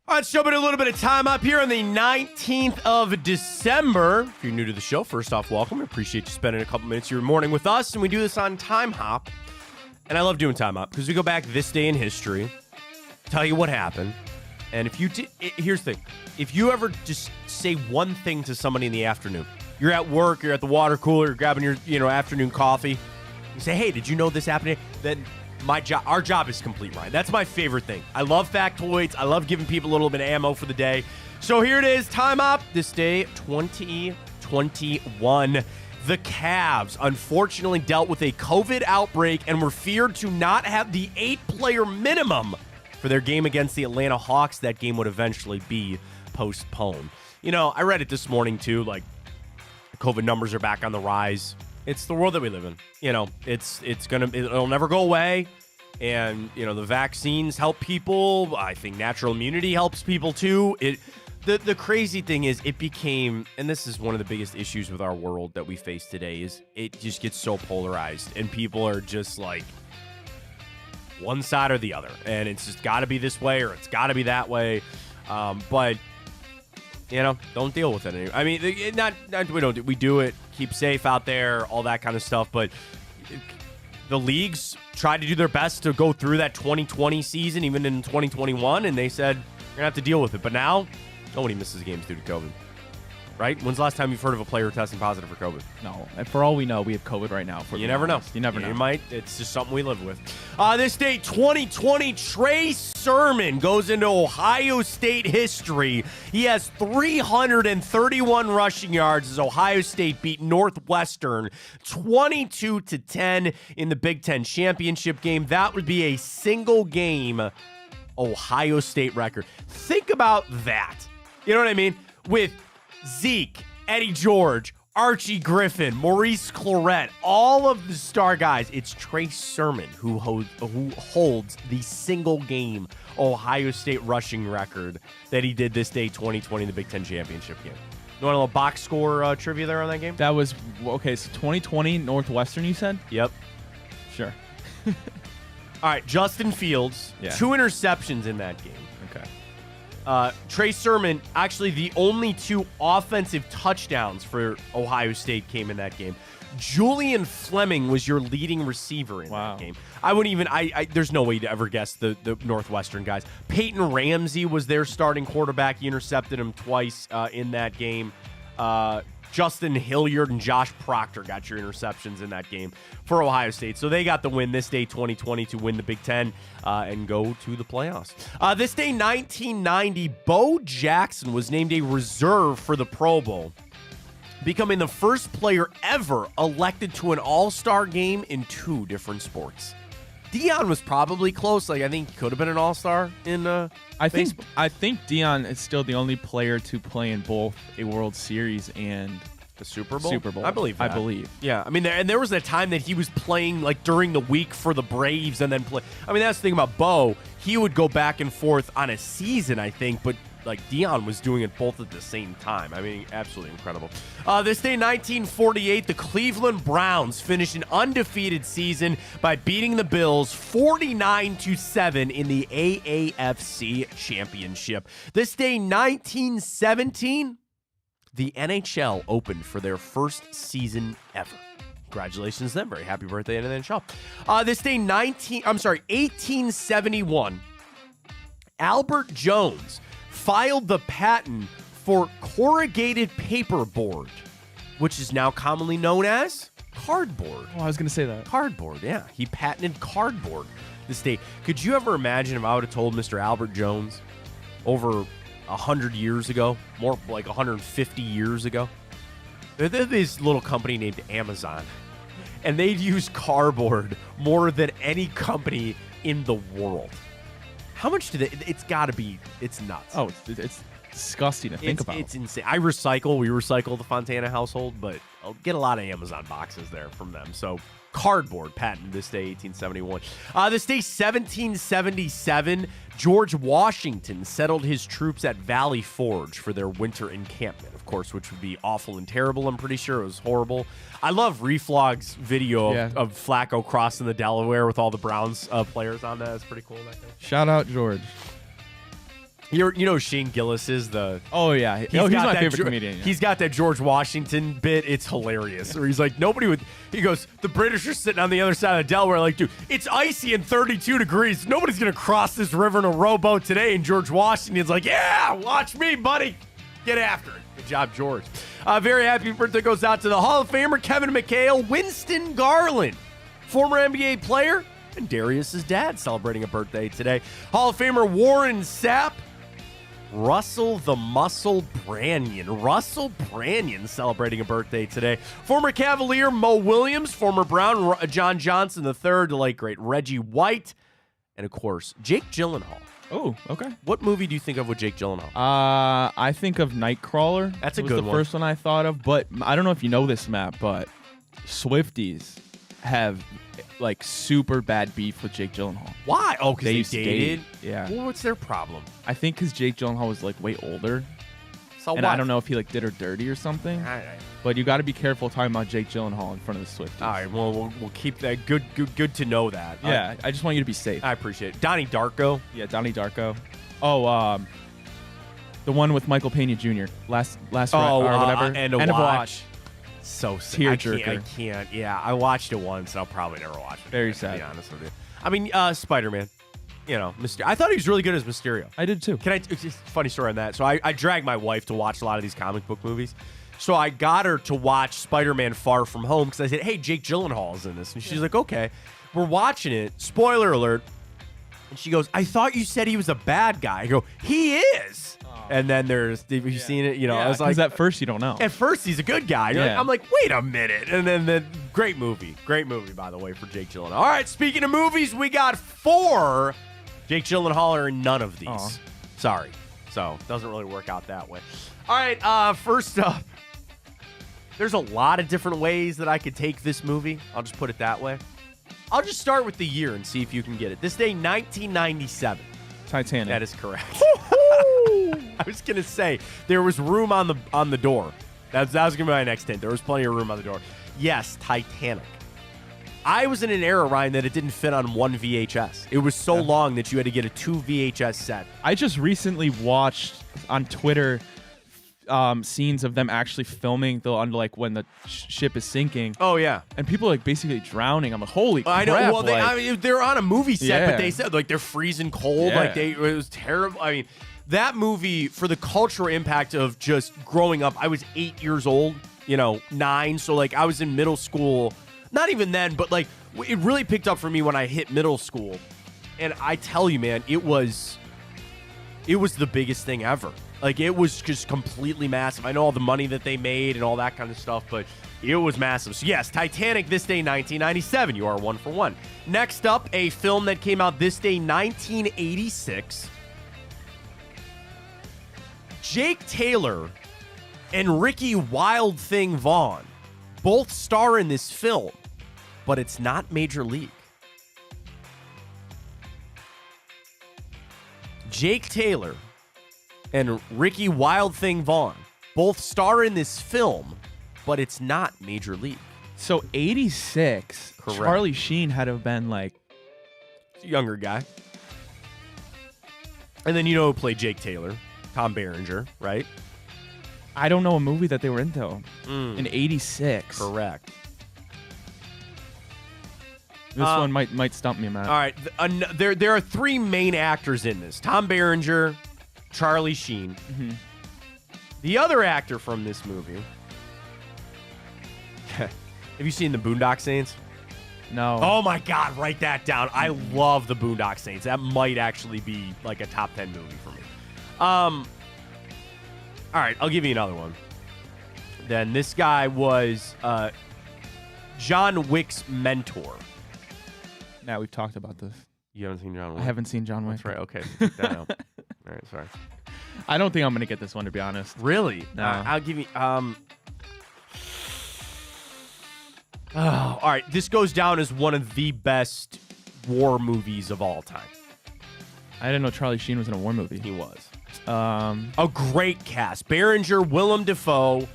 [SPEAKER 1] All right, let's jump in a little bit of time up here on the 19th of December. If you're new to the show, first off, welcome. We appreciate you spending a couple minutes of your morning with us, and we do this on Time Hop. And I love doing Time Hop because we go back this day in history, tell you what happened, and if you here's the thing. If you ever just say one thing to somebody in the afternoon, you're at work, you're at the water cooler, you're grabbing your afternoon coffee, you say, hey, did you know this happened? Then our job is complete, Ryan. That's my favorite thing. I love factoids. I love giving people a little bit of ammo for the day. So here it is, Time Up, this day, 2021. The Cavs unfortunately dealt with a COVID outbreak and were feared to not have the 8-player minimum for their game against the Atlanta Hawks. That game would eventually be postponed. I read it this morning too, like COVID numbers are back on the rise. It's the world that we live in. It'll never go away. And, the vaccines help people. I think natural immunity helps people too. The crazy thing is it became, and this is one of the biggest issues with our world that we face today, is it just gets so polarized and people are just like one side or the other. And it's just got to be this way or it's got to be that way. But don't deal with it anymore. I mean, we do it, keep safe out there, all that kind of stuff. But the leagues tried to do their best to go through that 2020 season, even in 2021, and they said, you're going to have to deal with it. But now, nobody misses games due to COVID. Right? When's the last time you've heard of a player testing positive for COVID?
[SPEAKER 2] No. And for all we know, we have COVID right now.
[SPEAKER 1] You never know.
[SPEAKER 2] You never know.
[SPEAKER 1] You might. It's just something we live with. This day, 2020, Trey Sermon goes into Ohio State history. He has 331 rushing yards as Ohio State beat Northwestern 22-10 in the Big Ten championship game. That would be a single game Ohio State record. Think about that. You know what I mean? With Zeke, Eddie George, Archie Griffin, Maurice Clarett, all of the star guys. It's Trey Sermon who holds the single game Ohio State rushing record that he did this day, 2020, in the Big Ten championship game. You want a little box score trivia there on that game?
[SPEAKER 2] That was, okay, so 2020 Northwestern, you said?
[SPEAKER 1] Yep.
[SPEAKER 2] Sure.
[SPEAKER 1] All right, Justin Fields, 2 interceptions in that game.
[SPEAKER 2] Okay.
[SPEAKER 1] Trey Sermon, actually the only 2 offensive touchdowns for Ohio State came in that game. Julian Fleming was your leading receiver in that game. I wouldn't even, there's no way to ever guess the Northwestern guys. Peyton Ramsey was their starting quarterback. He intercepted him twice in that game. Justin Hilliard and Josh Proctor got your interceptions in that game for Ohio State. So they got the win this day, 2020, to win the Big Ten and go to the playoffs. This day, 1990, Bo Jackson was named a reserve for the Pro Bowl, becoming the first player ever elected to an all-star game in 2 different sports. Deion was probably close. I think he could have been an all-star in
[SPEAKER 2] I think Deion is still the only player to play in both a World Series and
[SPEAKER 1] the Super Bowl.
[SPEAKER 2] I believe that.
[SPEAKER 1] Yeah, I mean, there was a time that he was playing during the week for the Braves and then play. I mean, that's the thing about Bo. He would go back and forth on a season, I think, but Deion was doing it both at the same time. I mean, absolutely incredible. This day, 1948, the Cleveland Browns finished an undefeated season by beating the Bills 49-7 in the AAFC Championship. This day, 1917, the NHL opened for their first season ever. Congratulations to them. Very happy birthday to the NHL. This day, 1871, Albert Jones filed the patent for corrugated paperboard, which is now commonly known as cardboard.
[SPEAKER 2] Oh, I was going to say that.
[SPEAKER 1] Cardboard, yeah. He patented cardboard this day. Could you ever imagine if I would have told Mr. Albert Jones over 100 years ago, more like 150 years ago, there's this little company named Amazon, and they'd use cardboard more than any company in the world. How much do they? It's got to be. It's nuts.
[SPEAKER 2] Oh, it's disgusting to think about.
[SPEAKER 1] It's insane. We recycle the Fontana household, but I'll get a lot of Amazon boxes there from them. So cardboard patent this day, 1871. This day, 1777, George Washington settled his troops at Valley Forge for their winter encampment, of course, which would be awful and terrible. I'm pretty sure it was horrible. I love Reflog's video of Flacco crossing the Delaware with all the Browns players on that. It's pretty cool. That guy.
[SPEAKER 2] Shout out George.
[SPEAKER 1] You know Shane Gillis is the.
[SPEAKER 2] Oh yeah, he's my favorite comedian. Yeah.
[SPEAKER 1] He's got that George Washington bit. It's hilarious. Where he's like, nobody would. He goes, the British are sitting on the other side of the Delaware, like, dude, it's icy and 32 degrees. Nobody's gonna cross this river in a rowboat today. And George Washington's like, yeah, watch me, buddy. Get after it. Good job, George. Very happy birthday goes out to the Hall of Famer Kevin McHale, Winston Garland, former NBA player, and Darius's dad celebrating a birthday today. Hall of Famer Warren Sapp. Russell the Muscle Branyan. Russell Branyan celebrating a birthday today. Former Cavalier Mo Williams, former Brown John Johnson III, the late great Reggie White, and of course, Jake Gyllenhaal.
[SPEAKER 2] Oh, okay.
[SPEAKER 1] What movie do you think of with Jake Gyllenhaal?
[SPEAKER 2] I think of Nightcrawler.
[SPEAKER 1] That's a
[SPEAKER 2] was
[SPEAKER 1] good
[SPEAKER 2] the
[SPEAKER 1] one.
[SPEAKER 2] first one I thought of, but I don't know if you know this, Matt, but Swifties have like super bad beef with Jake Gyllenhaal.
[SPEAKER 1] Why? Oh, because they
[SPEAKER 2] used to
[SPEAKER 1] dated?
[SPEAKER 2] date. Yeah.
[SPEAKER 1] Well, what's their problem?
[SPEAKER 2] I think because Jake Gyllenhaal was like way older,
[SPEAKER 1] So
[SPEAKER 2] and
[SPEAKER 1] what?
[SPEAKER 2] I don't know if he like did her dirty or something.
[SPEAKER 1] All right.
[SPEAKER 2] But you got to be careful talking about Jake Gyllenhaal in front of the Swifties.
[SPEAKER 1] All right, well, we'll keep that. Good to know that.
[SPEAKER 2] Yeah, I just want you to be safe.
[SPEAKER 1] I appreciate it. Donnie Darko.
[SPEAKER 2] Yeah, Donnie Darko. Oh, the one with Michael Pena Jr. Last or whatever.
[SPEAKER 1] End of Watch. So sad.
[SPEAKER 2] Tearjerker.
[SPEAKER 1] I can't. Yeah, I watched it once, and I'll probably never watch it.
[SPEAKER 2] Very
[SPEAKER 1] again,
[SPEAKER 2] sad.
[SPEAKER 1] To be honest with you. I mean, Spider-Man. You know, I thought he was really good as Mysterio.
[SPEAKER 2] I did too.
[SPEAKER 1] It's just a funny story on that. So I dragged my wife to watch a lot of these comic book movies. So I got her to watch Spider-Man Far From Home because I said, hey, Jake Gyllenhaal's in this. And she's like, okay. We're watching it. Spoiler alert. And she goes, I thought you said he was a bad guy. I go, he is. And then have you seen it? You know, I was like,
[SPEAKER 2] at first you don't know.
[SPEAKER 1] at first he's a good guy.
[SPEAKER 2] Yeah.
[SPEAKER 1] I'm like, wait a minute. And then great movie, by the way, for Jake Gyllenhaal. All right, speaking of movies, we got 4. Jake Gyllenhaal are in none of these.
[SPEAKER 2] Aw.
[SPEAKER 1] Sorry. So doesn't really work out that way. All right, first up, there's a lot of different ways that I could take this movie. I'll just put it that way. I'll just start with the year and see if you can get it. This day, 1997.
[SPEAKER 2] Titanic.
[SPEAKER 1] That is correct. I was gonna say there was room on the door. That was gonna be my next hint. There was plenty of room on the door. Yes, Titanic. I was in an era, Ryan, that it didn't fit on one VHS. It was so long that you had to get a 2 VHS set.
[SPEAKER 2] I just recently watched on Twitter scenes of them actually filming when the ship is sinking.
[SPEAKER 1] Oh yeah,
[SPEAKER 2] and people are like basically drowning. I'm like, holy crap!
[SPEAKER 1] I know. Well, they're on a movie set, but
[SPEAKER 2] Yeah.
[SPEAKER 1] they said like they're freezing cold.
[SPEAKER 2] Yeah.
[SPEAKER 1] It was terrible. I mean, that movie, for the cultural impact of just growing up. I was 8 years old, 9. So like I was in middle school. Not even then, but like it really picked up for me when I hit middle school. And I tell you, man, it was the biggest thing ever. Like, it was just completely massive. I know all the money that they made and all that kind of stuff, but it was massive. So, yes, Titanic, this day, 1997. You are 1 for 1. Next up, a film that came out this day, 1986. Jake Taylor and Ricky Wild Thing Vaughn both star in this film, but it's not Major League. Jake Taylor and Ricky Wild Thing Vaughn both star in this film, but it's not Major League.
[SPEAKER 2] So 86,
[SPEAKER 1] Correct.
[SPEAKER 2] Charlie Sheen had to have been like
[SPEAKER 1] Younger guy. And then who played Jake Taylor? Tom Berenger, right?
[SPEAKER 2] I don't know a movie that they were into in 86.
[SPEAKER 1] Correct.
[SPEAKER 2] This one might stump me, Matt.
[SPEAKER 1] All right. There are 3 main actors in this. Tom Berenger, Charlie Sheen.
[SPEAKER 2] Mm-hmm.
[SPEAKER 1] The other actor from this movie. Have you seen the Boondock Saints?
[SPEAKER 2] No.
[SPEAKER 1] Oh my God, write that down. I love the Boondock Saints. That might actually be like a top 10 movie for me. All right, I'll give you another one. Then this guy was John Wick's mentor.
[SPEAKER 2] Now we've talked about this.
[SPEAKER 1] You haven't seen John Wick?
[SPEAKER 2] I haven't seen John Wick.
[SPEAKER 1] That's right. Okay, take that out. All right, sorry.
[SPEAKER 2] I don't think I'm gonna get this one, to be honest.
[SPEAKER 1] Really?
[SPEAKER 2] No.
[SPEAKER 1] I'll give you. All right, this goes down as one of the best war movies of all time.
[SPEAKER 2] I didn't know Charlie Sheen was in a war movie.
[SPEAKER 1] He was.
[SPEAKER 2] A
[SPEAKER 1] great cast. Berenger, Willem Dafoe,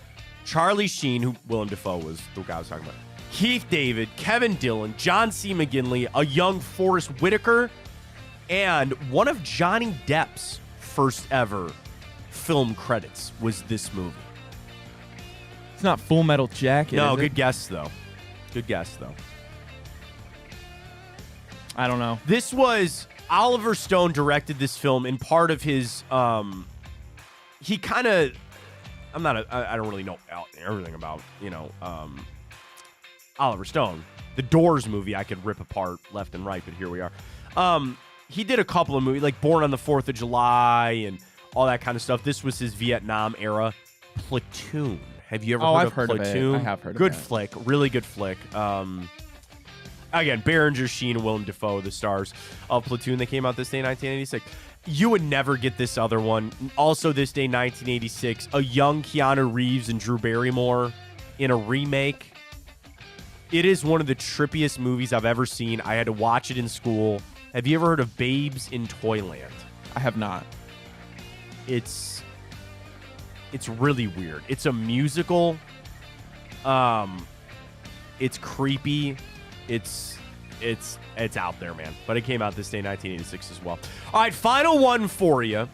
[SPEAKER 1] Charlie Sheen, who Willem Dafoe was the guy I was talking about. Keith David, Kevin Dillon, John C. McGinley, a young Forrest Whitaker, and one of Johnny Depp's first ever film credits was this movie.
[SPEAKER 2] It's not Full Metal Jacket.
[SPEAKER 1] No,
[SPEAKER 2] is it?
[SPEAKER 1] good guess though. Good guess though.
[SPEAKER 2] I don't know.
[SPEAKER 1] This was Oliver Stone directed this film in part of his he kind of I don't really know everything about, Oliver Stone. The Doors movie I could rip apart left and right, but here we are. He did a couple of movies like Born on the 4th of July and all that kind of stuff. This was his Vietnam era. Platoon. Have you ever heard of Platoon?
[SPEAKER 2] I have heard
[SPEAKER 1] good
[SPEAKER 2] of it.
[SPEAKER 1] Flick. Really good flick. Again, Berenger, Sheen, and Willem Dafoe, the stars of Platoon. They came out this day, 1986. You would never get this other one. Also this day, 1986, a young Keanu Reeves and Drew Barrymore in a remake. It is one of the trippiest movies I've ever seen. I had to watch it in school. Have you ever heard of Babes in Toyland?
[SPEAKER 2] I have not.
[SPEAKER 1] It's really weird. It's a musical. It's creepy. It's out there, man. But it came out this day, 1986 as well. All right, final one for you.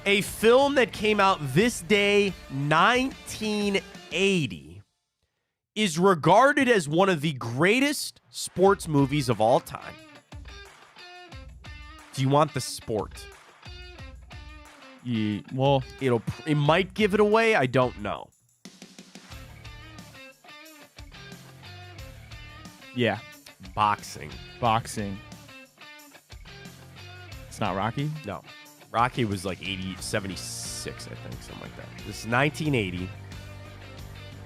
[SPEAKER 1] A film that came out this day, 1980, is regarded as one of the greatest sports movies of all time. Do you want the sport?
[SPEAKER 2] Yeah, well,
[SPEAKER 1] It might give it away. I don't know.
[SPEAKER 2] yeah.
[SPEAKER 1] Boxing.
[SPEAKER 2] It's not Rocky?
[SPEAKER 1] No. Rocky was like 76, I think, something like that. This is 1980.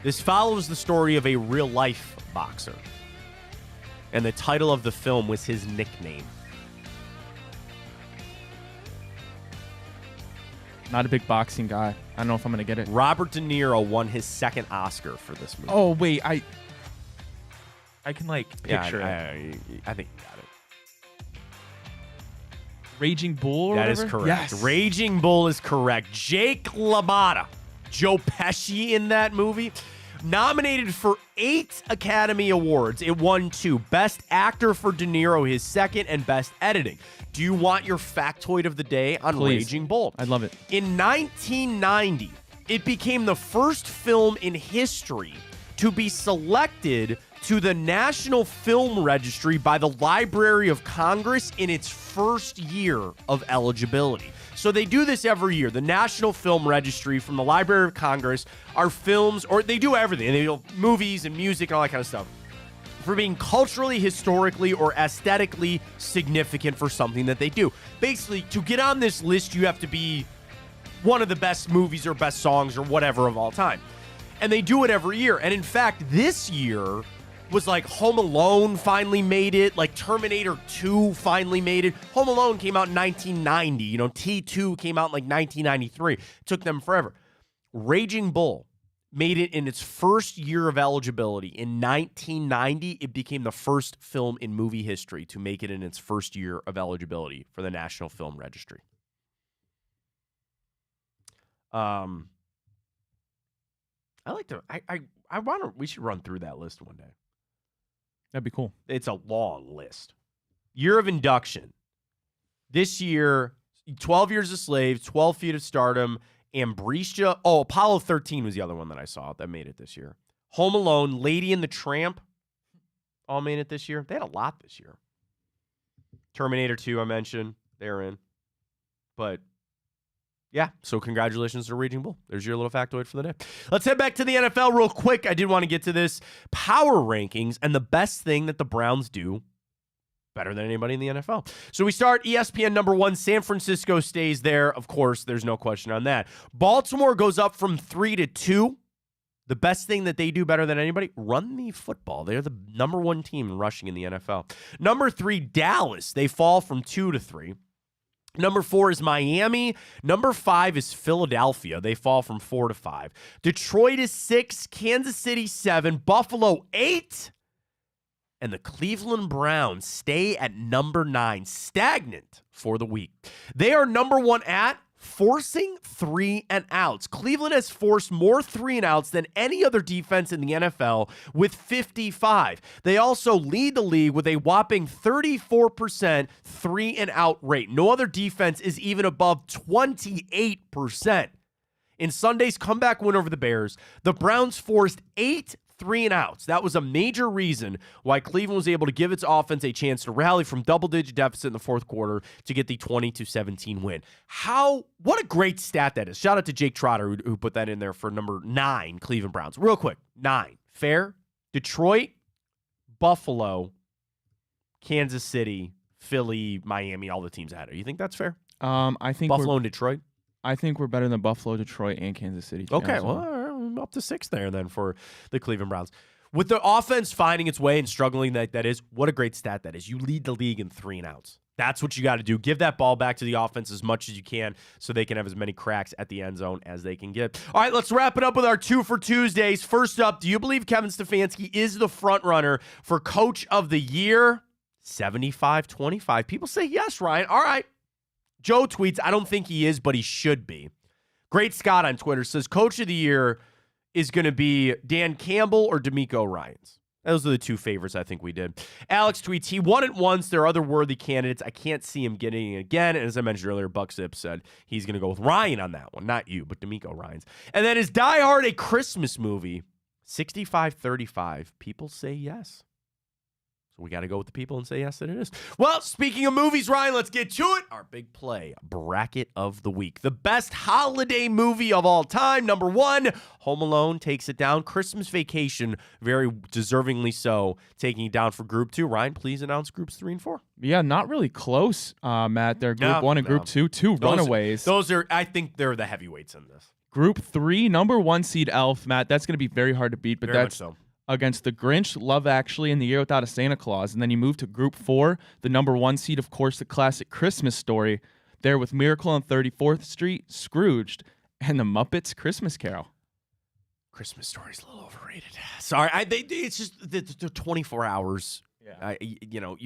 [SPEAKER 1] This follows the story of a real-life boxer. And the title of the film was his nickname.
[SPEAKER 2] Not a big boxing guy. I don't know if I'm going to get it.
[SPEAKER 1] Robert De Niro won his second Oscar for this movie.
[SPEAKER 2] Oh, wait. I can, picture it.
[SPEAKER 1] I think you got it.
[SPEAKER 2] Raging Bull or
[SPEAKER 1] That
[SPEAKER 2] whatever?
[SPEAKER 1] is correct.
[SPEAKER 2] Yes.
[SPEAKER 1] Raging Bull is correct. Jake LaMotta, Joe Pesci in that movie, nominated for 8 Academy Awards. It won 2. Best Actor for De Niro, his second, and Best Editing. Do you want your factoid of the day on
[SPEAKER 2] Please.
[SPEAKER 1] Raging Bull?
[SPEAKER 2] I'd love it.
[SPEAKER 1] In 1990, it became the first film in history to be selected to the National Film Registry by the Library of Congress in its first year of eligibility. So they do this every year. The National Film Registry from the Library of Congress are films, or they do everything. They do movies and music and all that kind of stuff, for being culturally, historically, or aesthetically significant for something that they do. Basically, to get on this list, you have to be one of the best movies or best songs or whatever of all time. And they do it every year. And in fact, this year was like Home Alone finally made it, like Terminator 2 finally made it. Home Alone came out in 1990. T2 came out in like 1993. It took them forever. Raging Bull made it in its first year of eligibility. In 1990, it became the first film in movie history to make it in its first year of eligibility for the National Film Registry. We should run through that list one day.
[SPEAKER 2] That'd be cool.
[SPEAKER 1] It's a long list. Year of induction. This year, 12 Years a Slave, 12 Feet of Stardom, Ambrosia. Oh, Apollo 13 was the other one that I saw that made it this year. Home Alone, Lady and the Tramp all made it this year. They had a lot this year. Terminator 2, I mentioned. They're in. But yeah, so congratulations to Raging Bull. There's your little factoid for the day. Let's head back to the NFL real quick. I did want to get to this. Power rankings and the best thing that the Browns do better than anybody in the NFL. So we start ESPN number 1. San Francisco stays there. Of course, there's no question on that. Baltimore goes up from 3 to 2. The best thing that they do better than anybody, run the football. They're the number 1 team in rushing in the NFL. Number 3, Dallas. They fall from 2 to 3. Number 4 is Miami. Number 5 is Philadelphia. They fall from 4 to 5. Detroit is 6. Kansas City 7. Buffalo 8. And the Cleveland Browns stay at number 9, stagnant for the week. They are number 1 at forcing 3-and-outs. Cleveland has forced more 3-and-outs than any other defense in the NFL with 55. They also lead the league with a whopping 34% 3-and-out rate. No other defense is even above 28%. In Sunday's comeback win over the Bears, the Browns forced 8 3-and-outs. That was a major reason why Cleveland was able to give its offense a chance to rally from double-digit deficit in the fourth quarter to get the 20-17 win. What a great stat that is. Shout out to Jake Trotter who put that in there for number 9, Cleveland Browns. Real quick, 9. Fair? Detroit, Buffalo, Kansas City, Philly, Miami, all the teams ahead. You think that's fair?
[SPEAKER 2] I think
[SPEAKER 1] Buffalo and Detroit?
[SPEAKER 2] I think we're better than Buffalo, Detroit, and Kansas City.
[SPEAKER 1] Okay, well, up to 6 there then for the Cleveland Browns. With the offense finding its way and struggling, that is, what a great stat that is. You lead the league in 3-and-outs. That's what you got to do. Give that ball back to the offense as much as you can so they can have as many cracks at the end zone as they can get. All right, let's wrap it up with our 2 for Tuesdays. First up, do you believe Kevin Stefanski is the front runner for Coach of the Year? 75-25. People say yes, Ryan. All right. Joe tweets, I don't think he is, but he should be. Great Scott on Twitter says, Coach of the Year is going to be Dan Campbell or D'Amico Ryans. Those are the 2 favorites I think we did. Alex tweets, he won it once. There are other worthy candidates. I can't see him getting it again. And as I mentioned earlier, Buck Zip said he's going to go with Ryan on that one. Not you, but D'Amico Ryans. And then is Die Hard a Christmas movie? 65-35. People say yes. So we got to go with the people and say yes that it is. Well, speaking of movies, Ryan, let's get to it. Our big play bracket of the week. The best holiday movie of all time. Number 1, Home Alone takes it down. Christmas Vacation, very deservingly so, taking it down for Group 2. Ryan, please announce Groups 3 and 4.
[SPEAKER 2] Yeah, not really close, Matt. They're Group 1 and Group 2. Two runaways.
[SPEAKER 1] I think they're the heavyweights in this.
[SPEAKER 2] Group 3, number 1 seed Elf, Matt. That's going to be very hard to beat, but
[SPEAKER 1] Very
[SPEAKER 2] that's
[SPEAKER 1] much so.
[SPEAKER 2] Against The Grinch, Love Actually, and The Year Without a Santa Claus. And then you move to Group 4, the number 1 seed, of course, the classic Christmas Story, there with Miracle on 34th Street, Scrooged, and The Muppets Christmas Carol.
[SPEAKER 1] Christmas Story's a little overrated. Sorry, it's just they're 24 hours. Yeah,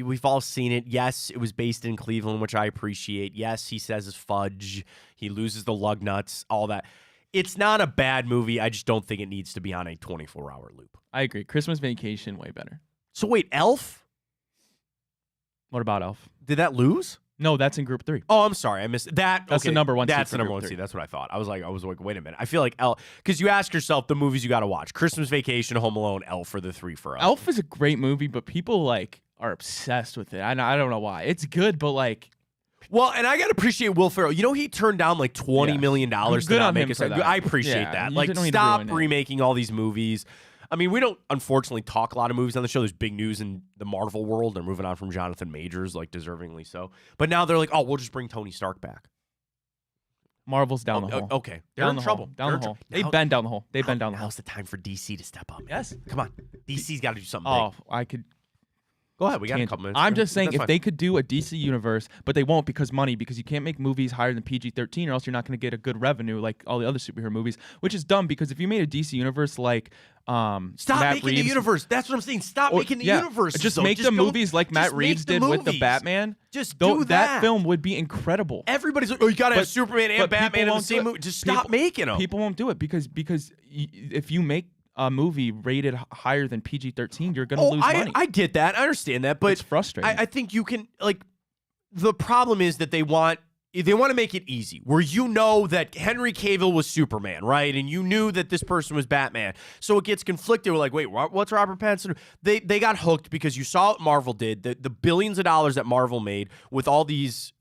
[SPEAKER 1] we've all seen it. Yes, it was based in Cleveland, which I appreciate. Yes, he says it's fudge. He loses the lug nuts, all that. It's not a bad movie. I just don't think it needs to be on a 24-hour loop.
[SPEAKER 2] I agree. Christmas Vacation, way better.
[SPEAKER 1] So wait, Elf?
[SPEAKER 2] What about Elf?
[SPEAKER 1] Did that lose?
[SPEAKER 2] No, that's in Group 3.
[SPEAKER 1] Oh, I'm sorry. I missed that.
[SPEAKER 2] That's the number 1 seed.
[SPEAKER 1] That's the number 1 seed. That's what I thought. I was like, wait a minute. I feel like Elf, because you ask yourself the movies you got to watch. Christmas Vacation, Home Alone, Elf are the 3 for us.
[SPEAKER 2] Elf is a great movie, but people are obsessed with it. I don't know why. It's good, but
[SPEAKER 1] well, and I got to appreciate Will Ferrell. He turned down like $20 million to not make a second. I appreciate that. Like, stop remaking all these movies. I mean, we don't, unfortunately, talk a lot of movies on the show. There's big news in the Marvel world. They're moving on from Jonathan Majors, like, deservingly so. But now they're like, oh, we'll just bring Tony Stark back.
[SPEAKER 2] Marvel's down the hole.
[SPEAKER 1] Okay. They're in trouble.
[SPEAKER 2] Down the hole. They've been down the hole.
[SPEAKER 1] Now's the time for DC to step up.
[SPEAKER 2] Yes.
[SPEAKER 1] Come on. DC's got to do something big.
[SPEAKER 2] I could...
[SPEAKER 1] Go ahead. We got a couple minutes.
[SPEAKER 2] I'm just saying,
[SPEAKER 1] That's
[SPEAKER 2] if
[SPEAKER 1] fine.
[SPEAKER 2] they could do a DC universe, but they won't because you can't make movies higher than PG-13 or else you're not going to get a good revenue like all the other superhero movies, which is dumb because if you made a DC universe like
[SPEAKER 1] Stop
[SPEAKER 2] Matt
[SPEAKER 1] making
[SPEAKER 2] Reeves,
[SPEAKER 1] the universe. That's what I'm saying. Stop making the universe.
[SPEAKER 2] Just make the movies like Matt Reeves did with the Batman.
[SPEAKER 1] Just do
[SPEAKER 2] that film would be incredible.
[SPEAKER 1] Everybody's like, oh, you got to have Superman and Batman in the same movie. Just stop making them.
[SPEAKER 2] People won't do it because if you make a movie rated higher than PG-13, you're going to lose money.
[SPEAKER 1] I get that. I understand that, but
[SPEAKER 2] it's frustrating.
[SPEAKER 1] I think you can, the problem is that they want to make it easy, where that Henry Cavill was Superman, right? And you knew that this person was Batman. So it gets conflicted. We're like, wait, what's Robert Pattinson? They got hooked because you saw what Marvel did, the billions of dollars that Marvel made with all these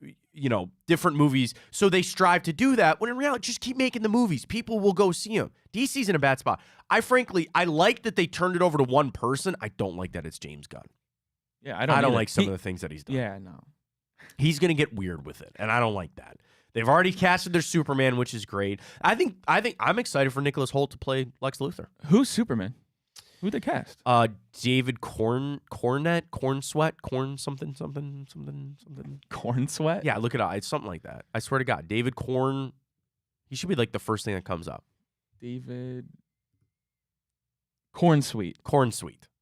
[SPEAKER 1] different movies. So they strive to do that, when in reality, just keep making the movies. People will go see them. DC's in a bad spot. I like that they turned it over to one person. I don't like that it's James Gunn.
[SPEAKER 2] Yeah,
[SPEAKER 1] I don't like some of the things that he's done.
[SPEAKER 2] Yeah, no.
[SPEAKER 1] He's going to get weird with it, and I don't like that. They've already casted their Superman, which is great. I think I'm excited for Nicholas Hoult to play Lex Luthor.
[SPEAKER 2] Who's Superman? Who'd they cast?
[SPEAKER 1] David Corn Sweat. Yeah, look it up. It's something like that. I swear to God, David Corn. He should be like the first thing that comes up.
[SPEAKER 2] David Cornsweet.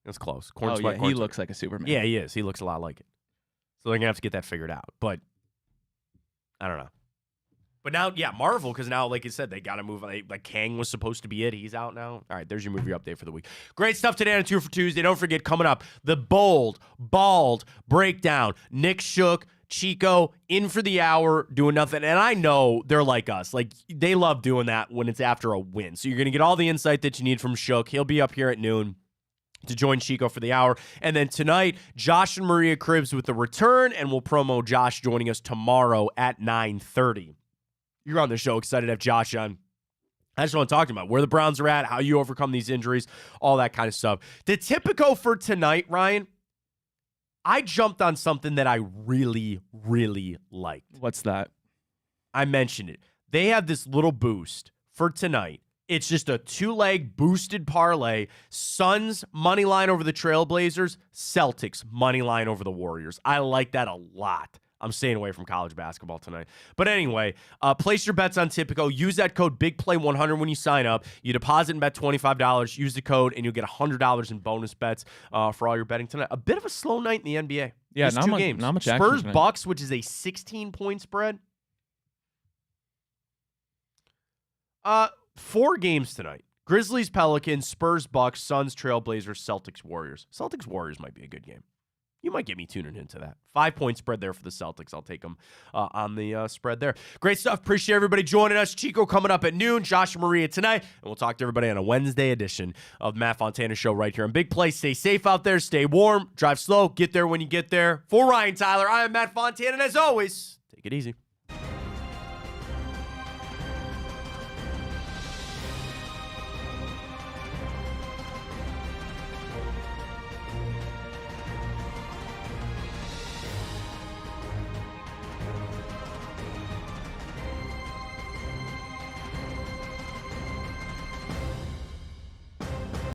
[SPEAKER 1] That's close.
[SPEAKER 2] He looks like a Superman.
[SPEAKER 1] Yeah, he is. He looks a lot like it. So they're gonna have to get that figured out. But I don't know. But now, yeah, Marvel, because now, like I said, they got to move. Like Kang was supposed to be it. He's out now. All right, there's your movie update for the week. Great stuff today on 2 for Tuesday. Don't forget, coming up, the bald breakdown. Nick Shook, Chico, in for the hour, doing nothing. And I know they're like us. Like, they love doing that when it's after a win. So you're going to get all the insight that you need from Shook. He'll be up here at noon to join Chico for the hour. And then tonight, Josh and Maria Cribbs with the return, and we'll promo Josh joining us tomorrow at 9:30. You're on the show, excited to have Josh on. I just want to talk to him about where the Browns are at, how you overcome these injuries, all that kind of stuff. The Typico for tonight, Ryan, I jumped on something that I really, really liked.
[SPEAKER 2] What's that?
[SPEAKER 1] I mentioned it. They have this little boost for tonight. It's just a 2-leg boosted parlay. Suns money line over the Trailblazers, Celtics money line over the Warriors. I like that a lot. I'm staying away from college basketball tonight. But anyway, place your bets on Typico. Use that code BIGPLAY100 when you sign up. You deposit and bet $25. Use the code, and you'll get $100 in bonus bets for all your betting tonight. A bit of a slow night in the NBA.
[SPEAKER 2] Yeah,
[SPEAKER 1] Just two games.
[SPEAKER 2] Not much action
[SPEAKER 1] Spurs
[SPEAKER 2] tonight.
[SPEAKER 1] Bucks, which is a 16-point spread. 4 games tonight. Grizzlies, Pelicans, Spurs, Bucks, Suns, Trailblazers, Celtics, Warriors. Celtics, Warriors might be a good game. You might get me tuning into that. 5-point spread there for the Celtics. I'll take them on the spread there. Great stuff. Appreciate everybody joining us. Chico coming up at noon. Josh and Maria tonight. And we'll talk to everybody on a Wednesday edition of Matt Fontana Show right here on Big Play. Stay safe out there. Stay warm. Drive slow. Get there when you get there. For Ryan Tyler, I am Matt Fontana. And as always, take it easy.